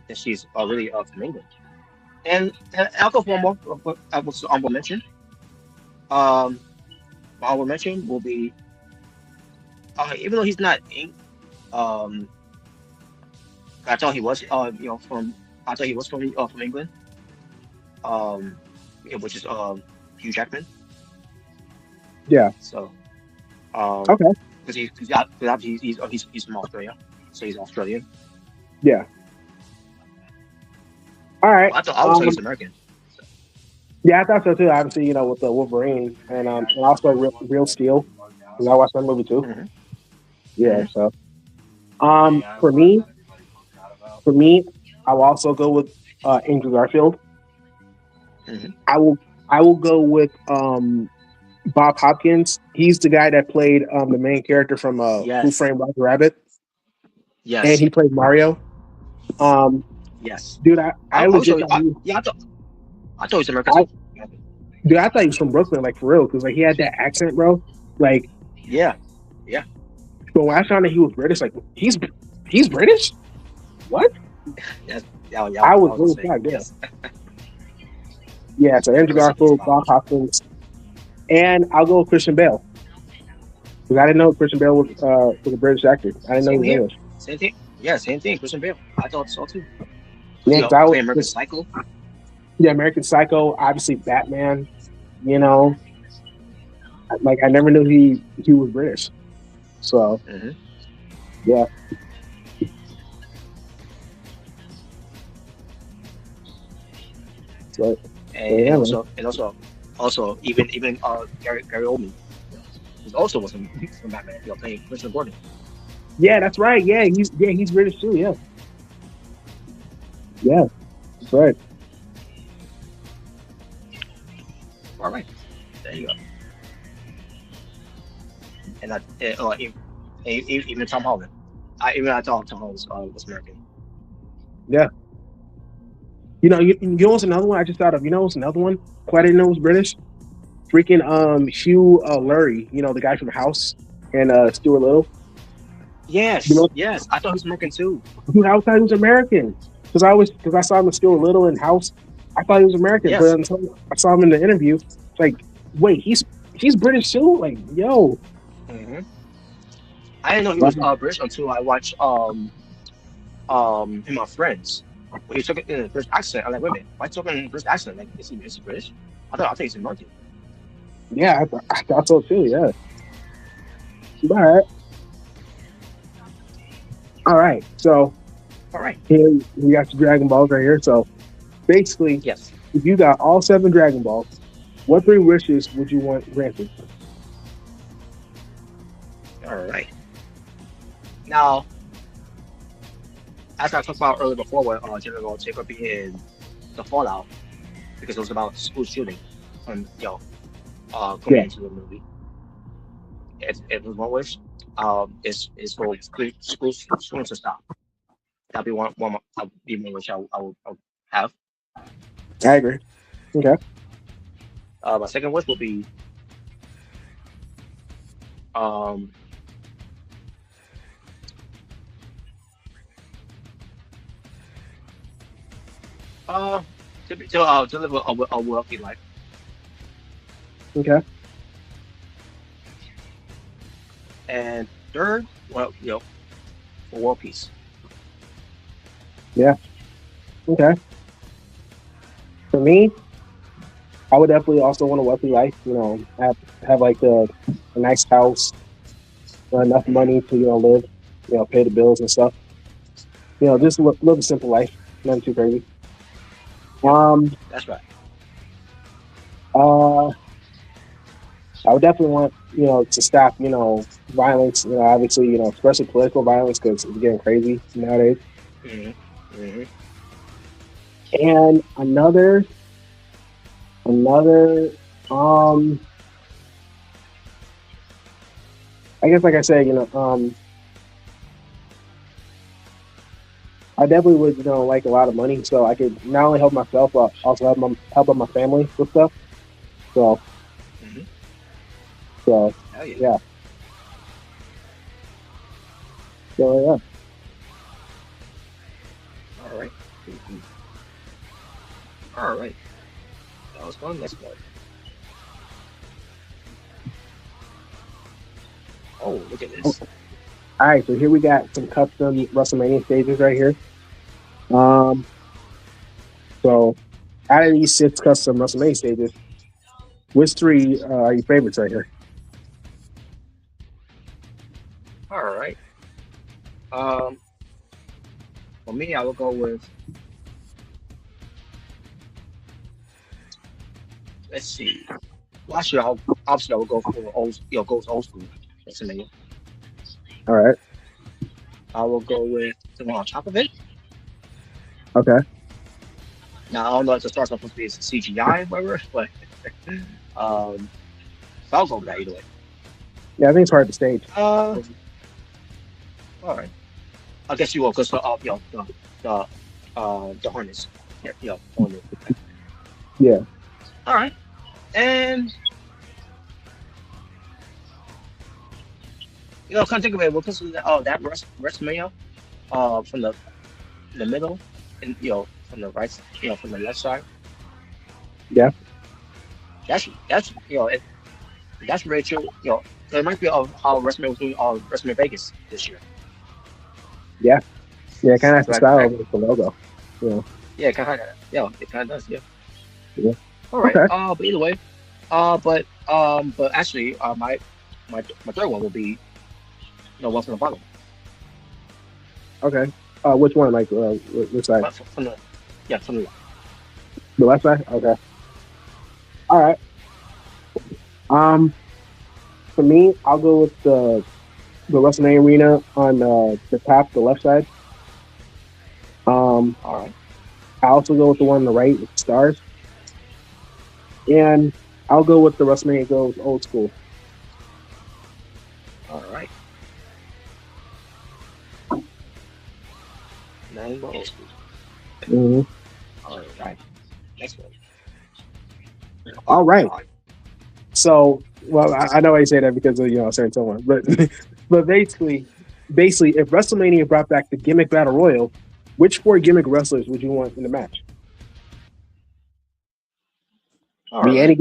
that she's really from England. And I'll go for one more. I was honorable mention. Um, my honorable mention will be even though he's not um, I thought he was I thought he was from England. Um, yeah, which is Hugh Jackman. Yeah. So Okay. because he's from Australia, so he's Australian. Yeah. All right. Well, I was he's American. So, Yeah, I thought so too. Obviously, with the Wolverine and also Real Steel. Because I watched that movie too. mhm, Yeah. mhm, So for me, I will also go with Andrew Garfield. mhm. I will go with Bob Hopkins. He's the guy that played the main character from Who Yes, Framed Roger Rabbit, and yes, he played Mario. Um, yes. dude, I I was legit sure. thought he, Yeah, I thought he's American I too. dude, I thought he was from Brooklyn, like for real, because like he had that accent, bro. Like, Yeah, yeah, but when I found out he was British, like he's British. What? yes. Yeah, yeah. I I was was gonna really say shocked. Yeah, yes. yeah. So Yeah, Andrew rest in peace, Garfield, Bob Bob Hoskins. Hopkins, and I'll go with Christian Bale because I didn't know Christian Bale was a British actor. I didn't know he Same was here. English. Same thing. Yeah, same thing. Christian Bale. I thought so too. Yeah, because I was Playing American Psycho. yeah, American Psycho, obviously Batman. You know, like I never knew he was British. So Hmm. yeah, so, so And yeah, man. also even Gary Oldman, you know, who's also was from Batman. Playing Commissioner Gordon. Yeah, that's right. Yeah, he's British too. Yeah, yeah, that's right. All right, there you go. And even Tom Holland. I thought Tom Holland was American. Yeah, you know what's another one I just thought of? You know what's another one? Who I didn't know was British? Freaking Hugh Laurie. You know the guy from House and Stuart Little. You Yes, know, yes. I thought he was American too. dude, I thought he was American because I saw him in Stuart Little in House. I thought he was American, but Yes. until I saw him in the interview, it's like, wait, he's British too. Like, yo, Hmm. I didn't know he was British until I watched him on Friends. When he took it in the British accent, I'm like, wait a minute, why talking in British accent? Like, is he British? I thought he's American. yeah, I thought so too. Yeah, all right, all right. So All right. here we got your Dragon Balls right here. So basically, Yes. if you got all 7 Dragon Balls, what 3 wishes would you want granted? All right. Now, as I talked about earlier before, with Jenna Ortega being in the Fallout, because it was about school shooting, and coming Yeah, into the movie. It was one wish. Is for school to stop. That'd be one wish I would have. I agree. Okay. My second wish would be um uh to live a wealthy life. Okay. And third, well, for world peace. Yeah. Okay. For me, I would definitely also want a wealthy life. Have like a nice house, enough Hmm. money to live, pay the bills and stuff. Just live a simple life, nothing too crazy. Yep, Um. that's right. Uh. I would definitely want to stop violence. Obviously especially political violence because it's getting crazy nowadays. Hmm. Hmm. And another I guess like I said I definitely would, like a lot of money, so I could not only help myself, but also help out my family with stuff. So, Mm-hmm. so Hell yeah. yeah, so yeah. All right. Mhm. All right. That was fun. Next one. Oh, look at Oh, this. all right, so here we got some custom WrestleMania stages right here. Um, so out of these 6 custom WrestleMania stages, which 3 are your favorites right here? All right. Um, for me, I will go with. Let's see. Well, actually, obviously I will go for old. Goes old school. WrestleMania. All right, I will go with the one on top of it. okay, Now I don't know if the star's supposed to be CGI, whatever, but um, so I'll go with that either way. yeah, I think it's hard to stage. Uh, all right. I guess you will, because the harness. Yeah, on it. Yeah, All right, and come think of it, because that WrestleMania, from the middle, and from the right, from the left side. yeah, That's that's very true. It reminds me of how WrestleMania was doing WrestleMania Vegas this year. yeah, yeah. Kind of has So the like, style of the logo. Yeah, yeah, kind of, it kind of does, yeah. yeah. All right. Okay, But either way, but actually, my third one will be one from the bottom, okay. Which one? Like, which side? but from the from the left. The left side. Okay. All right. Um, for me, I'll go with the WrestleMania arena on the top, the left side. All right. I also go with the one on the right with the stars, and I'll go with the WrestleMania goes old school. All right. Nine balls. hmm All right. Next one. All right. All right. So, well, I know I say that because of a certain someone, but but basically, if WrestleMania brought back the gimmick battle royal, which 4 gimmick wrestlers would you want in the match? All Be right.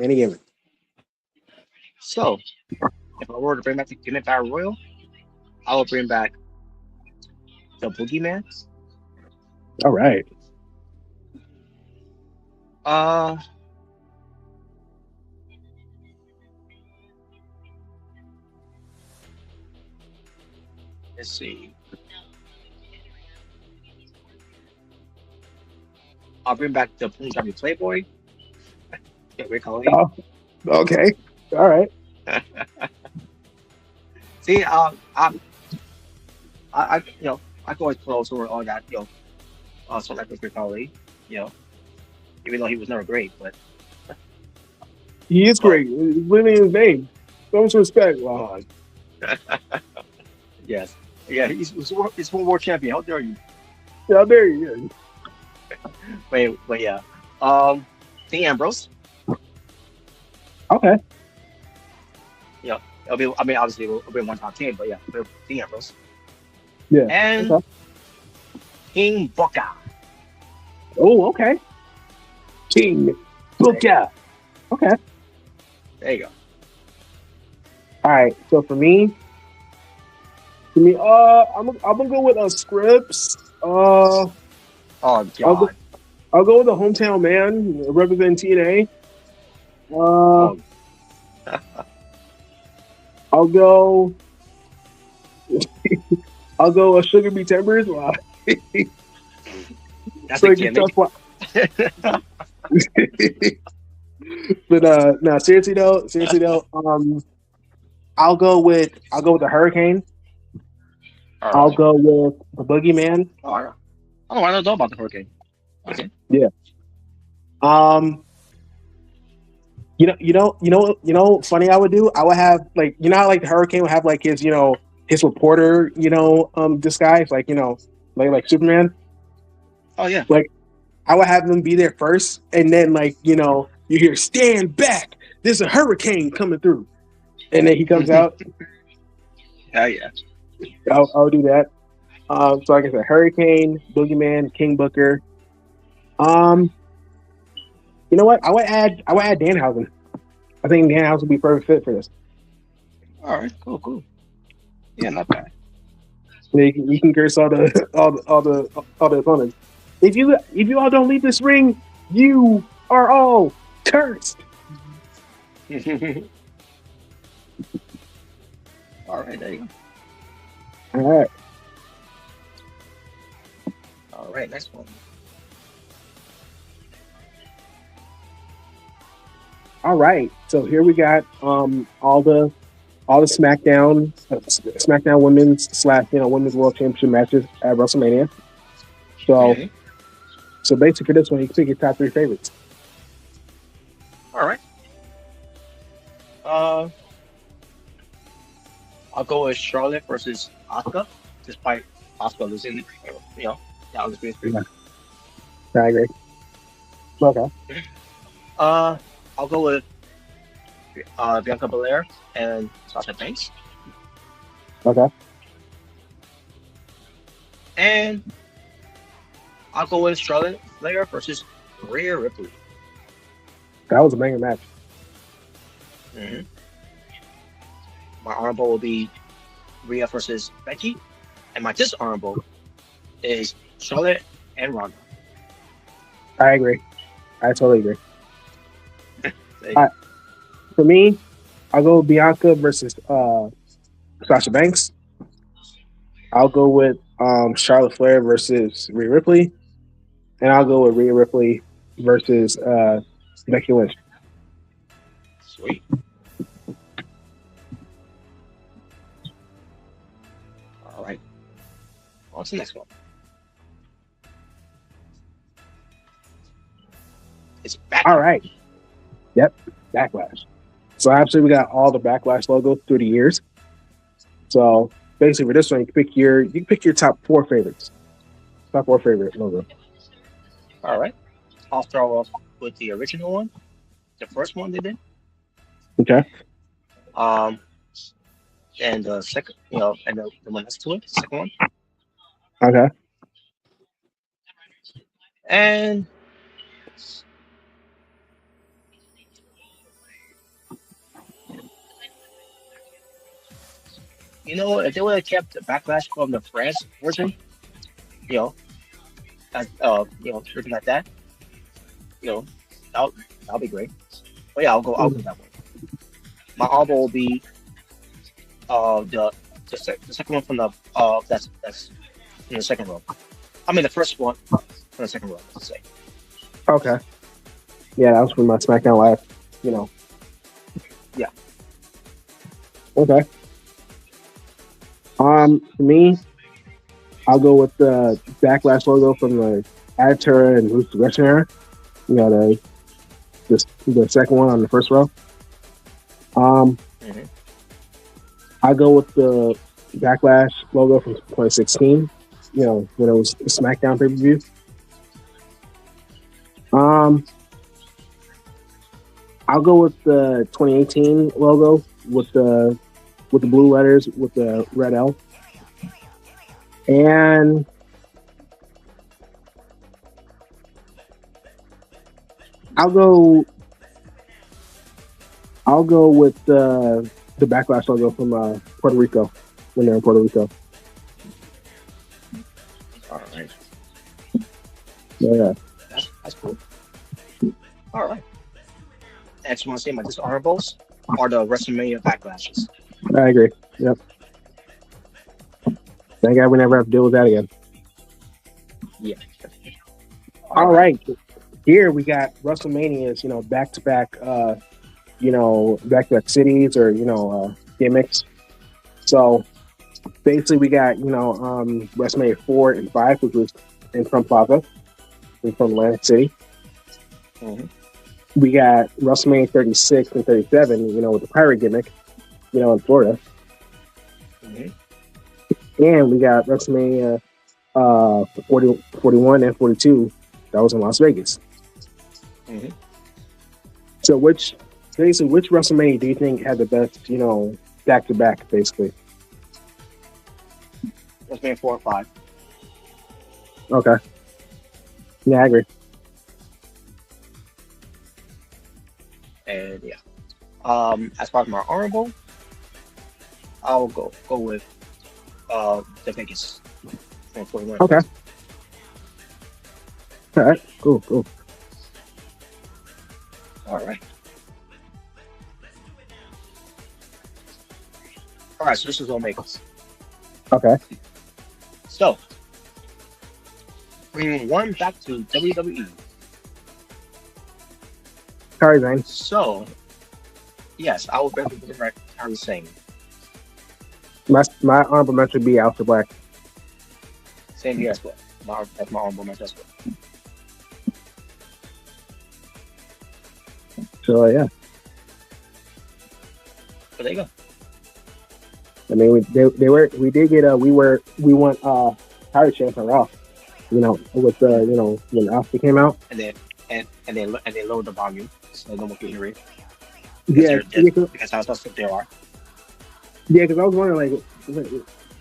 any gimmick. So, if I were to bring back the Gimmick Battle Royal, I would bring back the Boogeyman. All right. Uh, let's see. I'll bring back the Punjabi Playboy. Yeah, Rick Holly. Oh, okay. All right. See, I can always close over all that, so like with Rick Holly, even though he was never great, but He is but great. Living in his name. So much respect. Wow. yes, yeah, he's World War Champion. How dare you? Yeah, there you go. But yeah, Dean Ambrose. Okay. It'll be. I mean, obviously, it'll be one top team, but yeah, Dean Ambrose Yeah. and Okay. King Booker. Oh, okay. King Booker. Okay. There you go. All right. So for me, I'm gonna go with Scripps. Oh I'll God. go with the hometown man representing TNA. Oh, I'll go. I'll go Sugar Bee Timbers. Wow. that's a Like a gimmick. tough one. But no, seriously though, I'll go with the Hurricane. All I'll right. go with the Boogeyman. I don't know about the Hurricane. Okay. Yeah. Funny I would do. I would have how like the Hurricane would have like his reporter disguise, like like Superman. Oh yeah. Like I would have them be there first, and then like you hear stand back. There's a hurricane coming through, and then he comes out. Yeah, yeah. I'll do that. So like I said, Hurricane, Boogeyman, King Booker. You know what? I would add Danhausen. I think Danhausen would be perfect fit for this. All right, cool. Yeah, not bad. You can curse all the opponents. If you all don't leave this ring, you are all cursed. All right, there you go. All right, next one. All right. So here we got all the SmackDown women's / women's World Championship matches at WrestleMania. So basically for this one, you can pick your top 3 favorites. All right. I'll go with Charlotte versus Asuka, despite Asuka losing. That was great. Yeah. I agree. Okay. I'll go with Bianca Belair and Sasha Banks. Okay. And I'll go with Charlotte Flair versus Rhea Ripley. That was a banger match. Mm-hmm. My honorable will be Rhea versus Becky, and my dishonorable is Charlotte and Ronda. I agree. I totally agree. For me, I'll go with Bianca versus Sasha Banks. I'll go with Charlotte Flair versus Rhea Ripley, and I'll go with Rhea Ripley versus Becky Lynch. Sweet. All right. On to the next one. It's back. All right. Yep. Backlash. So actually, we got all the Backlash logos through the years. So basically, for this one, you can pick your top 4 favorites. Top 4 favorite logo. All right. I'll start off with the original one, the first one they did. Okay. And the second, and the one next to it, the second one. Okay. And if they would have kept the Backlash from the France version, looking at that, that'll be great. But yeah, I'll go that way. My honorable will be the second one from the that's in the second row. I mean the first one from the second row, let's say. Okay. Yeah, that was from my SmackDown Live. Yeah. Okay. For me, I'll go with the Backlash logo from the Attitude and Roots Progression era. The second one on the first row. I go with the Backlash logo from 2016. When it was the SmackDown pay-per-view. I'll go with the 2018 logo with the blue letters with the red L. And I'll go with the Backlash logo from Puerto Rico when they're in Puerto Rico. All right. Yeah. That's cool. All right. I just want to say my dishonorables are the WrestleMania Backlashes. I agree. Yep. Thank God we never have to deal with that again. Yeah. All right. Here we got WrestleManias, back-to-back, back-to-back cities or, gimmicks. So basically we got, WrestleMania 4 and 5, which was in Trump Plaza, from Atlantic City. Mm-hmm. We got WrestleMania 36 and 37, with the pirate gimmick, in Florida. Mm-hmm. And we got WrestleMania 40, 41 and 42, that was in Las Vegas. Mm-hmm. So which WrestleMania do you think had the best, back to back, basically? WrestleMania 4 and 5. Okay. Yeah, I agree. And yeah. As far as my honorable, I'll go with the Vegas 41. Okay. All right. Cool. All right. All right. So this is all makers. Okay. So bringing one back to WWE. Sorry, Zane. So yes, I will recommend Harry Singh. My honorable mention would be Aleister Black. Same here as well. That's my honorable mention as well. So yeah. But there you go. I mean, we won Hard Chance on Raw. With when Asuka came out. And they lowered the volume so no one can hear it. Yeah, Because how tough they are. Yeah, because I was wondering,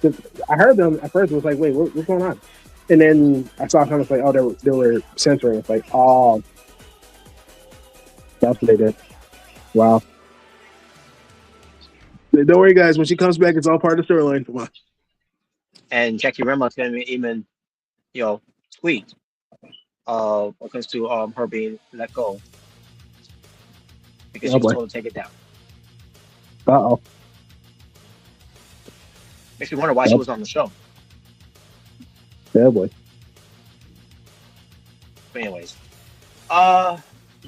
cause I heard them at first. It was like, wait, what's going on? And then I saw comments like, oh, they were censoring. It's like, oh, that's what they did. Wow. Don't worry, guys. When she comes back, it's all part of the storyline. Come on. And Jackie Reynolds can even, tweet when it comes to her being let go because she was told to take it down. Uh-oh. Makes me wonder why she was on the show. Yeah, boy. But anyways, now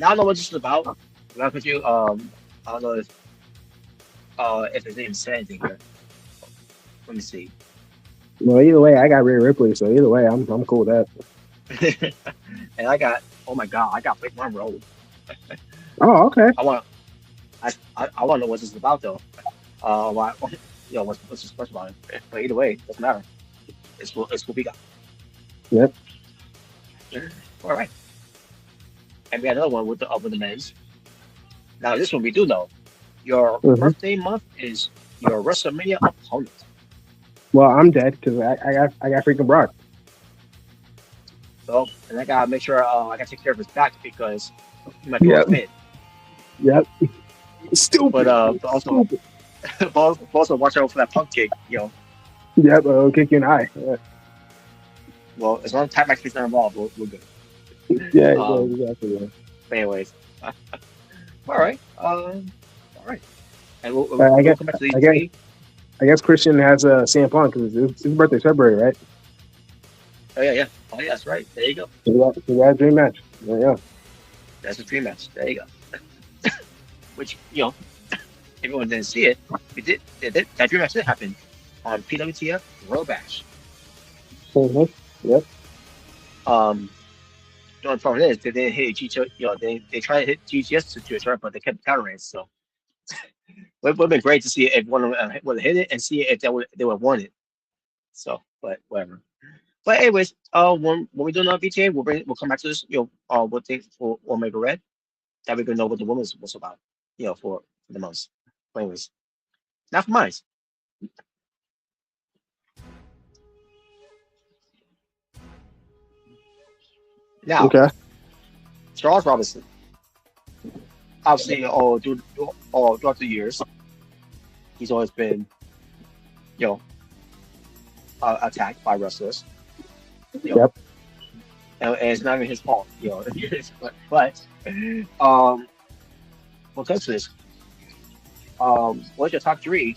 I know what this is about. To be honest with you, I don't know if it's even said anything here. Let me see. Well, either way, I got Rhea Ripley, so either way, I'm cool with that. And I got Blake Monroe. Oh, okay. I want to know what this is about though. Why? What's this special about it? But either way, it doesn't matter. It's what we got. Yep. All right. And we had another one with the men's. Now this one we do know. Your birthday month is your WrestleMania opponent. Well, I'm dead because I got freaking Brock. So, and I gotta make sure I gotta take care of his back because he might go fit. Yep. Stupid. But also, also watch out for that punk kick, Yep, it'll kick you in the eye. Yeah. Well, as long as Pat McAfee's not involved, we're good. Yeah, exactly. Yeah. But anyways, all right. And we'll come back to these three. I guess Christian has a CM Punk because his birthday's February, right? Oh yeah. Oh yeah, that's right. There you go. So we got a dream match. There you go. That's a dream match. There you go. Which everyone didn't see it. That dream match did happen on PWTF World Bash. Mm-hmm. Yep. The only problem is they didn't hit GTS. They tried to hit GTS situation, but they kept countering. So it would have been great to see if one of them would have hit it and see if they would have won it. So, but whatever. But anyways, when we do another VTA, we'll come back to this. We'll think for Omega Red that we can know what the women's was about. For the months. But anyways, not for mine. Now, okay. Charles Robinson. Obviously, throughout the years, he's always been, attacked by wrestlers. Yep. And it's not even his fault, but what comes to this? What's your top three?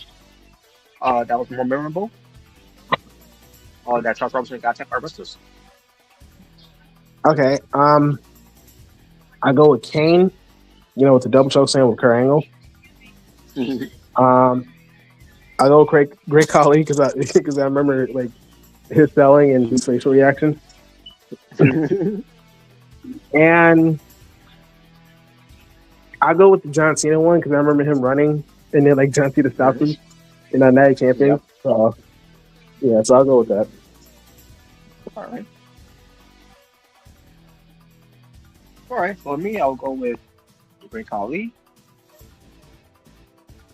That was more memorable. That Charles Robinson got attacked by wrestlers. Okay. I go with Kane. With the double choke slam with Kurt Angle. I go with Great Khali because I remember his selling and his facial reaction. And I go with the John Cena one because I remember him running and then John Cena stopped him in that Night Champion. Yep. So I'll go with that. All right. All right. For me, I'll go with Great Khali,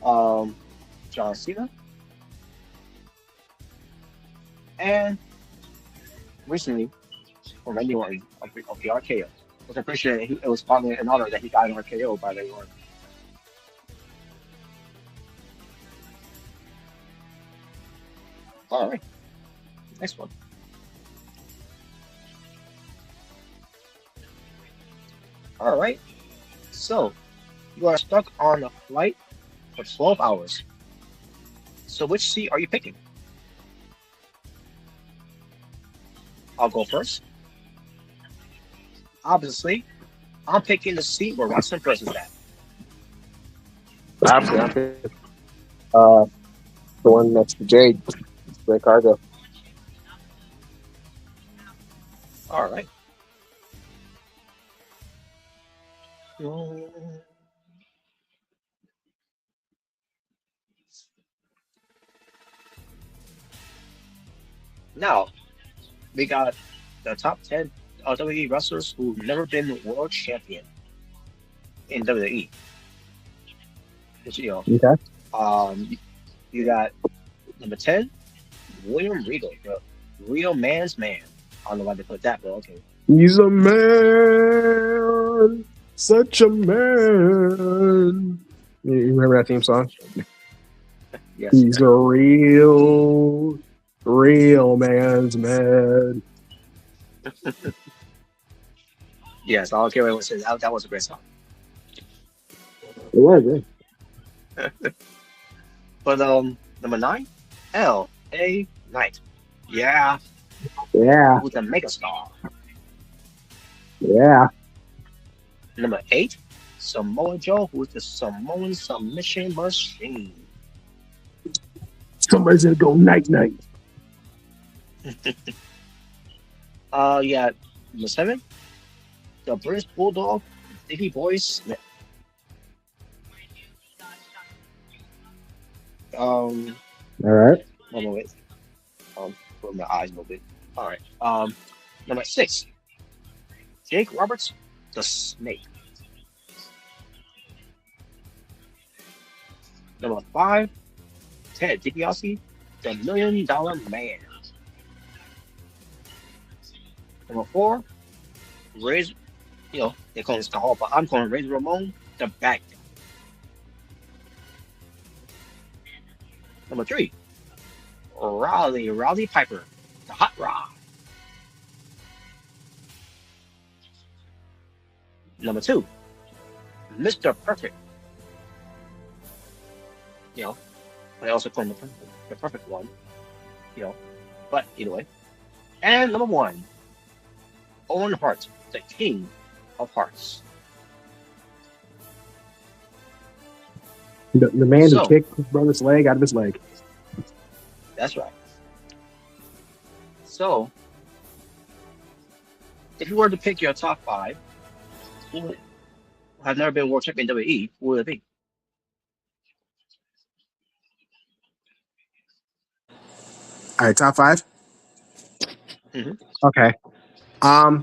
um, John Cena, and recently from Randy Orton of the RKO. Which I'm pretty sure it was probably an honor that he got an RKO by Randy Orton. All right. Next one. All right. So you are stuck on a flight for 12 hours. So which seat are you picking? I'll go first. Obviously, I'm picking the seat where Russell Press is at. Obviously, I'm picking, the one next to Jade, Red Cargo. All right. Now we got the top 10 WWE wrestlers who've never been world champion in WWE. Which, Okay. You got number 10, William Regal, the real man's man. I don't know why they put that, but okay. He's a man, such a man. You remember that theme song? Yes. He's a real man's man. Yes, I don't care what it says. That was a great song. It was, yeah. But number 9, L.A. Knight. Yeah, Yeah, who's a megastar. yeah. Number 8, Samoa Joe, who's the Samoan submission machine. Somebody's gonna go night. Yeah, number 7, the British Bulldog, Davey Boy Smith. All right. Wait. Put my eyes a little bit. All right. Number 6, Jake Roberts, the Snake. Number 5, Ted DiBiase, the $1 Million Man. Number 4, Razor, they call him Skull, but I'm calling Razor Ramon the Bad Guy. Number 3, Rowdy Piper, the Hot Rod. Number 2, Mr. Perfect. I also call him the perfect one. But either way. And number 1, Owen Hart, the King of Hearts. The man So- who kicked his brother's leg out of his leg. That's right. So, if you were to pick your top 5, who have never been world champion in WWE, who would it be? All right, top 5. Mhm. Okay. I'll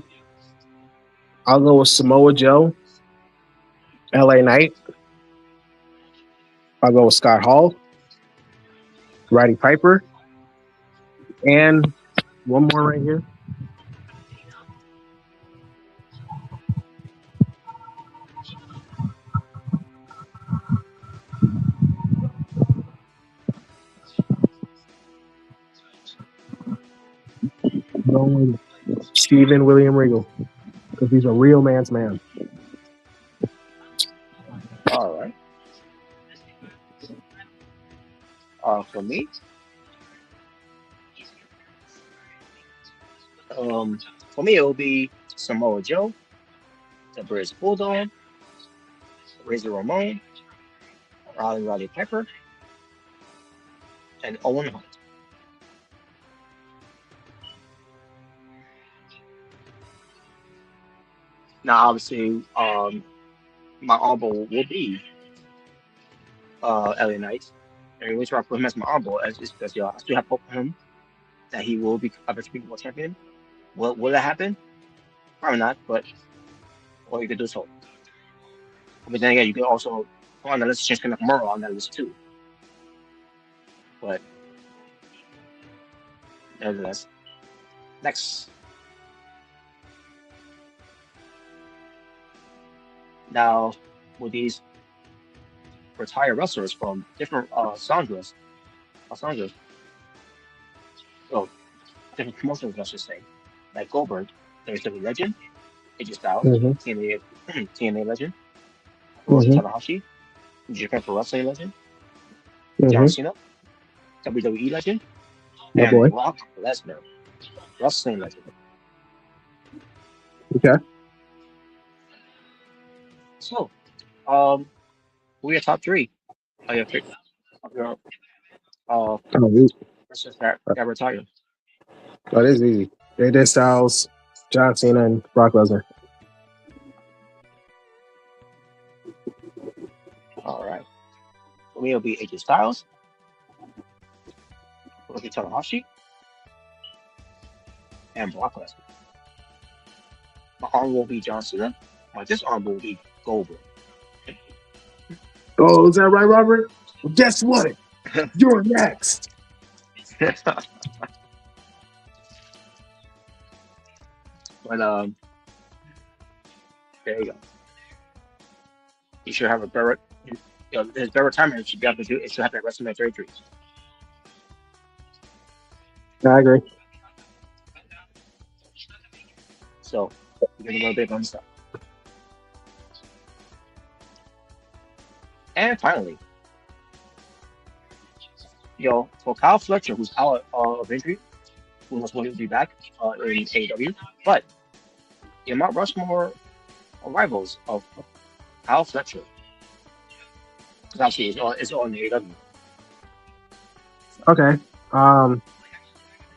go with Samoa Joe, LA Knight. I'll go with Scott Hall, Roddy Piper, and one more right here. Going with Steven William Regal, because he's a real man's man. All right. For me, it will be Samoa Joe, the British Bulldog, Razor Ramon, Roddy Piper, and Owen Hart. Now, obviously, my honorable will be LA Knight. And the reason why I put him as my honorable is because I still have hope for him that he will be a world champion. Will it happen? Probably not, but or you could do so. But then again, you could also go on the list change Nakamura on that list too. But nevertheless, next. Now, with these retired wrestlers from different genres, oh, different promotions, I should say, like Goldberg, WWE Legend, AJ Styles, Mm-hmm. TNA, TNA Legend, Hiroshi Mm-hmm. Tanahashi, Japan Pro Wrestling Legend, John Mm-hmm. Cena, WWE Legend, My and boy. Brock Lesnar, Wrestling Legend. Okay. So, who are your top three of your uh Oh, wrestlers that retired? that is easy. AJ Styles, John Cena, and Brock Lesnar. All right. For me, it'll be AJ Styles, Hiroshi Tanahashi, and Brock Lesnar. My arm will be John Cena. My disarm will be Goldberg. Oh, is that right, Robert? Well, guess what? You're next. But there you go. He should have a better, his better retirement should be able to do. It should happen at WrestleMania 33. I agree. So give him a little bit of fun stuff. And finally, for Kyle Fletcher, who's out of injury, who knows when he'll be back in AEW, but the Mount Rushmore rivals of Kyle Fletcher, because actually it's on the AEW. Okay.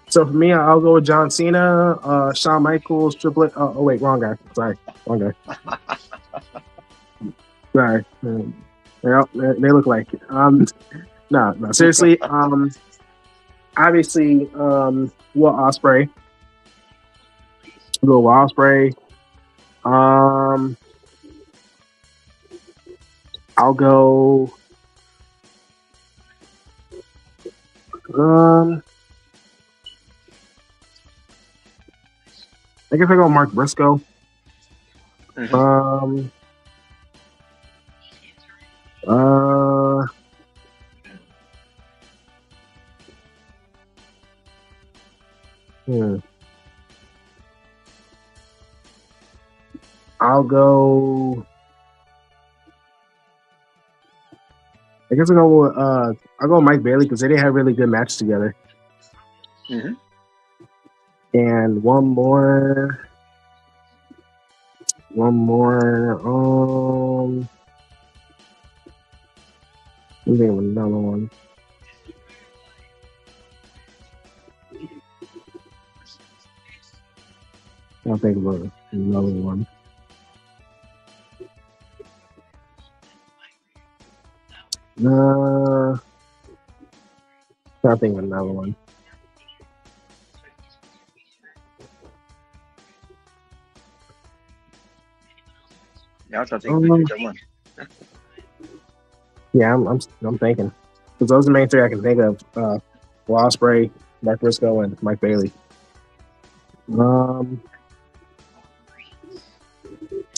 So for me, I'll go with John Cena, Shawn Michaels, Triple H. Oh, wait, wrong guy. Sorry, wrong guy. Sorry. Well, they look like it. No, seriously. Obviously, Will Ospreay. Go Will Ospreay. I'll go. I guess I go Mark Briscoe. Mhm. I'll go. I guess I'll go with Mike Bailey because they didn't have really good matches together. Mm-hmm. And one more. I'm thinking of another one. I'll think of another one. I'll think of another one. Yeah, I'll try to think of a good one. Yeah, I'm thinking because those are the main three I can think of: Will Ospreay, Mark Briscoe, and Mike Bailey.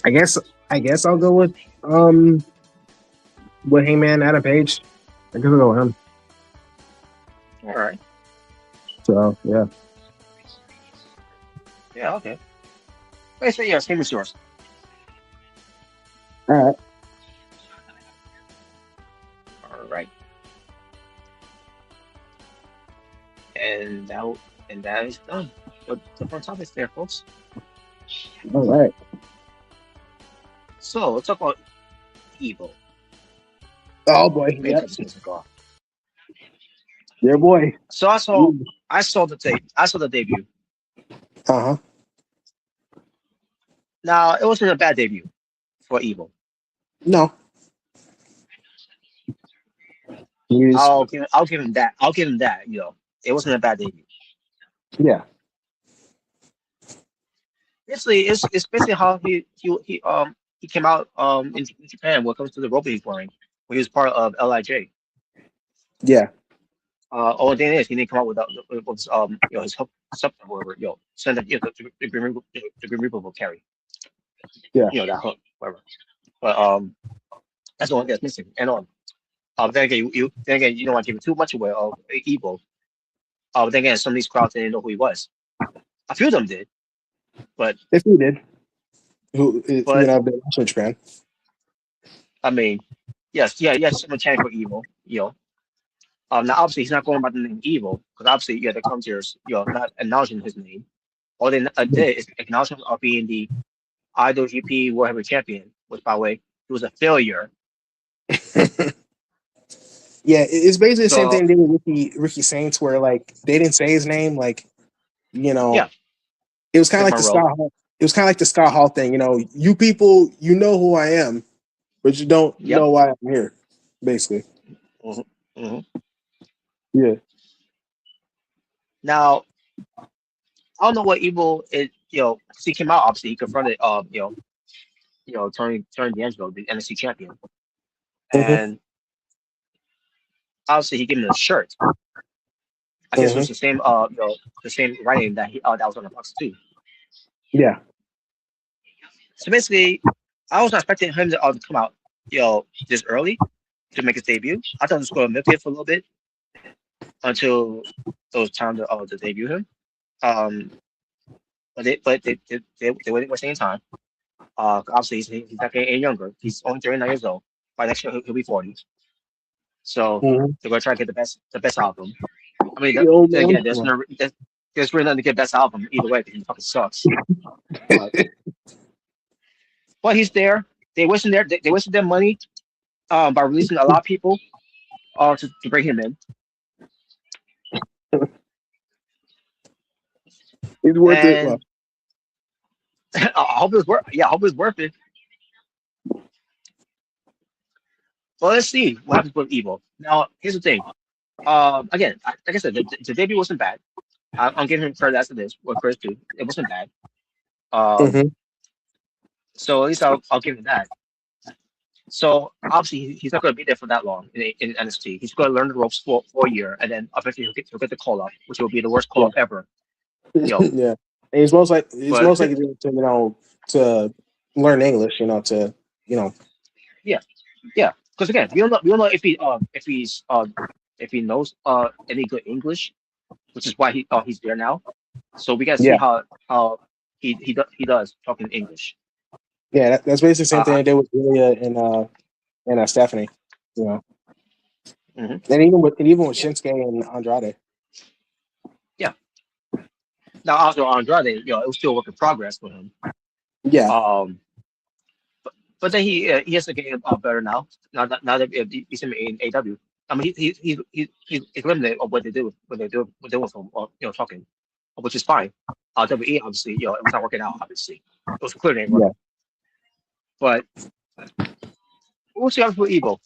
I guess I'll go with Hangman Adam Page. I guess I'll go with him. All right. So yeah. Yeah. Okay. Wait. So yeah, same as yours. All right. All right. And that is done. With the front topics there, folks. All right. So let's talk about Evil. Oh boy. Main Yep. topic. Yeah, boy. So I saw the debut. Uh-huh. Now it wasn't a bad debut for Evil. No. I'll give him that. It wasn't a bad debut. Yeah. it's basically how he came out in Japan when it comes to the robe he's wearing when he was part of Lij. Yeah. All thing is he didn't come out with his hook something whatever send that the Grim Reaper will carry Yeah. that hook whatever. But that's the one that's missing. And then again you don't want to give too much away of Evil. Then again some of these crowds didn't know who he was. A few of them did, but If he did, but been in Japan. I mean, yes, some mechanic for Evil, now obviously he's not going by the name Evil because obviously the commentators not acknowledging his name. All they did is acknowledgement of being the IWGP World Heavyweight Champion, which by the way he was a failure. Yeah, it's basically the same So thing they did with Ricky Saints, where like they didn't say his name, like yeah, it was kind of like the Monroe. Scott Hall. It was kind of like the Scott Hall thing, you people, who I am, but you don't know why I'm here, basically. Mm-hmm. Yeah. Now I don't know what Evil is. Because he came out obviously he confronted Tony D'Angelo, the NXT champion, and obviously he gave him a shirt. I guess it was the same the same writing that that was on the box too. Yeah. So basically, I was not expecting him to come out this early to make his debut. I thought he was going to milk it for a little bit until it was time to debut him. But they weren't wasting any time. Obviously he's not getting any younger. He's only 39 years old. By next year he'll be 40. So they're gonna try to get the best album. I mean, again, there's really nothing to get best album either way because he fucking sucks. But he's there. They wasted their money by releasing a lot of people to bring him in. It's worth it. Well. I hope it's worth. Yeah, I hope it's worth it. Well, let's see what happens with Evil. Now, here's the thing. Again, like I said, the debut wasn't bad. I'm giving him credit as it is. What credit too. It wasn't bad. So at least I'll give him that. So obviously he's not going to be there for that long in NXT. He's going to learn the ropes for a year, and then eventually he'll get the call up, which will be the worst call up ever. Yeah, and it's most likely to learn English. Yeah. Because again, we don't know if he knows any good English, which is why he's there now. So we gotta see how he does talking English. Yeah, that's basically the same thing I did with Julia and Stephanie. And even with Shinsuke and Andrade. Yeah. Now also Andrade, it was still a work in progress for him. Yeah. But then he has to get better now. Now that he's in AW. I mean, he's limited of what they do with him, talking, which is fine. WWE obviously, it was not working out. Obviously, it was clearly working. Yeah. But we'll see how for Evil.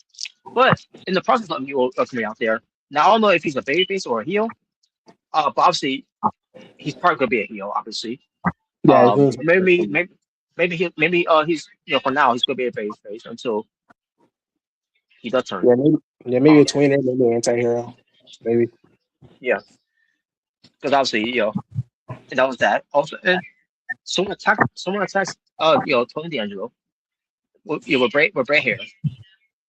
But in the process of Evil coming out there, now I don't know if he's a babyface or a heel. But obviously, he's probably gonna be a heel. Obviously, maybe he's for now he's gonna be a babyface until he does turn. Yeah, maybe a tweener, maybe an anti-hero, maybe. Yeah, because obviously and that was that. Also, and someone attacks Tony D'Angelo with gray hair,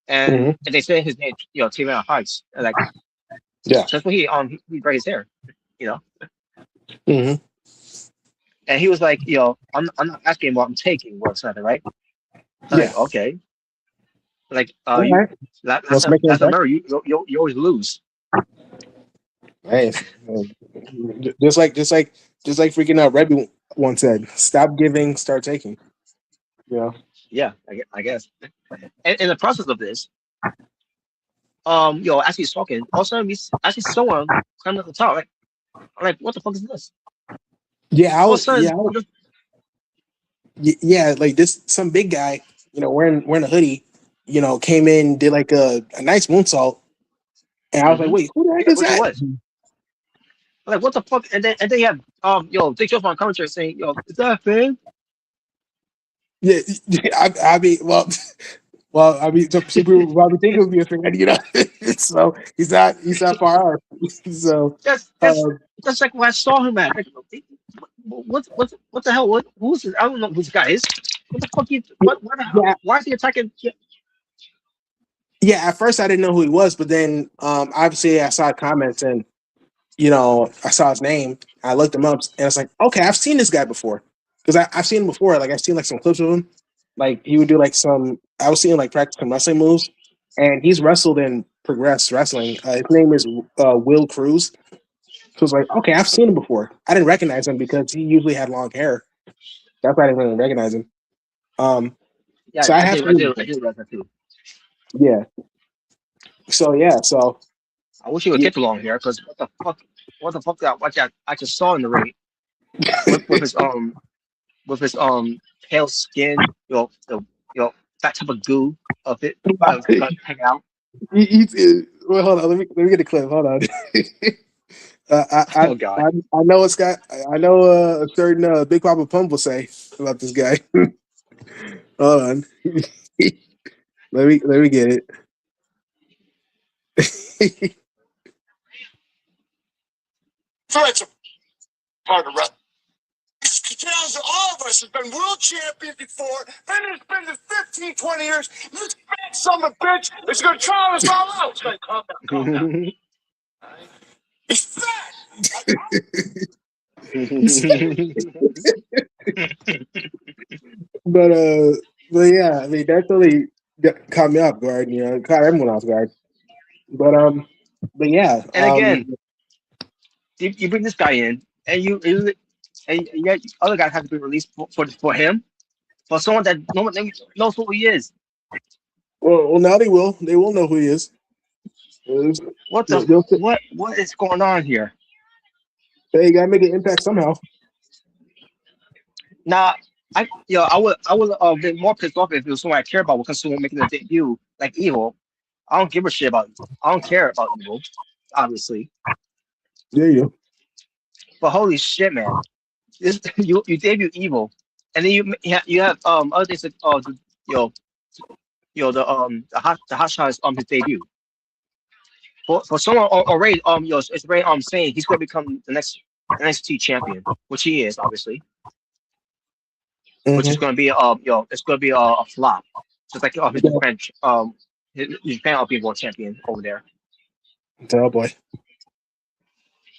and they say his name T-Man Heights, and like that's what he braid his hair, And he was like, I'm not asking what I'm taking, what's that, right? Like, okay. Like, last time I remember, you always lose. Hey, just like freaking Rebby once said, "Stop giving, start taking." Yeah, I guess. And in the process of this, as he's talking, all of a sudden I see someone climbing at the top. I'm like, what the fuck is this? Yeah, like this, some big guy, wearing a hoodie, came in, did like a nice moonsault, and I was like, wait, who the heck is that? Like what the fuck? And then you have Dick Jones on commentary saying, yo, is that a fan? Yeah, I mean, well, I mean, some people probably think he'll be a fan, you know. So he's not far off. So, That's that's um, that's like when I saw him at. Like, what the hell? Who's this? I don't know who this guy is. What the fuck? What the hell? yeah, Why is he attacking? yeah. At first, I didn't know who he was, but then obviously I saw comments and I saw his name. I looked him up, and it's like, okay, I've seen this guy before because I've seen him before. Like I've seen like some clips of him. Like he would do like some. I was seeing like practice some wrestling moves, and he's wrestled in Progress Wrestling. His name is Will Cruz. So it's like, okay, I've seen him before. I didn't recognize him because he usually had long hair. That's why I didn't really recognize him. Um, Yeah, so I have seen him I before. did realize that too. Yeah. So yeah. So I wish he would yeah, keep the long hair because what the fuck that what I just saw in the ring with his pale skin, that type of goo of it hanging out. well, hold on. Let me get a clip. Hold on. Oh god. I know it's got. I know a certain Big Papa Pump will say about this guy. Hold on. Let me get it. Threats are part of wrestling. Tells all of us has been world champion before. Been this 15, 20 years. This fat son of a bitch is gonna try us all out. Like, calm down. He's fat. but yeah, I mean that really caught me off guard. It caught everyone off guard. But but yeah, And again, you bring this guy in, and yet other guys have to be released for him, for someone that no one knows who he is. well, now they will know who he is. They'll, What is going on here? they gotta make an impact somehow. Now, I would been more pissed off if it was someone I care about because someone making a debut like Evil. I don't give a shit about. I don't care about Evil, obviously. There you go. But holy shit, man! This you debut Evil, and then you have other things like yo the hot shot is his debut. For someone already it's already saying he's going to become the next NXT champion, which he is obviously, which is Mm-hmm. going to be it's going to be a flop, just like his Japan his Japan being world champion over there. Oh boy.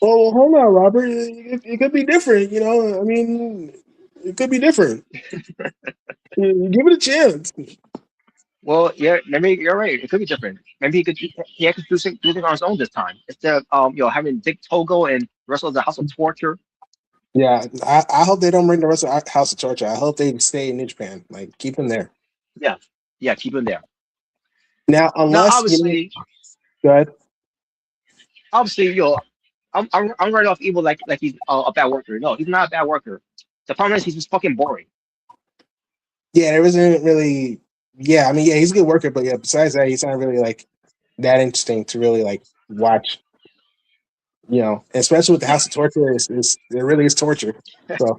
Well, hold on, Robert. It could be different. I mean, it could be different. Give it a chance. Well, yeah, maybe you're right. It could be different. Maybe he could do things on his own this time instead of having Dick Togo and the rest of the House of Torture. Yeah, I hope they don't bring the rest of House of Torture. I hope they stay in New Japan. Like, keep them there. Yeah, keep him there. Now, Now, unless go ahead. obviously, I'm right off Evil like he's a bad worker. No, he's not a bad worker. The problem is he's just fucking boring. Yeah, there isn't really. Yeah, I mean, yeah, he's a good worker, but yeah, besides that, he's not really like that interesting to really like watch. Especially with the House of Torture, it really is torture. So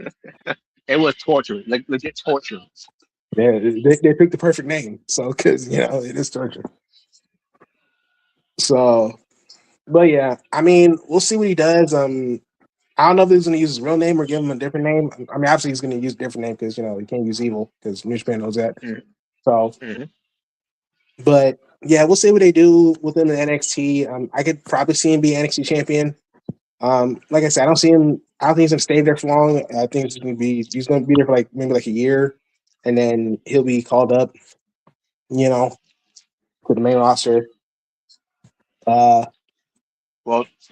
It was torture, like legit torture. yeah, they picked the perfect name. So because it is torture. So, but yeah, I mean, we'll see what he does. I don't know if he's going to use his real name or give him a different name. I mean, obviously he's going to use a different name because he can't use Evil because New Japan knows that. Mhm. So, Mhm. but yeah, we'll see what they do within the NXT. I could probably see him be NXT champion. Like I said, I don't think he's gonna stay there for long. I think he's gonna be there for maybe a year, and then he'll be called up, to the main roster. Well,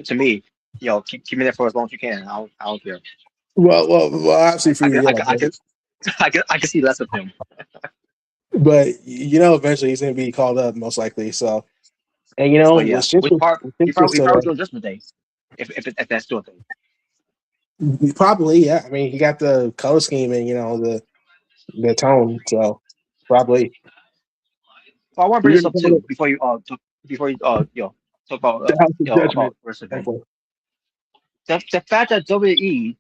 to me, keep me there for as long as you can. I don't care. Well, obviously for I you, can, I yeah. can, I can, I can see less of him. But eventually he's gonna be called up most likely. So, and Oh yeah, what's just he probably doing just today, if that's still a thing. probably, yeah. I mean, he got the color scheme and the tone, so probably. Well, I want to bring You're this gonna up call too it before you talk about the House of about Judgment. the rest of the thing. Exactly. the fact that WWE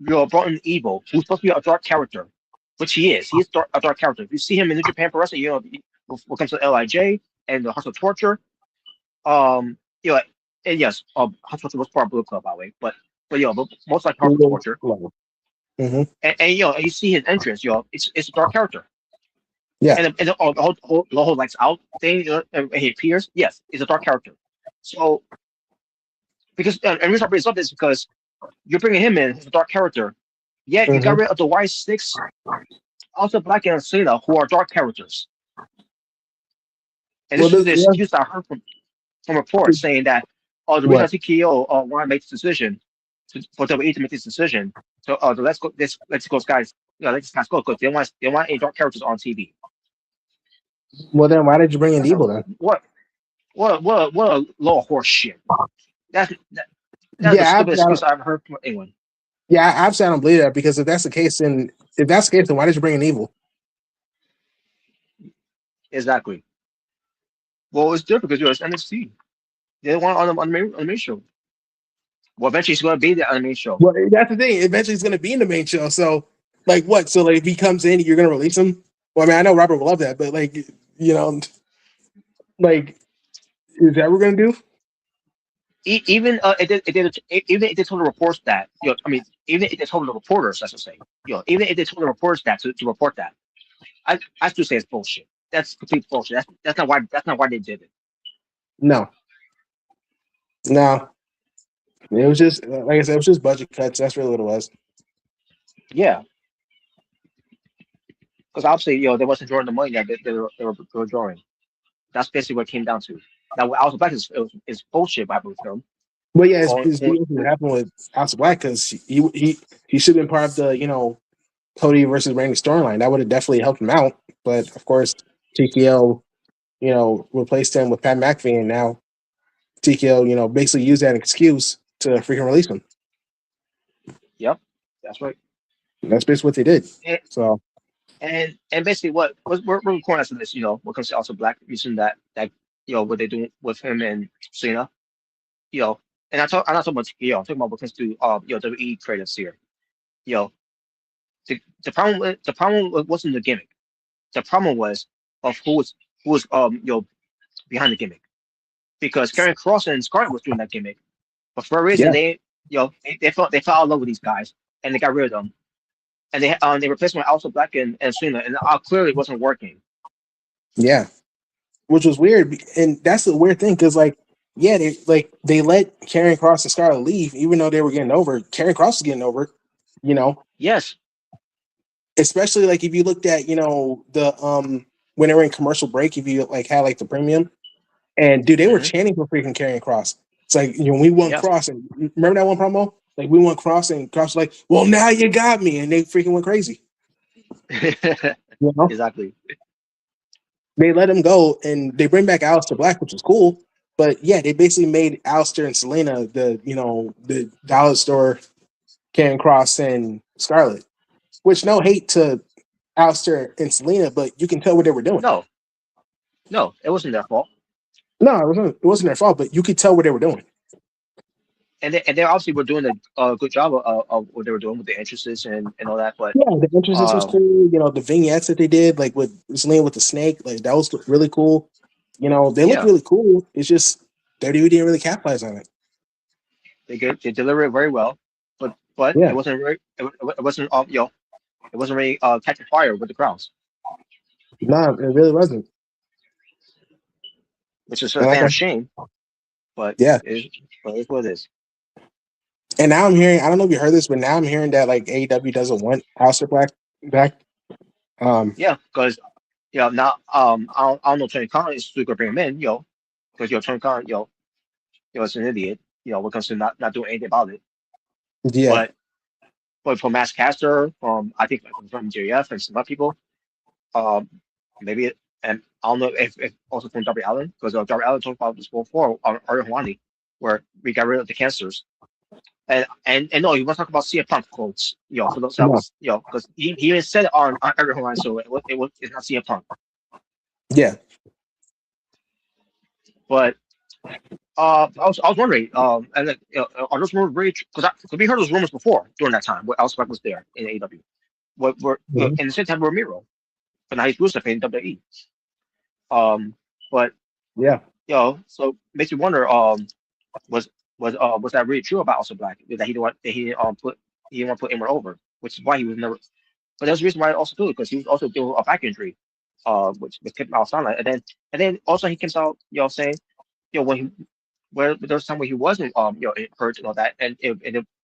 brought in Evil, who's supposed to be a dark character, which he is. He is a dark character. If you see him in New Japan Pro Wrestling, when it comes to Lij and the House of Torture, um, you know, and yes, House of Torture was part of Blue Club, by the way, but but most like House of Torture, Mm-hmm. and and you see his entrance, it's a dark character. Yeah. And the whole lights out thing, and he appears. Yes, it's a dark character. So because and the reason I bring this up is because you're bringing him in as a dark character. Yet you got Mm-hmm. rid of the White Sticks, also Black and Cena, who are dark characters. And Well, this is the yeah. excuse I heard from reports saying that the reason What? TKO want to make this decision for WWE to make this decision. So let's go guys, let's guys go because they want any dark characters on TV. Well, then why did you bring in That's a Evil then? what a low horse shit. That's that's the Yeah, stupidest excuse I've ever heard from anyone. yeah, I've said I don't believe that because if that's the case, then why did you bring in Evil? Exactly. Well, it's different because it's NXT. They don't want it on the main show. Well, eventually it's going to be the anime show. Well, that's the thing. Eventually, he's going to be in the main show. So, like, what? So, like, if he comes in, you're going to release him? Well, I mean, I know Robert will love that, but like, like, is that what we're going to do? Even even if they told the reports that I mean, even if they told the reporters, I should say, even if they told the reporters that to report that, I still say it's bullshit. That's complete bullshit. That's not why they did it. No, no. It was just like I said, it was just budget cuts. That's really what it was. Yeah, because obviously they wasn't drawing the money that they were drawing. That's basically what it came down to. Now, what Alpha Black is bullshit by both of them. But yeah, Going, it's going, what happened with House of Black because he should have been part of the Cody versus Randy storyline. That would have definitely helped him out. But of course, TKO replaced him with Pat McAfee, and now TKO basically used that excuse to freaking release him. yep, that's right. That's basically what they did. And So and basically we're recording after this. What comes to Alpha Black using that what they do with him and Cena. And I'm not talking about TKO. I'm talking about what comes to WWE creatives here. You know, the problem wasn't the gimmick. The problem was of who was behind the gimmick because Karen Cross and Scarlett was doing that gimmick, but for a reason yeah, they fell in love with these guys and they got rid of them and they replaced them with Alpha Black and Cena and clearly it wasn't working. yeah, which was weird, and that's the weird thing because they let Karrion Kross and Scarlett leave even though they were getting over. Karrion Kross was getting over, Yes. especially like if you looked at the when they were in commercial break, if you had like the premium, and dude, they were Hmm. chanting for freaking Karrion Kross. It's like we want Yes. Cross, and remember that one promo? Like we want Cross, and Cross was like, well, now you got me, and they freaking went crazy. Exactly. They let him go, and they bring back Aleister Black, which was cool. But yeah, they basically made Aleister and Selena the dollar store, Karrion Kross and Scarlett. Which no hate to Aleister and Selena, but you can tell what they were doing. No, it wasn't their fault. No, it wasn't their fault, but you could tell what they were doing. And they obviously were doing a good job of what they were doing with the entrances and all that. But Yeah, the entrances was cool. The vignettes that they did, like with Selena with the snake, like that was really cool. They looked really cool. It's just WWE didn't really capitalize on it. they delivered it very well, but Yeah, it wasn't very it wasn't it wasn't really catching fire with the crowds, no, it really wasn't. which is And a like damn shame. But yeah, it's what it is. and now I'm hearing. I don't know if you heard this, but now I'm hearing that like AEW doesn't want Aleister Black back. Yeah, because now I don't know Tony Khan is still gonna bring him in, because Tony Khan is an idiot, when it comes to not doing anything about it. Yeah, But from Max Caster, from I think from JF and some other people, maybe and I don't know if also from Darby Allin because Darby Allin talked about this before on Ariel Hawani, where we got rid of the cancers. And no, you want to talk about CM Punk quotes, for those that no, was, because he even said it on Ariel Hawani, so it's not CM Punk. yeah, But I was wondering, and like, are those rumors really? Because we heard those rumors before during that time when Alex Black was there in AEW. What were Mhm. in the same time Ramiro, but now he's Rusev in WWE. But Yeah. so makes you wonder, was was that really true about Alex Black that he didn't he didn't want to put anyone over, which is why he was never. But there's a reason why I also do it because he was also dealing with a back injury, which kept him out silent, and then also he comes out, saying, when where there was time where he wasn't hurt and all that, and if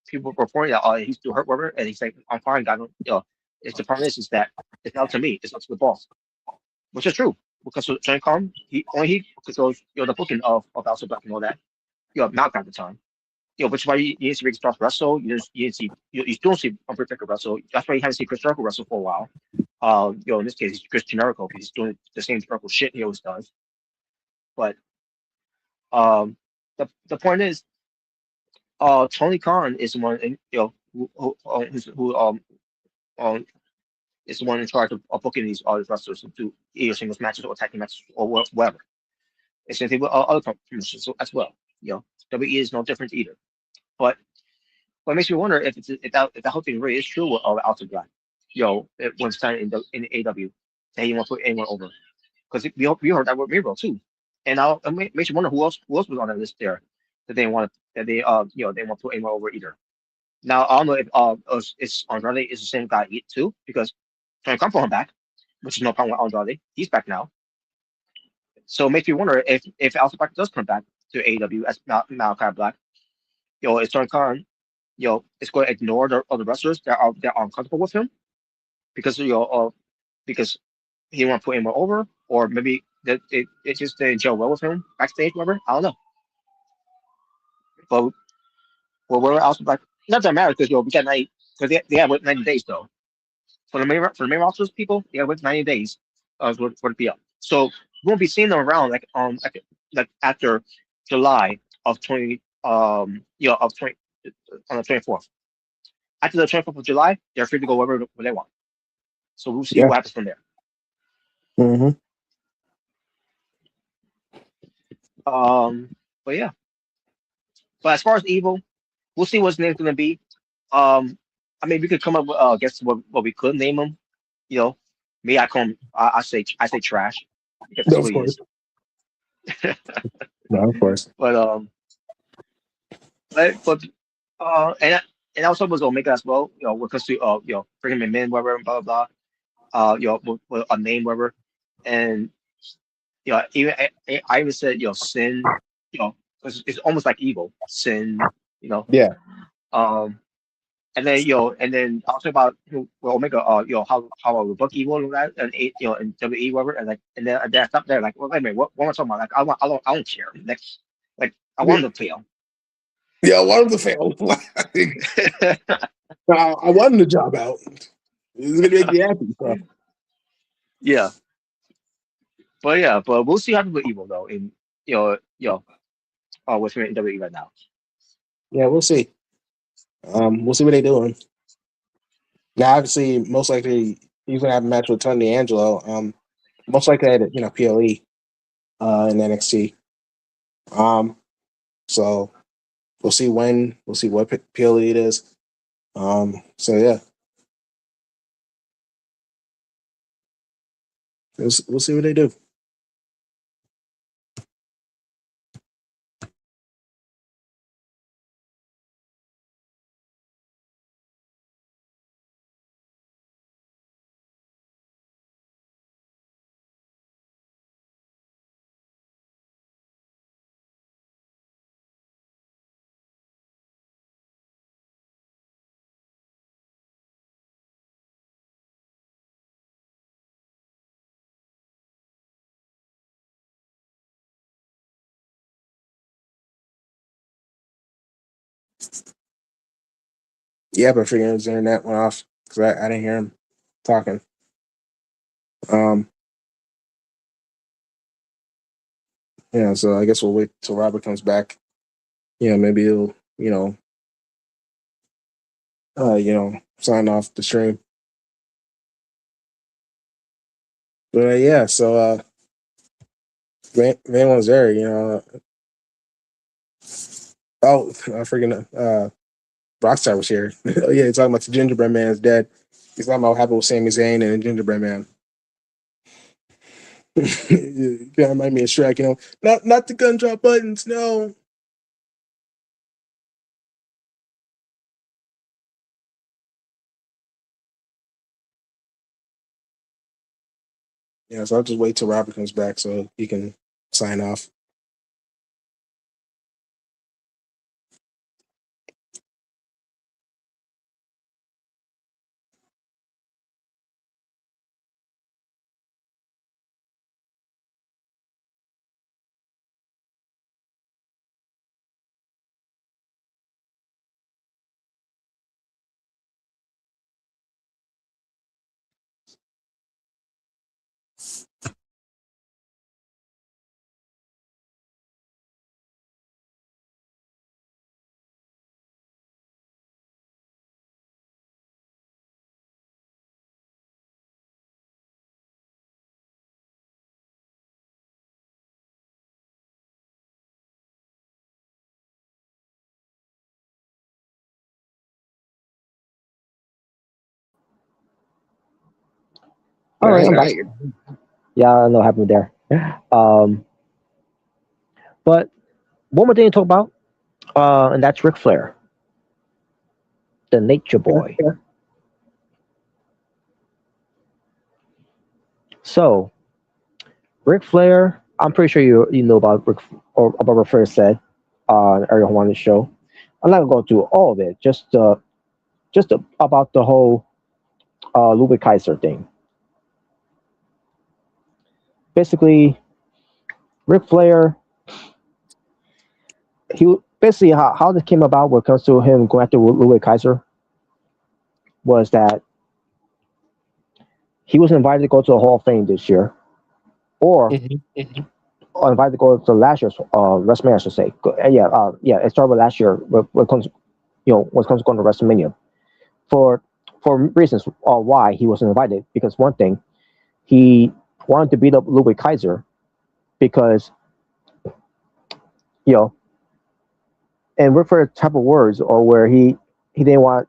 people were reporting that he's still hurt, whatever, and he's like, I'm fine, God, it's the problem is that it's not up to me, it's up to the boss, which is true because Shane Kong, he controls the booking of Alpha Black and all that, Malcolm at the time. Which is why you didn't see Ricky Starks wrestle. You didn't see you don't see Undertaker wrestle. That's why you haven't seen Chris Jericho wrestle for a while. In this case, he's Chris Generico because he's doing the same generical shit he always does. But um, the point is, Tony Khan is the one, um, is the one in charge of booking these all these wrestlers to either singles matches or tag team matches or whatever. It's the same thing with other promotions as well. WWE is no different either. But it makes me wonder if that whole thing really is true with Alton Black. When signed in the AW, that he won't put anyone over because we heard that with Miro too, and it makes you wonder who else was on that list there that they want that they won't put anyone over either. Now I don't know if it's Andrade is the same guy too because Tony Khan brought him back, which is no problem with Andrade. He's back now, so it makes me wonder if Alton Black does come back to AEW as Malachi Black. Is Tony Khan is going to ignore the other wrestlers that are uncomfortable with him because because he want to put him over, or maybe that it just didn't gel well with him backstage, whatever. I don't know, but whatever else, like not that matters because we got 90 because they have 90 days though for the main rosters people they have 90 days for the PL. So we won't be seeing them around like after July of 20 of 20 on the 24th. After the 24th of July, they're free to go wherever they want. So we'll see Yeah. what happens from there. Hmm. Um, but yeah. But as far as evil, we'll see what his name's gonna be. Um, I mean, we could come up with guess what we could name him. You know, me, I call him. I say trash because that's No, of what he course. is. No, of course. But and also was Omega as well. When it comes to bringing him in, whatever, blah blah blah. With a name, whatever, and even I even said sin. It's almost like evil, sin. You know, Yeah. um, and then I'll talk about Omega, how I would book evil and that, and and WWE whatever, and then I stopped there like, well, wait a minute, what am I talking about? Like, I don't care. Like I Yeah. want him to fail. Yeah, I want him to fail. I want him to job out. It's gonna make me happy. So. Yeah, but we'll see how people evil though in with him in WWE right now. Yeah, we'll see. We'll see what they're doing. Now, obviously, most likely he's gonna have a match with Tony D'Angelo. Most likely at PLE in NXT. Um, so we'll see when. We'll see what PLE it is. So yeah, we'll see what they do. Yeah, but freaking his internet went off because I didn't hear him talking. Um, yeah, so I guess we'll wait till Robert comes back. Maybe he'll sign off the stream. But yeah, so if anyone's there, Oh, freaking Rockstar was here. Oh, yeah, he's talking about the gingerbread man is dead. He's talking about what happened with Sami Zayn and the gingerbread man. You gotta remind me of Shrek, not the gun drop buttons, no. Yeah, so I'll just wait till Robert comes back so he can sign off. All right, I'm back. Yeah, I don't know what happened there. But one more thing to talk about, and that's Ric Flair, the Nature Boy. So, Ric Flair, I'm pretty sure you know about Ric Flair said on Ariel Hawani's show. I'm not gonna go through all of it, just about the whole Ludwig Kaiser thing. Basically, Ric Flair, he basically how this came about when it comes to him going after Ludwig Kaiser was that he was invited to go to the Hall of Fame this year, or invited to go to last year's WrestleMania, I should say. Yeah, it started with last year when it comes, when it comes to going to WrestleMania. For reasons why he wasn't invited, because one thing, he wanted to beat up Ludwig Kaiser because, and Ric Flair type of words, or where he didn't want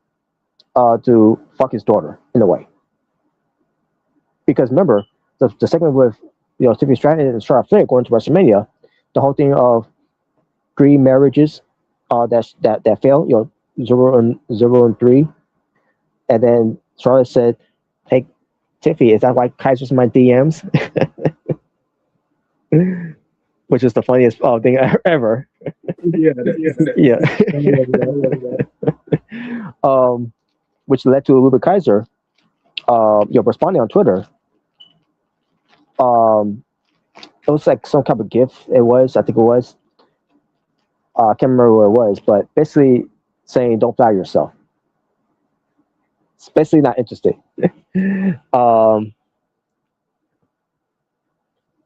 to fuck his daughter in a way. Because remember, the segment with Tiffany Stratton and Charlotte Flair going to WrestleMania, the whole thing of 3 marriages that failed, 0 and 3, and then Charlotte said, "Hey, Tiffy, is that why Kaiser's in my DMs?" Which is the funniest thing ever. Yeah. Which led to Ludwig Kaiser, responding on Twitter. It was like some kind of gift. I think it was. I can't remember what it was, but basically saying, "Don't flatter yourself." It's basically not interested. And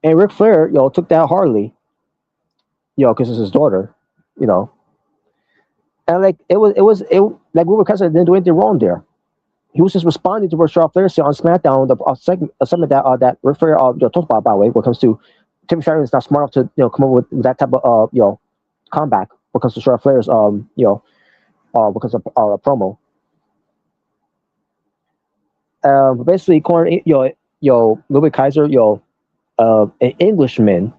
Ric Flair, took that hardly, because it's his daughter, and like it like Ludwig Kaiser didn't do anything wrong there. He was just responding to what Charlotte Flair said on SmackDown, a segment that Ric Flair talked about, by the way, when it comes to Timothy Stratton is not smart enough to come up with that type of comeback when it comes to Charlotte Flair's because of a promo. Basically, calling Ludwig Kaiser an Englishman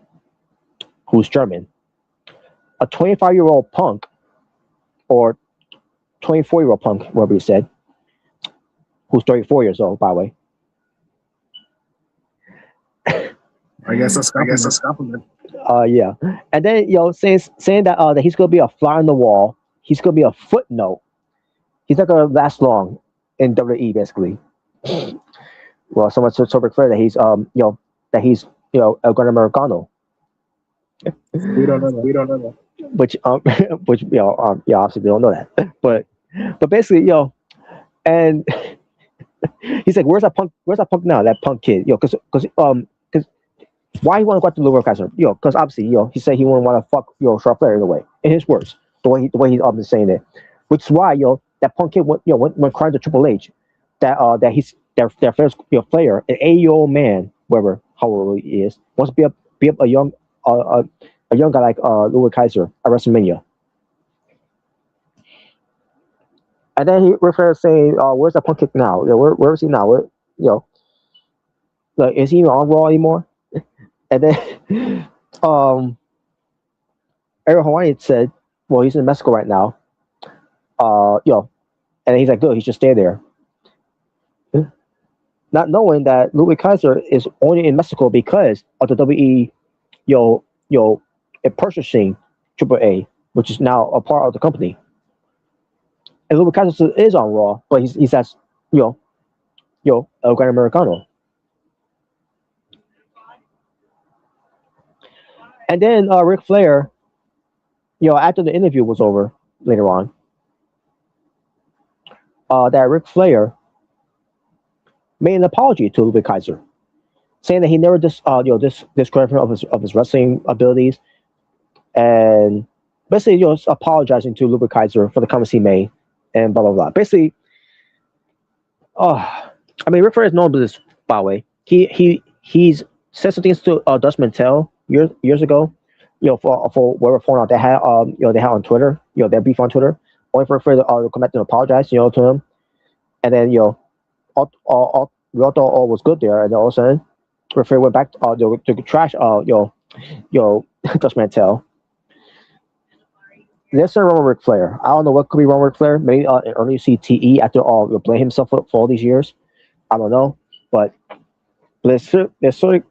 who's German, a 25-year-old punk, or 24-year-old punk, whatever he said, who's 34 years old, by the way. I guess that's compliment. Yeah, and then saying that that he's gonna be a fly on the wall, he's gonna be a footnote. He's not gonna last long in WWE, basically. Well, so much so Ric Flair that he's that he's El Gran Americano. We don't know that. Which obviously we don't know that, but basically and he's like, where's that punk now, that punk kid, because why he want to go after Ludwig Kaiser, because obviously he said he wouldn't want to fuck Charlotte Flair in a way, in his words, the way he's saying it, which is why that punk kid went crying to Triple H that he's their first player, an 80-year-old man, whatever, how old he is, wants to be up a young a young guy like Louis Kaiser at WrestleMania. And then he Ric Flair saying, "Where's the Punk kick now? Where is he now? You know, is he even on Raw anymore?" And then Ariel Hawaiian said, "Well, he's in Mexico right now. And he's like, good, he should stay there." Not knowing that Ludwig Kaiser is only in Mexico because of the WE, purchasing AAA, which is now a part of the company. And Ludwig Kaiser is on Raw, but he's at, El Gran Americano. And then Ric Flair, after the interview was over later on, that Ric Flair made an apology to Ludwig Kaiser, saying that he never discredited him of his wrestling abilities, and basically apologizing to Ludwig Kaiser for the comments he made, and blah blah blah. Basically, Ric Flair is known for this, by the way. He's said some things to Dutch Mantel years ago, for whatever phone they had they had on Twitter, their beef on Twitter, only for Ric Flair to come back and apologize, to him, and then we all thought all was good there, and then all of a sudden, Ric Flair went back to trash Dutch Mantel. There's something wrong with Ric Flair. I don't know what could be wrong with Ric Flair. Maybe an early CTE after blame himself for all these years. I don't know, but there's something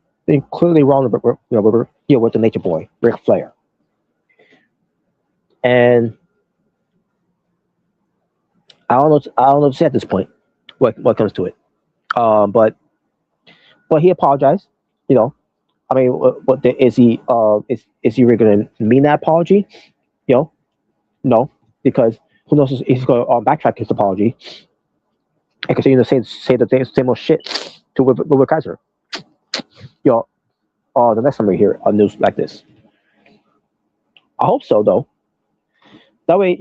clearly wrong with the Nature Boy, Ric Flair. And I don't know what to say at this point. What comes to it, but he apologized. What is he? Is he really going to mean that apology? No, because who knows if he's going to backtrack his apology and continue to say the same old shit to Ludwig Kaiser. The next time we hear a news like this, I hope so though. That way,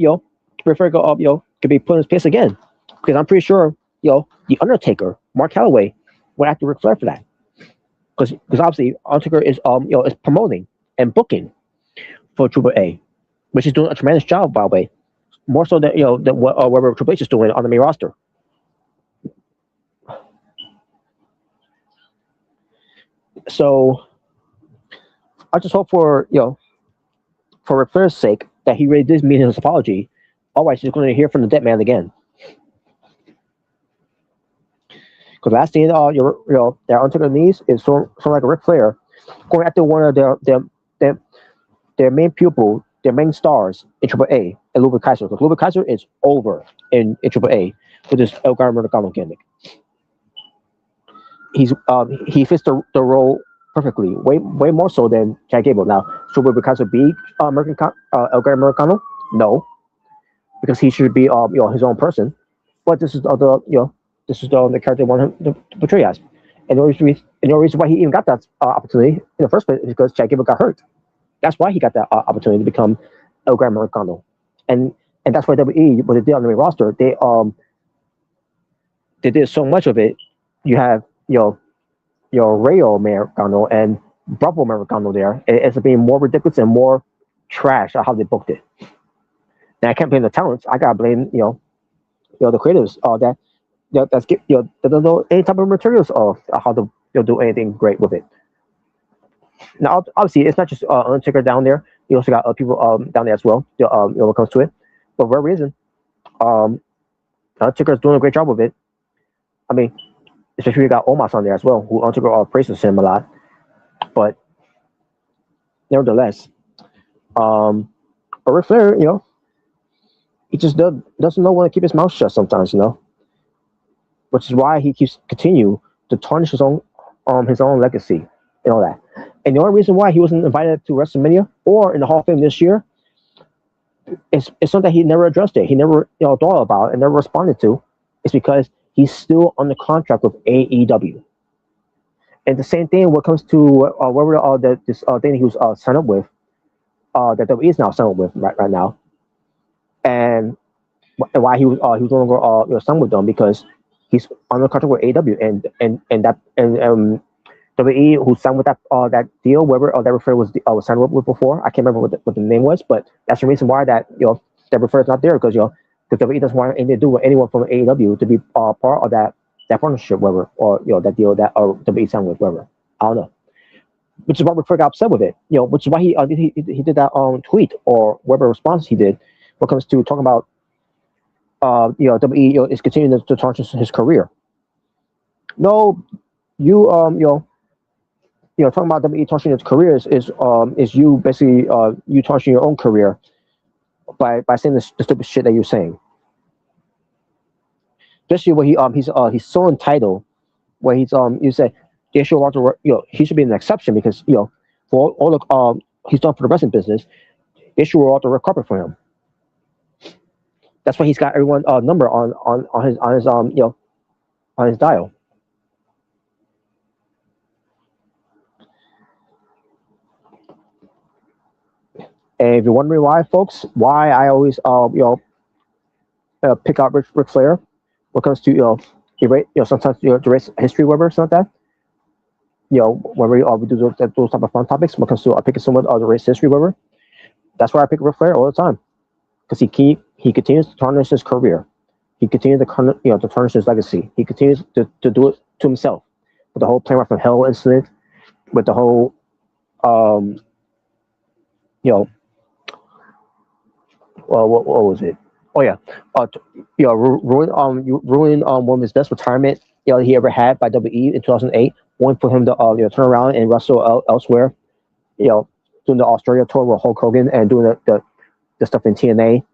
Ric Flair could be put in his place again, because I'm pretty sure the Undertaker, Mark Calloway, went after Ric Flair for that, because obviously Undertaker is is promoting and booking for AAA, which is doing a tremendous job, by the way, more so than whatever Triple H is doing on the main roster. So I just hope for Ric Flair's sake that he really did mean his apology. Otherwise, he's going to hear from the dead man again. Because last thing that Undertaker needs is someone like a Ric Flair going after one of their main pupil, their main stars in AAA, and Ludwig Kaiser. Because Ludwig Kaiser is over in AAA with this El Gran Americano gimmick. He fits the role perfectly, way more so than Chad Gable. Now, should Ludwig Kaiser be El Gran Americano? No, because he should be his own person. But this is the character they want him to portray as. And the reason why he even got that opportunity in the first place is because Chad Gable got hurt. That's why he got that opportunity to become El Gran Americano. And that's why WWE, what they did on the main roster, they did so much of it. You have your Rayo Americano and Bravo Americano there. It's being more ridiculous and more trash on how they booked it. And I can't blame the talents. I gotta blame the creatives that don't know any type of materials of how to do anything great with it. Now, obviously, it's not just Undertaker down there. You also got other people down there as well. When it comes to it, but for whatever reason, Undertaker is doing a great job with it. I mean, especially you got Omos on there as well, who Undertaker praises him a lot. But nevertheless, but Ric Flair, he just doesn't know when to keep his mouth shut sometimes, which is why he keeps continue to tarnish his own legacy and all that. And the only reason why he wasn't invited to WrestleMania or in the Hall of Fame this year is something that he never addressed it. He never thought about and never responded to. It's because he's still under contract with AEW. And the same thing when it comes to whatever this thing he was signed up with, that WWE is now signed up with right now, and why he was no longer signed with them, because he's under contract with AEW, and WE who signed with that deal, whoever that referee was signed with before. I can't remember what the name was, but that's the reason why that that referee is not there because because WWE doesn't want anything to do with anyone from AEW to be part of that partnership, whatever, or that deal that WWE signed with, whatever. I don't know. Which is why referee got upset with it. Which is why he did that tweet or whatever response he did when it comes to talking about WWE is continuing to tarnish his career. No, you talking about WWE tarnishing his career is you basically you tarnishing your own career by saying the stupid shit that you're saying. Especially when he's so entitled where he's you say they should want to he should be an exception because for all the he's done for the wrestling business, they should roll out the red carpet for him. That's why he's got everyone's number on his on his dial. And if you're wondering why, folks, why I always pick out Ric Flair when it comes to sometimes to erase history, whatever, something like that. When we do those type of fun topics, when it comes to picking someone to erase history, whatever. That's why I pick Ric Flair all the time because he continues to tarnish his career. He continues to tarnish his legacy. He continues to do it to himself with the whole Plane Ride from Hell incident, with the whole well, what was it? Oh yeah, ruined one of his best retirement he ever had by WE in 2008. One for him to turn around and wrestle elsewhere. Doing the Australia tour with Hulk Hogan and doing the stuff in TNA,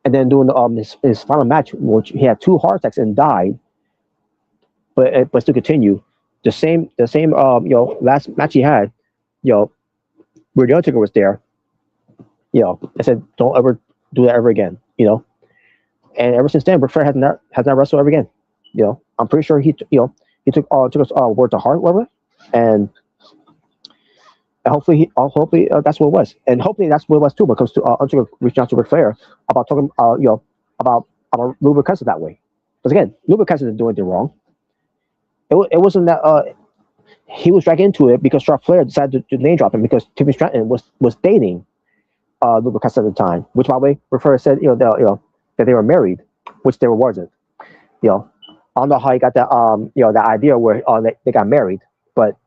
and then doing his final match, which he had 2 heart attacks and died, but still continue. The same last match he had, where the Undertaker was there. I said don't ever do that ever again. And ever since then, Ric Flair has not wrestled ever again. I'm pretty sure he took us word to heart, whatever, and hopefully that's what it was, and hopefully that's what it was too. When it comes to Undertaker reaching out to Ric Flair about talking, about Lou Bacchus that way, because again, Lou Bacchus didn't do anything wrong. It wasn't that he was dragged into it because Charlotte Flair decided to name drop him because Tiffany Stratton was dating Lou Bacchus at the time, which by the way, Ric Flair said that they were married, which they wasn't. I don't know how he got that that idea where they got married, but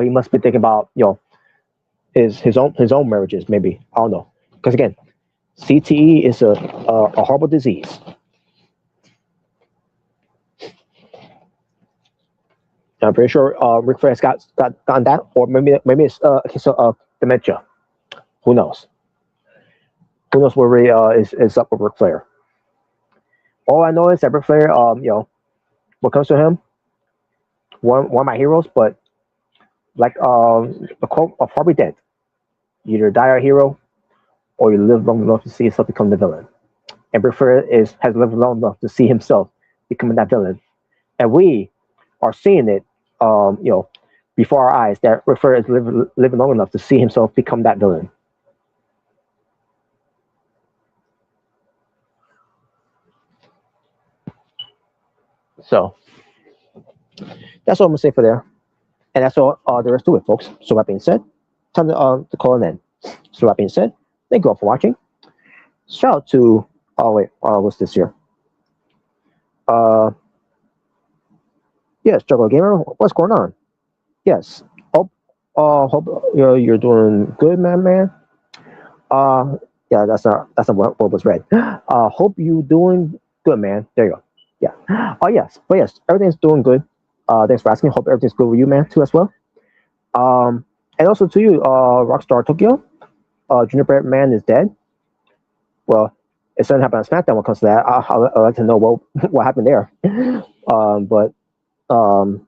he must be thinking about his own marriages, maybe. I don't know, because again, CTE is a horrible disease. I'm pretty sure Ric Flair has gotten that, or maybe it's a case of dementia. Who knows? Who knows where is up with Ric Flair? All I know is that Ric Flair, what comes to him, one of my heroes, but like the quote of Harvey Dent, you either die a hero or you live long enough to see yourself become the villain. And Ric Flair has lived long enough to see himself becoming that villain. And we are seeing it, before our eyes, that Ric Flair is living long enough to see himself become that villain. So that's all I'm gonna say for there, and that's all there is to it, folks. So that being said, time to call it in. So that being said, thank you all for watching. Shout out to what's this here? Yes, Juggler Gamer, what's going on? Yes, hope you're doing good, man. Yeah, that's not what was read. Hope you doing good, man. There you go. Yeah. Oh yes, but yes, everything's doing good. Thanks for asking. Hope everything's good with you, man, too, as well. And also to you, Rockstar Tokyo. Junior Bear Man is dead. Well, it doesn't happen on SmackDown when it comes to that. I'd like to know what happened there. But wow,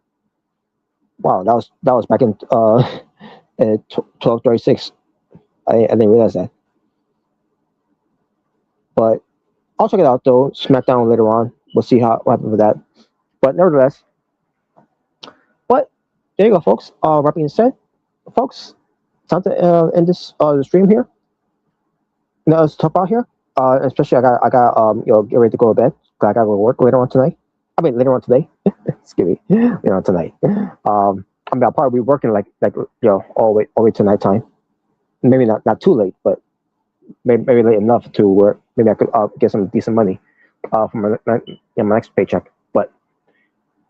that was back in 12:36. I didn't realize that. But I'll check it out though. SmackDown later on. We'll see what happens with that. But nevertheless, but there you go, folks. That being said, folks, time to end this the stream here. It's tough out here. Especially I got get ready to go to bed. I gotta go to work later on tonight. I mean later on today. Excuse me. Later on tonight. I mean, I'll probably be working like all the way to nighttime. Maybe not too late, but maybe late enough to where maybe I could get some decent money from my next paycheck. But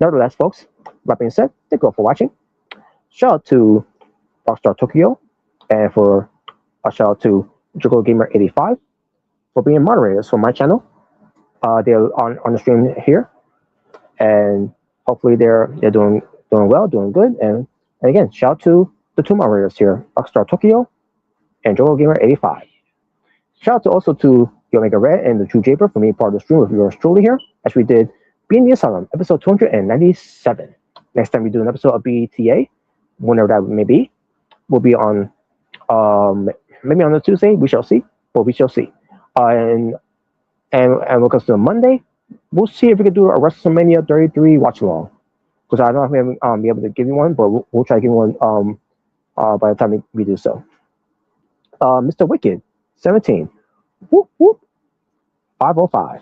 nevertheless, folks, that being said, thank you all for watching. Shout out to Rockstar Tokyo, and for a shout out to JogoGamer85 for being moderators for my channel. They're on the stream here, and hopefully they're doing well, doing good. And again, shout out to the two moderators here, Rockstar Tokyo and JogoGamer85. Shout out also to the Omega Red and the True Jaber for being part of the stream with yours truly here, as we did Being the Asylum, episode 297. Next time we do an episode of BETA, whenever that may be, will be on maybe on a Tuesday. We shall see. But we shall see. And when it comes to Monday, we'll see if we can do a WrestleMania 33 watch along. Because I don't know if we haven't be able to give you one, but we'll try to give you one by the time we do so. Mr. Wicked 17. Whoop whoop. 505.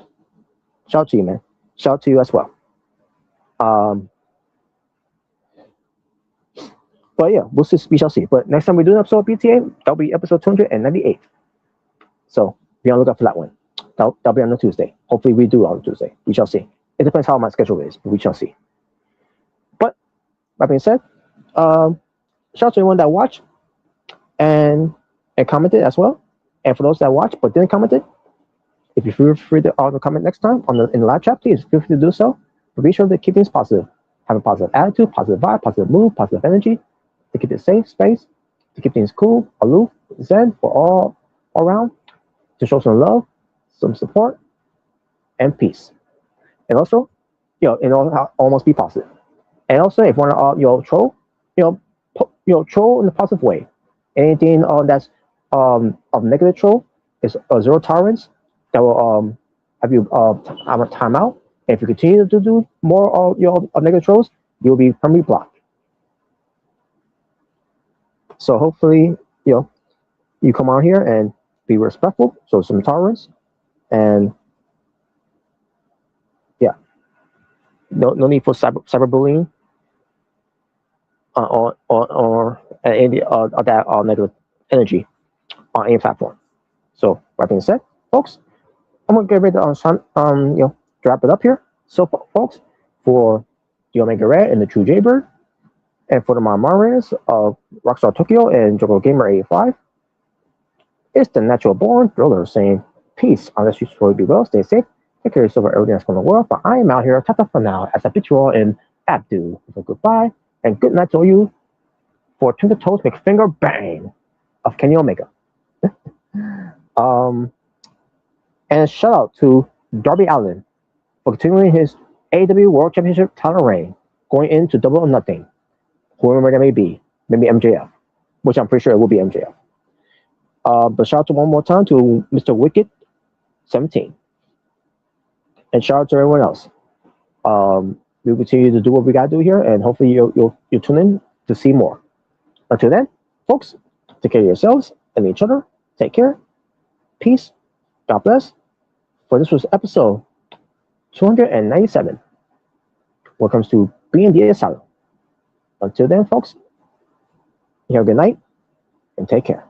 Shout out to you, man. Shout out to you as well. But yeah, we shall see. But next time we do an episode of BTA, that'll be episode 298. So be on the lookout for that one. That'll be on a Tuesday. Hopefully we do on Tuesday. We shall see. It depends how my schedule is, but we shall see. But that being said, shout out to anyone that watched and commented as well. And for those that watched but didn't comment it, if you feel free to comment next time in the live chat, please feel free to do so. But be sure to keep things positive. Have a positive attitude, positive vibe, positive mood, positive energy, to keep it safe space, to keep things cool, aloof, zen for all around, to show some love, some support, and peace. And also, almost be positive. And also, if you want to troll, troll in a positive way. Anything that's of negative troll is zero tolerance. That will have you have a timeout. And if you continue to do more of negative trolls, you'll be permanently blocked. So hopefully, you come out here and be respectful, show some tolerance, and yeah, no need for cyberbullying or any of that negative energy on any platform. So that being said, folks, I'm gonna get ready to wrap it up here. So folks, for the Omega Red and the True Jaybird, and for the moderators of Rockstar Tokyo and Jogo Gamer 85, it's the natural born thriller saying peace unless you truly be well, stay safe, take care of yourself and everything that's going on in the world. But I am out here, tata for now, as I picture you all in Abdu. So goodbye and good night to all you for Twinkle Toes McFinger Bang of Kenny Omega. And shout out to Darby Allin for continuing his AEW World Championship title reign, going into Double or Nothing. Whoever that may be, maybe MJF, which I'm pretty sure it will be MJF. But shout out to one more time to Mr. Wicked 17. And shout out to everyone else. We'll continue to do what we gotta do here, and hopefully you'll tune in to see more. Until then, folks, take care of yourselves and each other. Take care. Peace. God bless. For this was episode 297. When it comes to Being the Asylum. Until then, folks, you have a good night and take care.